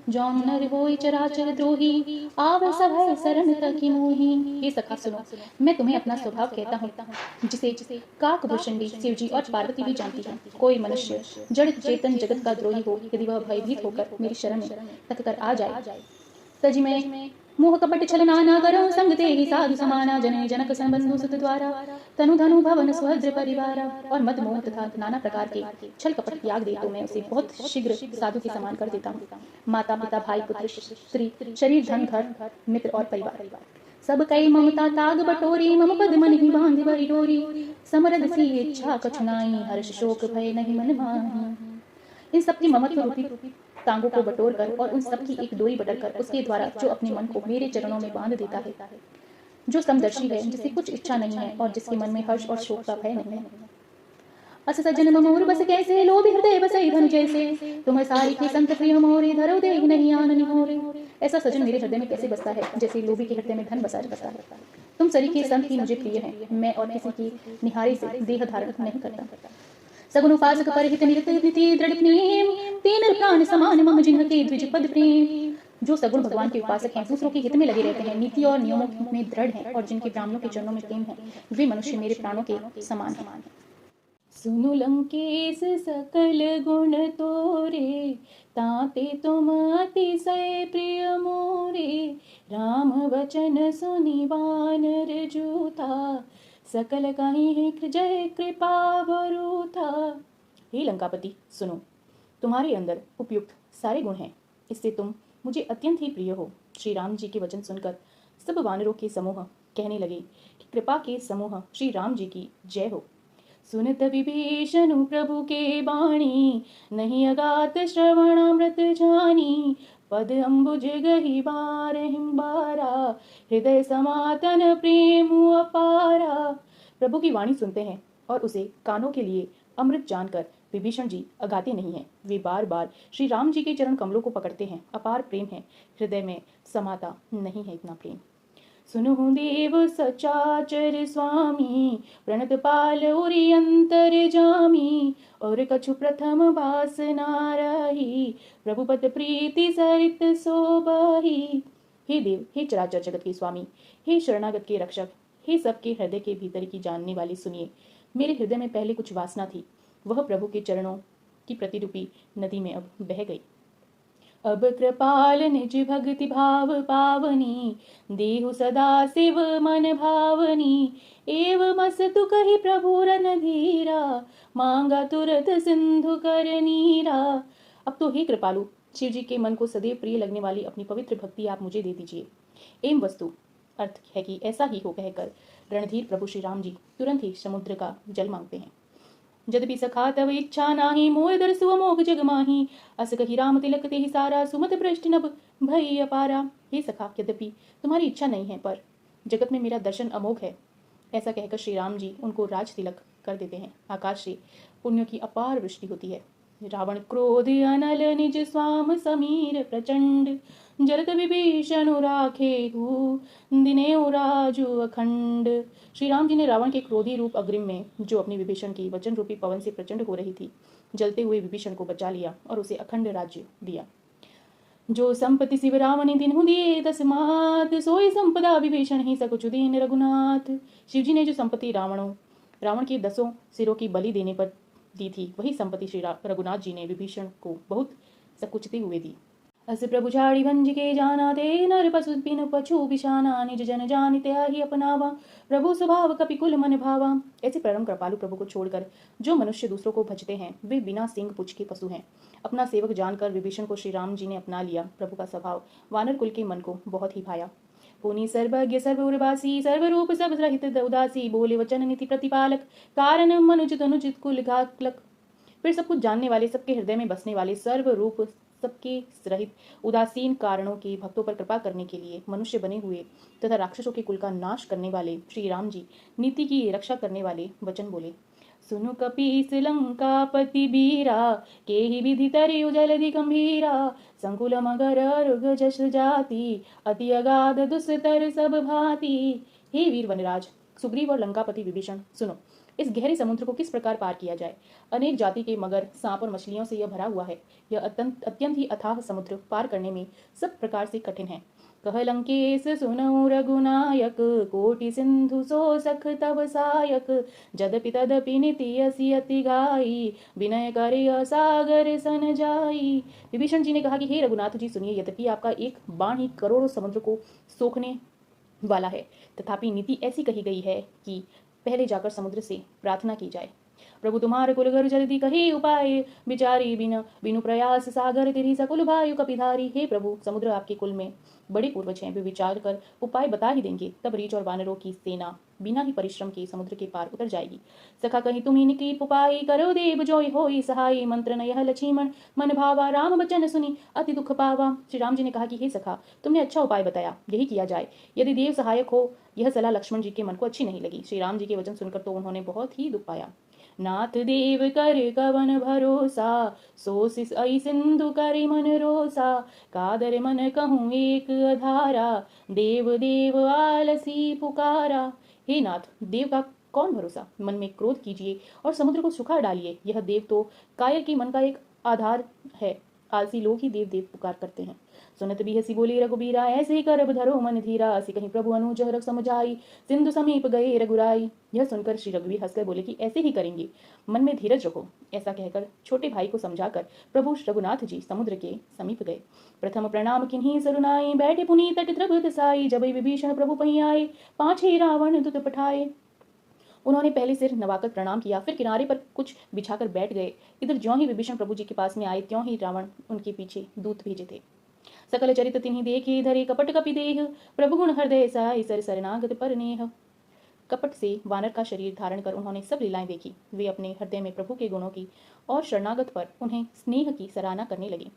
जौन नर होय चराचर द्रोही, आव सभय शरण तकी मोही। हे सखा सुनो, मैं तुम्हें अपना स्वभाव कहता हूँ, जिसे काक भूषणी शिव जी और पार्वती भी जानती है। कोई मनुष्य जड़ चेतन जगत का द्रोही हो, यदि वह भयभीत होकर मेरी शरण में तक कर आ जाए, तज मैं मोह कपट छल नाना करो, संग ते ही साधु समाना, जने जनक संबंधु सुत द्वारा, तनु धनु भवन सुभद्र परिवारा। और मद मोह तथा नाना प्रकार के छल कपट त्याग दे तो मैं उसे बहुत शीघ्र साधु के समान कर देता हूँ। माता पिता भाई पुत्र स्त्री शरीर धन घर मित्र और परिवार सब कई ममता ताग बटोरी, मम पद मन ही बांध बरी डोरी, समरद सी इच्छा कछुनाई, हर्ष शोक भय नहीं मन माही। इन सबकी ममत्व रूपी टांगों को बटोर कर और उन सब की एक डोरी बटक कर उसके द्वारा जो अपने मन को मेरे चरणों में बांध देता है, जो समदर्शी है, जिसे कुछ इच्छा नहीं है और जिसके मन में हर्ष और शोक का भय नहीं है। अस सज्जन ममोर बस कैसे, लोभ हृदय बसई धन जैसे, तुम सारी के संत प्रिय मोरे, धरो दे नहीं आन निहोरे। ऐसा सज्जन मेरे हृदय में कैसे बसता है जैसे लोभी के हृदय में धन बसा रहता है। तुम सरी के संत ही मुझे प्रिय हैं, मैं और किसी की निहारे से देह धारण नहीं करता। सगुन उपासक परहित निरत नीति दृढ़ प्रेम, तीन प्राण समान मम जिन्ह के द्विज पद प्रेम। जो सगुण भगवान के उपासक हैं, दूसरों के हित में लगे रहते हैं, नीति और नियमों में दृढ़ हैं और जिनके ब्राह्मणों के चरणों में प्रेम है, वे मनुष्य मेरे प्राणों के समान हैं। सुनु लंकेश सकल गुण तोरे, ताते तुम अतिशय प्रिय मोरे, राम वचन सुनि वानर जूथा, सकल कहीं जय कृपा वरूथा। हे लंकापति सुनो, तुम्हारे अंदर उपयुक्त सारे गुण हैं, इससे तुम मुझे अत्यंत ही प्रिय हो। श्री राम जी के वचन सुनकर सब वानरों के समूह कहने लगे कि कृपा के समूह श्री राम जी की जय हो। सुनत विभीषण प्रभु के बाणी, नहीं अगात श्रवणामृत जानी, पद अम्बुज गही बार हिम्बारा, हृदय समातन प्रेम अपारा। प्रभु की वाणी सुनते हैं और उसे कानों के लिए अमृत जानकर विभीषण जी अगाते नहीं हैं। वे बार बार श्री राम जी के चरण कमलों को पकड़ते हैं। अपार प्रेम है, हृदय में समाता नहीं है इतना प्रेम। सुनु देव सचाचर स्वामी, प्रणत पाल उरी अंतर जामी, और कछु प्रथम वासना रही, प्रभुपत प्रीति सरित सोबही। हे देव, हे चराचर जगत के स्वामी, हे शरणागत के रक्षक, हे सबके हृदय के भीतर की जानने वाले, सुनिए, मेरे हृदय में पहले कुछ वासना थी, वह प्रभु के चरणों की प्रतिरूपी नदी में अब बह गई। अब कृपाल निज भक्ति भाव पावनी, देहु सदा शिव मन भावनी, एवं असतु कही प्रभु रन धीरा, मांगा तुरत सिंधु कर नीरा। अब तो हे कृपालु, शिव जी के मन को सदैव प्रिय लगने वाली अपनी पवित्र भक्ति आप मुझे दे दीजिए। एवं वस्तु अर्थ है कि ऐसा ही हो कहकर रणधीर प्रभु श्री राम जी तुरंत ही समुद्र का जल मांगते हैं। यद्यपि सखा तव इच्छा नाही, मोर दरसु अमोघ जग माही। अस कही राम तिलक तेहि सारा, सुमत पृष्ठ नभ भई अपारा। हे सखा, यद्यपि तुम्हारी इच्छा नहीं है, पर जगत में मेरा दर्शन अमोघ है। ऐसा कहकर श्री राम जी उनको राज तिलक कर देते हैं। आकाश से पुण्यों की अपार वृष्टि होती है। रावण क्रोध अनल निज स्वाम समीर प्रचंड, जरत विभीषण राखे दिने राजु अखंड। श्री राम जी ने रावण के क्रोधी रूप अग्रिम में, जो अपनी विभीषण की वचन रूपी पवन से प्रचंड हो रही थी, जलते हुए विभीषण को बचा लिया और उसे अखंड राज्य दिया। जो संपत्ति शिव रावण दिन्हु दिए दस मात, सोई संपदा विभीषण ही सकुच दीन रघुनाथ। शिव जी ने जो संपत्ति रावण के 10 सिरों की बलि देने पर दी थी, वही संपत्ति श्री रघुनाथ जी ने विभीषण को बहुत सकुचते हुए दी। अस प्रभु झाड़ी भंज के जाना, ते नर पशु बिन पछु बिछाना, निज जन जान त्याही अपनावा, प्रभु स्वभाव कपि कुल मन भावा। ऐसे परम कृपालु प्रभु को छोड़कर जो मनुष्य दूसरों को भजते हैं, वे बिना सिंग पुछ के पशु हैं। अपना सेवक जानकर विभीषण को श्री राम जी ने अपना लिया। प्रभु का स्वभाव वानर कुल के मन को बहुत ही भाया। पुनि सर्वज्ञ सर्वउर्वासी, सर्वरूप सब रहित उदासी, बोले वचन नीति प्रतिपालक, कारण मनुज तनुजित कुल घातक। फिर सब कुछ जानने वाले, सबके हृदय में बसने वाले, सर्व रूप सबके रहित, उदासीन कारणों के भक्तों पर कृपा करने के लिए मनुष्य बने हुए तथा राक्षसों के कुल का नाश करने वाले श्री राम जी नीति की रक्षा करने वाले वचन बोले। सुनु कपीस लंकापति बीरा, के ही विधि तरियु जलधि गंभीरा, संकुल मगर रुग जस जाति, अति अगाध दुस्तर सब भांति। हे वीर वनराज सुग्रीव और लंकापति विभीषण, सुनो, इस गहरे समुद्र को किस प्रकार पार किया जाए। अनेक जाति के मगर, सांप और मछलियों से यह भरा हुआ है। यह अत्यंत ही अथाह समुद्र पार करने में सब प्रकार से कठिन है। कह लंकेश सुनऊ रघुनायक, कोटि सिंधु सो सख तब सायक, जदपि तदपि नीति असी अति गाई, विनय करिय सागर सन जाई। विभीषण जी ने कहा कि हे रघुनाथ जी सुनिए, यद्यपि आपका एक बाण ही करोड़ों समुद्र को सोखने वाला है, तथापि नीति ऐसी कही गई है कि पहले जाकर समुद्र से प्रार्थना की जाए। प्रभु तुम्हारे कुल घर जल्दी कहे उपाय, बिचारी बिनु प्रयास सागर तिरि सकुल भायु कपिधारी। हे प्रभु, समुद्र आपके कुल में बड़े पूर्वज हैं, वे विचार कर उपाय बता ही देंगे, तब रीछ और वानरों की सेना बिना ही परिश्रम के समुद्र के पार उतर जाएगी। सखा कहीं तुम ही निकी उपाय, करो देव जोई होई सहाय, मंत्र न यह लक्ष्मण मन भावा, राम वचन सुनी अति दुख पावा। श्री राम जी ने कहा कि हे सखा, तुमने अच्छा उपाय बताया, यही किया जाए। यदि देव सहायक हो, यह सलाह लक्ष्मण जी के मन को अच्छी नहीं लगी। श्री राम जी के वचन सुनकर तो उन्होंने बहुत ही दुख पाया। नाथ देव कर कवन भरोसा, सो सिस आई सिंधु करि मन रोसा, कादर मन कहूँ एक अधारा, देव देव आलसी पुकारा। हे नाथ, देव का कौन भरोसा, मन में क्रोध कीजिए और समुद्र को सुखा डालिए। यह देव तो कायर की मन का एक आधार है, आलसी लोग ही देव देव पुकार करते हैं। सुनत भी हसी बोली रघुबीरा, ऐसे ही करब धरो मन धीरा, असी कहीं प्रभु अनुज रख समझाई, सिंधु समीप गए रघुराई। यह सुनकर श्री रघुवीर हंसकर बोले कि ऐसे ही करेंगे, मन में धीरज रखो। ऐसा कहकर छोटे भाई को समझाकर प्रभु रघुनाथ जी समुद्र के समीप गए। प्रथम प्रणाम किन्हीं सरुनाई, बैठे पुनी तट द्रभ साई, जब विभीषण प्रभु पही आए, पाछे रावण दूत पठाए। उन्होंने पहले सिर नवाकर प्रणाम किया, फिर किनारे पर कुछ बिछाकर बैठ गए। इधर ज्यों ही विभीषण प्रभु जी के पास में आए, त्यों ही रावण उनके पीछे दूत भेजे थे। सकल चरित तिन्हि देखी, धरे कपट कपि देह, प्रभु गुण हृदय साई, सर शरणागत पर नेह। कपट से वानर का शरीर धारण कर उन्होंने सब लीलाएं देखी। वे अपने हृदय में प्रभु के गुणों की और शरणागत पर उन्हें स्नेह की सराहना करने लगे।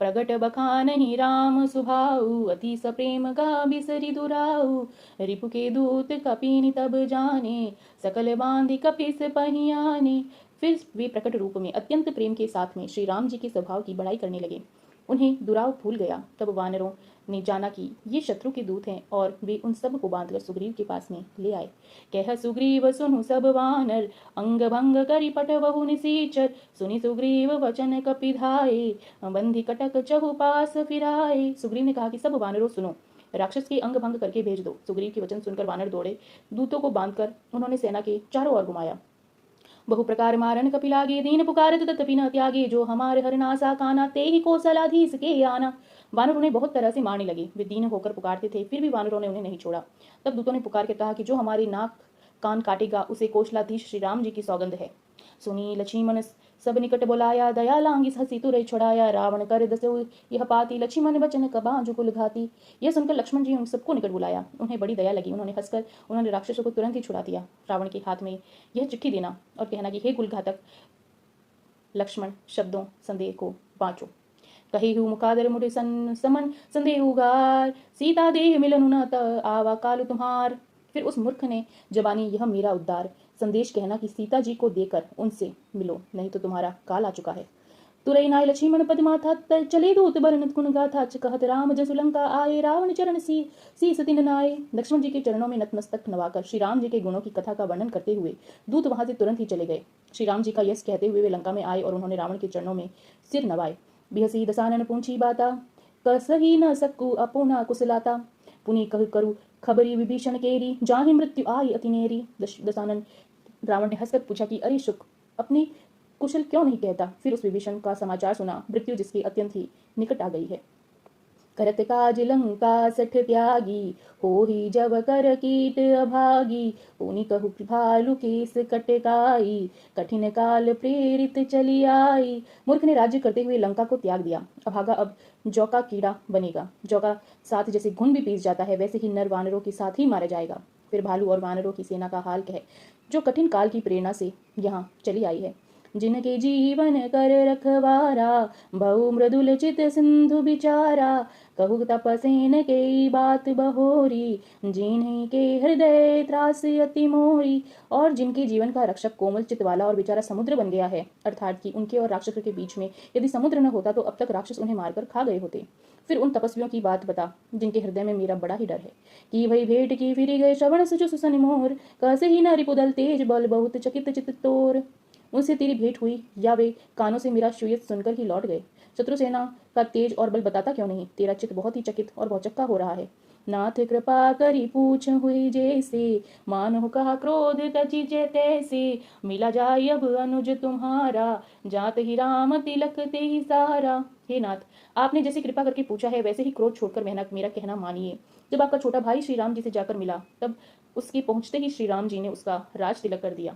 प्रगट बखानहि राम सुभाऊ, अति सप्रेम गा बिसरि दुराऊ, रिपु के दूत कपिनि तब जाने, सकल बांधि कपिस पहियाने। फिर वे प्रकट रूप में अत्यंत प्रेम के साथ में श्री राम जी के स्वभाव की बड़ाई करने लगे। उन्हें दुराव भूल गया। तब वानरों ने जाना कि ये शत्रु के दूत हैं, और वे उन सब को बांधकर सुग्रीव के पास में ले आए। कह सुग्रीव सुनु सब वानर, अंग भंग करि पटवहु निसीचर, सुनि सुग्रीव वचन कपिधाए, बंधि कटक चहु पास फिराए। सुग्रीव ने कहा कि सब वानरों सुनो, राक्षस के अंग भंग करके भेज दो। सुग्रीव के वचन सुनकर वानर दौड़े। दूतों को बांधकर उन्होंने सेना के चारों ओर घुमाया। बहु प्रकार मारन कपि लागे, दीन पुकारत तथापि न त्यागे, जो हमारे हरनासा काना, ते ही कौशलाधीश के आना। वानर उन्हें बहुत तरह से मारने लगे। वे दीन होकर पुकारते थे, फिर भी वानरों ने उन्हें नहीं छोड़ा। तब दूतों ने पुकार के कहा कि जो हमारी नाक कान काटेगा, उसे कौशलाधीश श्री राम जी की सौगंध है। सुनी लक्ष्मण सब निकट बोलाया, दया लांगी हंसी तुरई छुड़ाया, रावण कर दसो यह पाती, लक्ष्मण बचन कबाजु कुल घाती। यह सुनकर लक्ष्मण जी उन सबको निकट बुलाया, उन्हें बड़ी दया लगी, उन्होंने हंसकर उन्होंने राक्षसों को तुरंत ही छुड़ा दिया। रावण के हाथ में यह चिट्ठी देना और कहना कि हे कुलघातक लक्ष्मण, शब्दों संदेह को बाँचो। कहे हूँ मुखादर मुझे समन संदेह उगार, सीता देह मिलन न आवा काल तुम्हार। फिर उस मूर्ख ने जबानी यह मेरा उद्धार संदेश कहना कि सीता जी को देकर उनसे मिलो, नहीं तो तुम्हारा काल आ चुका है। तुरई नाय लक्ष्मण पद माथा, चले दूत बरन गुण गाथा, कहत राम जसु लंका आए, रावण चरण सी तिन नाय। लक्ष्मण जी के चरणों में नतमस्तक नवाकर श्री राम जी के गुणों की कथा का वर्णन करते हुए दूत वहां से तुरंत ही चले गए। श्री राम जी का यश कहते हुए वे लंका में आए और उन्होंने रावण के चरणों में सिर नवाए। बिहसी दसानन पूछी बाता, कसही न सकू अपुना कुशलाता, पुनि कह करू खबरी विभीषण केरी, जाहि मृत्यु आई अतिनेरी। दसानन रावण ने हंसकर पूछा कि अरे शुक, अपनी कुशल क्यों नहीं कहता। फिर उस विभीषण का समाचार सुना, मृत्यु जिसकी अत्यंत ही निकट आ गई है। करत काज लंका सठ त्यागी, हो ही जब कर कीट अभागी, पुनि कहु भालु केस कटकाई, कठिन काल प्रेरित चली आई। मूर्ख ने राज्य करते हुए लंका को त्याग दिया, अभागा अब जौ का कीड़ा बनेगा। जौ का साथ जैसे घुन भी पीस जाता है, वैसे ही नर वानरों के साथ ही मारा जाएगा। फिर भालू और वानरों की सेना का हाल कह, जो कठिन काल की प्रेरणा से यहाँ चली आई है। जिनके जीवन कर रखवारा, बहु मृदुल चित सिंधु बिचारा, कहु तपसेन के बात बहोरी, जिन्हीं के हृदय त्रास अति मोरी। और जिनके जीवन का रक्षक कोमल चित वाला और बेचारा समुद्र बन गया है, अर्थात कि उनके और राक्षसों के बीच में यदि समुद्र न होता तो अब तक राक्षस उन्हें मारकर खा गए होते। फिर उन तपस्वियों की बात बता, जिनके हृदय में मेरा बड़ा ही डर है। कि भई भेंट की फिरी गए श्रवण सुजु सुसन मोर, कैसे ही न रिपुदल तेज बल बहुत चकित चित तोर। उनसे तेरी भेंट हुई या वे कानों से मेरा श्रूयत सुनकर ही लौट गए। शत्रु सेना का तेज और बल बताता क्यों नहीं, तेरा चित्त बहुत ही चकित और भौचक्का हो रहा है। नाथ कृपा करी पूछ हुई जैसे, मानो कहा क्रोध तजी तैसे, मिला जाय अब अनुज तुम्हारा, जात ही राम तिलक ते ही सारा। हे नाथ, आपने जैसे कृपा करके पूछा है वैसे ही क्रोध छोड़कर मेरा कहना मानिए। जब आपका छोटा भाई श्री राम जी से जाकर मिला, तब उसके पहुंचते ही श्री राम जी ने उसका राज तिलक कर दिया।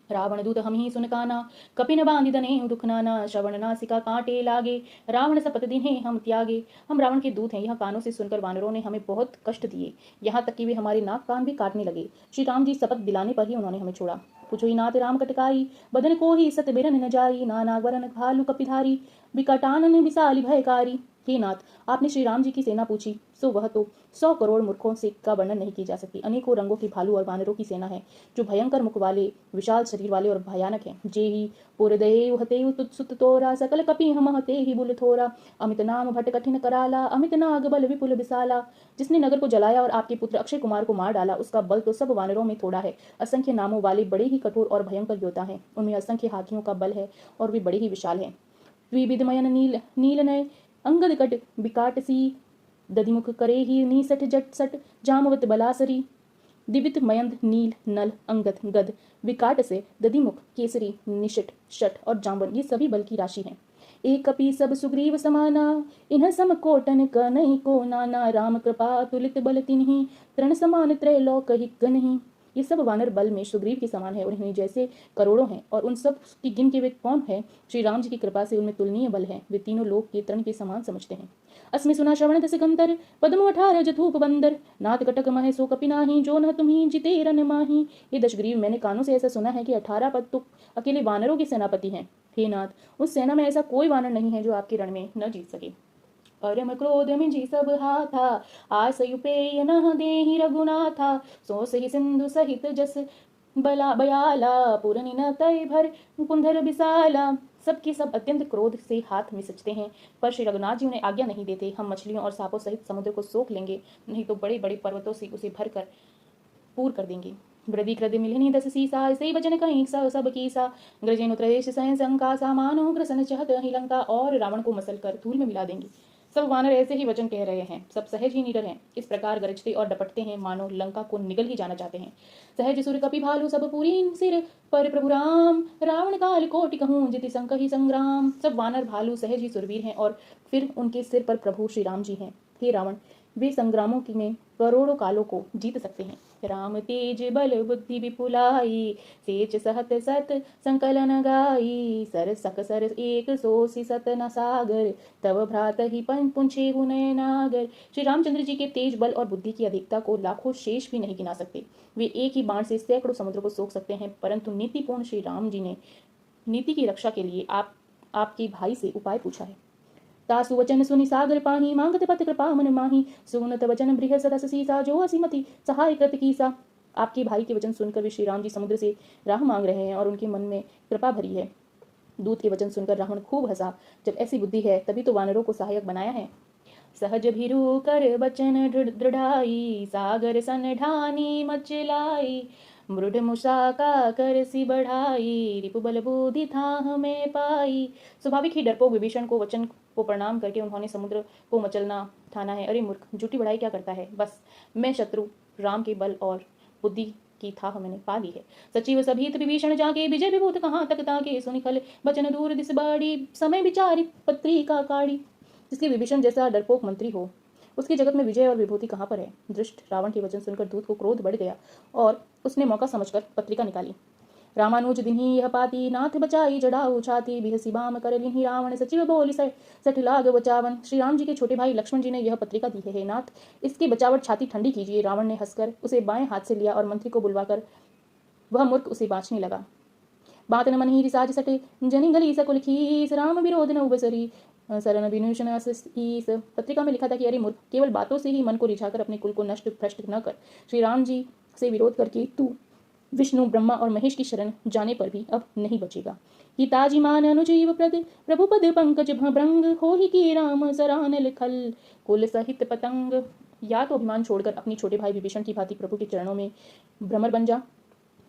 रावण दूत हम ही सुन काना, कपिन बांधि दने दुख नाना, श्रवण नासिका कांटे लागे, रावण सपत दिन्हे हम त्यागे। हम रावण के दूत हैं, यह कानों से सुनकर वानरों ने हमें बहुत कष्ट दिए, यहाँ तक कि वे हमारे नाक कान भी काटने लगे। श्री राम जी शपथ दिलाने पर ही उन्होंने हमें छोड़ा। पूछो नाथ राम कटकाई, बदन को ही सत बिरन न जाई, नाना वरन भालु कपिधारी, विकटानन विशाली भयकारी। हे नाथ, आपने श्री राम जी की सेना पूछी, सो वह तो 100 करोड़ मूर्खों से का वर्णन नहीं की जा सकती। अनेकों रंगों की भालू और वानरों की सेना है, जो भयंकर मुख वाले, विशाल शरीर वाले और भयानक हैं। जे ही पुरदय हते सुत तोरा, सकल कपि हम हते ही बुल थोरा, अमित नाम भट कठिन कराला, अमित नाग बल विपुल विशाला। जिसने नगर को जलाया और आपके पुत्र अक्षय कुमार को मार डाला, उसका बल तो सब वानरों में थोड़ा है। असंख्य नामों वाले बड़े ही कठोर और भयंकर योद्धा हैं, उनमें असंख्य हाथियों का बल है और वे बड़े ही विशाल हैं। द्विविधमयन नील नय अंगद कट विकाट सी, दधिमुख करे ही नीसठ जट सट, जामवत बलासरी। दिवित मयंद नील नल अंगद गद विकाट से दधिमुख केसरी निषट शट और जाम्बन, ये सभी बल की राशि हैं। एक कपि सब सुग्रीव समाना, इन्ह सम कोटन कनहि को नाना, राम कृपा तुलित बल तिन्हि, तृण समान त्रैलोक ही गनहि। ये सब वानर बल में सुग्रीव के समान है और इन्हें जैसे करोड़ों हैं, और उन सब की गिन के वे कौन है। श्री राम जी की कृपा से उनमें तुलनीय बल है, वे तीनों लोक के तृण के समान समझते हैं। अस्मि सुना श्रवण दस गंतर, पद्म 18 जथूप बंदर, नाथ कटक महे सो कपि नाही, जो न तुम्ही जिते रन माही। ये दशग्रीव, मैंने कानों से ऐसा सुना है कि 18 पद तो अकेले वानरों के सेनापति हैं। हे नाथ, उस सेना में ऐसा कोई वानर नहीं है जो आपके रण में न जीत सके। परम क्रोध मिंजी सब हाथा, आस युपेय न देहि रघुनाथा, सो सही सिंधु सहित जस बला बयाला, पूरनि न तय भर कुंधर बिसाला। सबके सब अत्यंत क्रोध से हाथ मिसचते हैं, पर श्री रघुनाथ जी उन्हें आज्ञा नहीं देते। हम मछलियों और सांपों सहित समुद्र को सोख लेंगे, नहीं तो बड़े बड़े पर्वतों से उसे भर कर पूर कर देंगे। वृद्धि कृद मिलनी 10 सीसा, से वचन कहीं सब कीसा, ग्रजेन उत्रदेश सह शंका, सामानो ग्रसन चहत ही लंका। और रावण को मसल कर धूल में मिला देंगे। सब वानर ऐसे ही वचन कह रहे हैं, सब सहज ही निडर हैं, इस प्रकार गरजते और डपटते हैं मानो लंका को निगल ही जाना चाहते हैं। सहज सुर कपि भालू सब पूरी सिर, पर प्रभु राम रावण काल कोटि कहूँ, जिति संकहि संग्राम। सब वानर भालू सहज ही सुरवीर हैं और फिर उनके सिर पर प्रभु श्री राम जी हैं। हे रावण, वे संग्रामों में करोड़ों कालों को जीत सकते हैं। राम तेज बल बुद्धि विपुलाई, सेच सहत सत संकलन गाई, सर सक सर एक सोसी सत न सागर, तब भ्रात ही पुंछे हुनय नागर। श्री रामचंद्र जी के तेज बल और बुद्धि की अधिकता को लाखों शेष भी नहीं गिना सकते। वे एक ही बाण से सैकड़ों समुद्र को सोख सकते हैं, परंतु नीतिपूर्ण श्री राम जी ने नीति की रक्षा के लिए आपके भाई से उपाय पूछा है। तासु वचन सुनि सागर पाही, मांगत पत कृपा मन माही, सुनत वचन बृह सदस सीसा, जो असीमति सहाय कृत कीसा। आपके भाई के वचन सुनकर वे श्री राम जी समुद्र से राह मांग रहे हैं और उनके मन में कृपा भरी है। दूत के वचन सुनकर रावण खूब हंसा। जब ऐसी बुद्धि है तभी तो वानरों को सहायक बनाया है। सहज भिरु कर बचन दृढ़ाई, सागर सन ढानी मचलाई, मृड मुसाका कर सी बढ़ाई, रिपु बल बुद्धि था हमें पाई। स्वाभाविक ही डरपोक विभीषण को वचन को प्रणाम करके उन्होंने समुद्र को मचलना ठाना है। अरे मूर्ख, झूठी बढ़ाई क्या करता है? बस मैं शत्रु राम के बल और बुद्धि की था मैंने पा ली है। सचिव सभीत विभीषण जागे, विजय विभूत कहाँ तक ताके, सुनिखल बचन दूर दिस बाड़ी, समय विचारी पत्री का काड़ी। जिसके विभीषण जैसा डरपोक मंत्री हो, उसकी जगत में विजय और विभूति कहाँ पर है? दृष्ट रावण के वचन सुनकर दूत को क्रोध बढ़ गया और उसने मौका समझकर पत्रिका निकाली। रामानुज दिन्ही यह पाती, नाथ बचाई जड़ाऊ छाती, बिहसी बाम कर लिन्ही रावण, सचिव बोली सठ लाग बचावन। श्री राम जी के छोटे भाई लक्ष्मण जी ने यह पत्रिका दी है, नाथ इसकी बचावट छाती ठंडी कीजिए। रावण ने हंसकर उसे बाएं हाथ से लिया और मंत्री को बुलवाकर वह मूर्ख उसे बांचने लगा। बात न मन ही रिसाज सटे, जनी गली सकुल खीस, राम विरोध न उबसरी, सरन विनूषण ईस। पत्रिका में लिखा था कि अरे मूर्ख, केवल बातों से ही मन को रिझाकर अपने कुल को नष्ट भ्रष्ट न कर। श्री राम जी से विरोध करके तू विष्णु ब्रह्मा और महेश की शरण जाने पर भी अब नहीं बचेगा। हिताजी मान अनुजीव प्रद, प्रभु पद पंकज भ्रंग, हो ही की राम सरान लिखल, कुल सहित पतंग। या तो अभिमान छोड़कर अपनी छोटे भाई विभीषण की भांति प्रभु के चरणों में भ्रमर बन जा,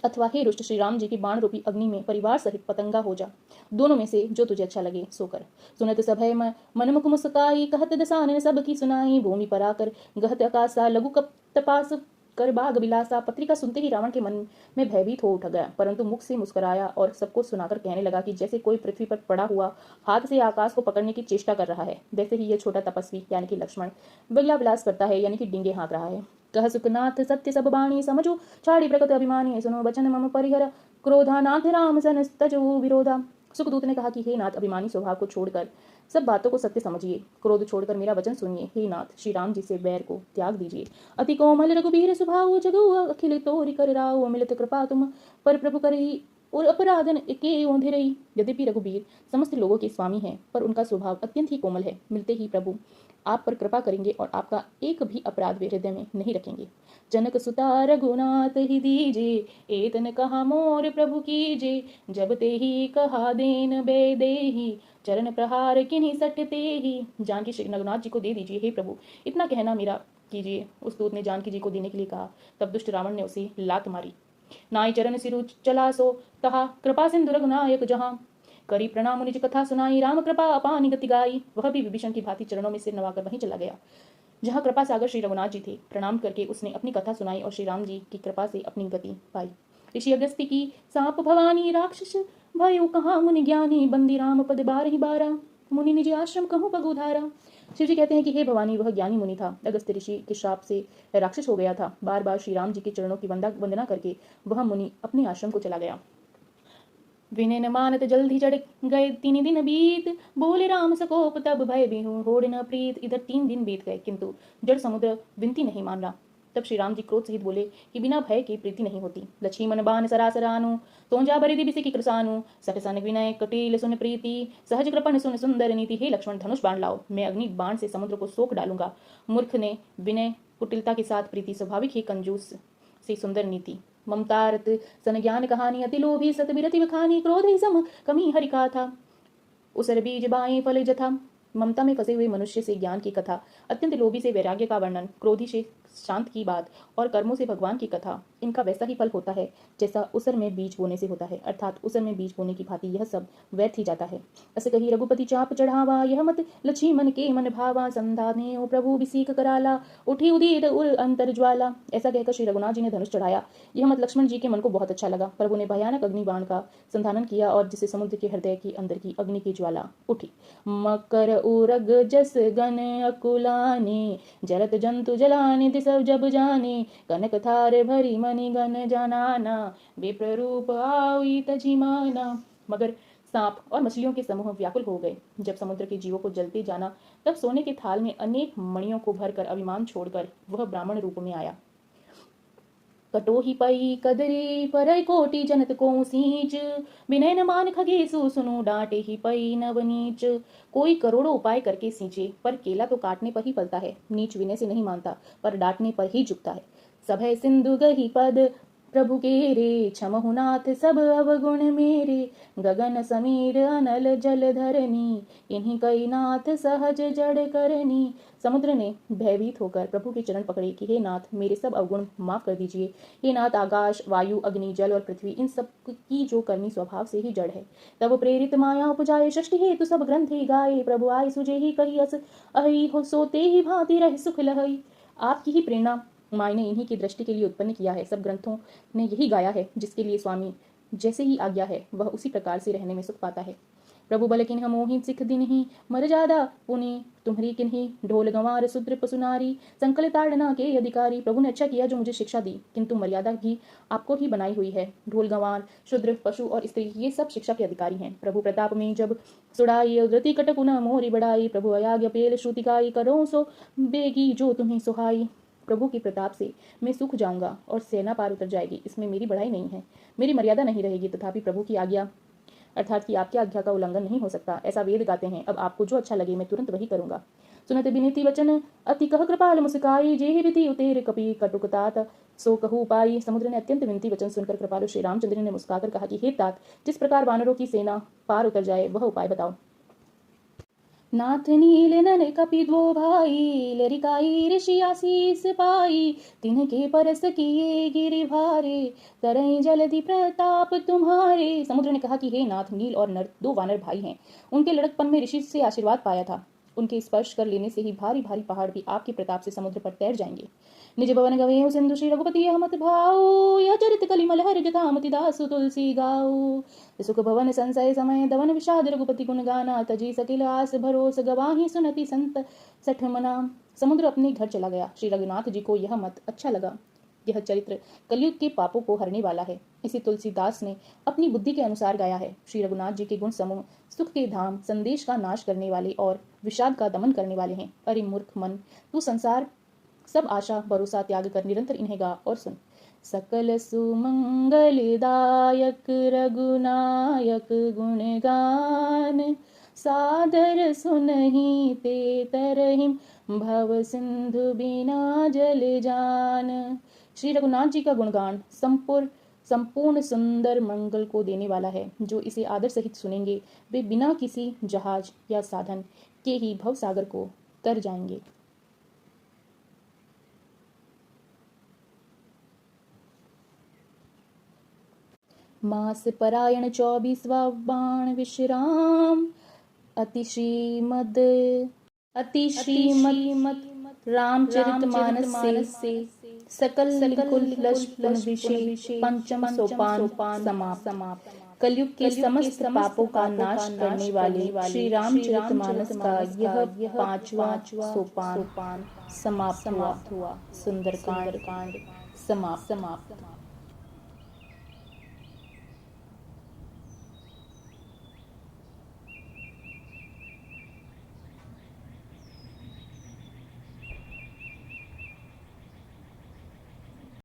अथवा हे रुष्ट श्री राम जी की बाण रूपी अग्नि में परिवार सहित पतंगा हो जा। दोनों में से जो तुझे अच्छा लगे सो कर। सुनत सभय मनमुख मुस्काई, कहत दसानन सब की सुनाई, भूमि पर आकर गहत आकाशा, लघु कप तपास कर बाग बिलासा। पत्रिका सुनते ही रावण के मन में भयभीत हो उठ गया, परंतु मुख से मुस्कुराया और सबको सुनाकर कहने लगा कि जैसे कोई पृथ्वी पर पड़ा हुआ हाथ से आकाश को पकड़ने की चेष्टा कर रहा है, वैसे ही यह छोटा तपस्वी यानी कि लक्ष्मण बिगला विलास करता है, यानी कि डींगे हाँक रहा है। कह सुखनाथ सत्य सब बाणी, समझो छाड़ी प्रकट अभिमानी, सुनो वचन मम परिहर, क्रोधा नाथ राम सन तजो विरोधा। सुखदूत ने कहा कि हे नाथ, अभिमानी स्वभाव को छोड़कर सब बातों को सत्य समझिए, क्रोध छोड़कर मेरा वचन सुनिए। हे नाथ, श्री राम जी से बैर को त्याग दीजिए। अति कोमल रघुबीर स्वभाव, जगु अखिल तोरि कर राव, मिलित कृपा तुम पर प्रभु करही, और अपराधन के ओंधिरई। यद्यपि रघुबीर समस्त लोगों के स्वामी हैं, पर उनका स्वभाव अत्यंत ही कोमल है। मिलते ही प्रभु आप पर कृपा करेंगे और आपका एक भी अपराध वे हृदय में नहीं रखेंगे। जनक सुता रघुनाथ ही दीजे, एतन कहा मोर प्रभु कीजे, जब ते ही कहा देन बेदेही, चरण प्रहार किन्हीं सटते ही। जानकी श्री रघुनाथ जी को दे दीजिए हे प्रभु, इतना कहना मेरा कीजिए। उस दूत ने जानकी जी को देने के लिए कहा। तब दुष्ट रावण ने उसे लात मारी। नाई चरण सिरु चला सो तहा, कृपा सिंधु रघुनायक जहां, करी प्रणाम निज कथा सुनाई, राम कृपा अपानी गति गाई। वह भी विभीषण की भांति चरणों में सिर नवाकर वहीं चला गया जहाँ कृपा सागर श्री रघुनाथ जी थे। प्रणाम करके उसने अपनी कथा सुनाई और श्री राम जी की कृपा से अपनी गति पाई। ऋषि अगस्त्य की सांप भवानी, राक्षस भयो कहाँ मुनि ज्ञानी, बंदी राम पद बारहि बारा, मुनि निज आश्रम कहूँ पगुधारा। शिव जी कहते हैं कि हे भवानी, वह ज्ञानी मुनि था, अगस्त्य ऋषि के श्राप से राक्षस हो गया था। बार बार श्री राम जी के चरणों की वंदना करके वह मुनि अपने आश्रम को चला गया। विनय न मानत जल्दी चढ़ गए 3 दिन बीत, बोले राम सकोप तब भय बिहु होड़ न प्रीत। इधर 3 दिन बीत गए किंतु जड़ समुद्र विनती नहीं मान रहा। तब श्री राम जी क्रोध सहित बोले कि बिना भय की प्रीति नहीं होती। लक्ष्मण बाण सरासरानु, तोंजा बरिदि बिसि की कृसानु, सठ सन विनय कटील सुन प्रीति, सहज कृपण सुन सुंदर नीति। हे लक्ष्मण, धनुष बाण लाओ, मैं अग्नि बाण से समुद्र को सोख डालूंगा। मूर्ख ने विनय कुटिलता के साथ प्रीति, स्वाभाविक ही कंजूस से सुंदर नीति, ममतारत सन ज्ञान कहानी, अति लोभी सत बिरति बखानी, क्रोध ही सम कमी हरि का था, उसर बीज बाएं फल जथा। ममता में फंसे हुए मनुष्य से ज्ञान की कथा, अत्यंत लोभी से वैराग्य का वर्णन, क्रोधी से शांत की बात और कर्मों से भगवान की कथा, इनका वैसा ही फल होता है जैसा उसर में बीज बोने से होता है। अर्थात उसर में बीज बोने की भांति यह सब व्यर्थ ही जाता है। ऐसे कही रघुपति चाप चढ़ावा, यह मत लक्ष्मण के मन भावा, संधाने ओ प्रभु बिसीक कराला, उठी उदीर उर अंतर ज्वाला। ऐसा कहकर श्री रघुनाथ जी ने धनुष चढ़ाया। यह मत लक्ष्मण जी के मन को बहुत अच्छा लगा। प्रभु ने भयानक अग्नि बाण का संधान किया और जिससे समुद्र के हृदय के अंदर की अग्नि की ज्वाला उठी। मकर उरग जस गण अकुलाने, जरत जंतु जलानिध सब जब जाने, कनक थार भरी मणि गण जनाना, विप्र रूप आई तजी माना। मगर सांप और मछलियों के समूह व्याकुल हो गए। जब समुद्र के जीवों को जलते जाना, तब सोने के थाल में अनेक मणियों को भरकर अभिमान छोड़कर वह ब्राह्मण रूप में आया। कटोही पई कदरी परय कोटि जनत को सींच, विनय न मान खगेसु सुनु डांटे ही पई नवनीच। कोई करोड़ों उपाय करके सींचे, पर केला तो काटने पर ही फलता है। नीच विनय से नहीं मानता, पर डांटने पर ही झुकता है। सभय सिंधु गही पद प्रभु के रे, क्षमहु नाथ सब अवगुण मेरे। गगन समीर अनल जल धरनी, इन्हीं कई नाथ सहज जड़ करनी। समुद्र ने भयभीत होकर प्रभु के चरण पकड़े कि हे नाथ, मेरे सब अवगुण माफ कर दीजिए। हे नाथ, आकाश वायु अग्नि जल और पृथ्वी इन सब की जो करनी स्वभाव से ही जड़ है। तब प्रेरित माया उपजाए, सृष्टि हेतु सब ग्रंथ ही गाये। प्रभु आय सुजे ही कही अस अहि, हो सोते ही भांति रह सुख लहई। आपकी ही प्रेरणा माय ने इन्हीं की दृष्टि के लिए उत्पन्न किया है। सब ग्रंथों ने यही गाया है, जिसके लिए स्वामी जैसे ही आज्ञा है वह उसी प्रकार से रहने में सुख पाता है। प्रभु बल किन्ह मोहि सिख दिन ही, मर जादा पुनि तुम्हरी किन्ही। ढोल गंवार शूद्र पशुनारी, संकल ताड़ना के अधिकारी। प्रभु ने अच्छा किया जो मुझे शिक्षा दी, किंतु मर्यादा भी आपको ही बनाई हुई है। ढोल गंवार शूद्र पशु और स्त्री ये सब शिक्षा के अधिकारी हैं। प्रभु प्रताप में जब सुड़ाई, उद्धति कटकुन मोरी बढ़ाई। प्रभु अयाज्ञ पेल श्रुति गाई, करो सो बेगी जो तुम्हें सुहाई। प्रभु के प्रताप से मैं सूख जाऊंगा और सेना पार उतर जाएगी, इसमें मेरी बढ़ाई नहीं है, मेरी मर्यादा नहीं रहेगी। तथापि प्रभु की आज्ञा अर्थात कि आपकी आज्ञा का उल्लंघन नहीं हो सकता, ऐसा वेद गाते हैं। अब आपको जो अच्छा लगे मैं तुरंत वही करूंगा। सुनत बिनती वचन अति कह कृपाल मुस्काई, जेहि विधि उतेर कपि कटुक तात सो कहू पाई। समुद्र ने अत्यंत विनती वचन सुनकर कृपालु श्री रामचंद्र ने मुस्काकर कहा कि हे तात, जिस प्रकार वानरों की सेना पार उतर जाए वह उपाय बताओ। नाथ नील नन कपि दो भाई, लरिकाई ऋषि आशीष पाई। तिनके परस किए गिरि भारे, तरई जलधि प्रताप तुम्हारे। समुद्र ने कहा कि हे नाथ, नील और नर दो वानर भाई हैं। उनके लड़कपन में ऋषि से आशीर्वाद पाया था। उनके स्पर्श कर लेने से ही भारी भारी पहाड़ भी आपके प्रताप से समुद्र पर तैर जाएंगे। निज भवन गवे सिंधु श्री रघुपति अहमत भाऊ, यह चरित कलिमल हर जथामति दासु तुलसी गाऊ। सुख भवन संशय समय दवन विषाद रघुपति गुण गाना, तजी सकिल आस भरोस गवाही सुनति संत सठ मना। समुद्र अपने घर चला गया। श्री रघुनाथ जी को यह मत अच्छा लगा। यह चरित्र कलयुग के पापों को हरने वाला है, इसे तुलसीदास ने अपनी बुद्धि के अनुसार गाया है। श्री रघुनाथ जी के गुण समूह सुख के धाम, संदेश का नाश करने वाले और विषाद का दमन करने वाले हैं। अरे मूर्ख मन, तू संसार सब आशा भरोसा त्याग कर निरंतर इन्हें गा और सुन। सकल सुमंगलदायक रघुनायक गुणगान, सादर सुनहि ते तरहिम भव सिंधु बिना जल जान। श्री रघुनाथ जी का गुणगान संपूर्ण सुंदर मंगल को देने वाला है। जो इसे आदर सहित सुनेंगे वे बिना किसी जहाज या साधन के ही भव सागर को तर जाएंगे। मास परायण 24वां बाण विश्राम, अति श्रीमद रामचरितमानस से सकल कुल विषय पंचम सोपान समाप्त। कलयुग के समस्त पापों का नाश करने वाले श्री रामचरितमानस का यह 5वां सोपान समाप्त हुआ। सुंदरकांड समाप्त।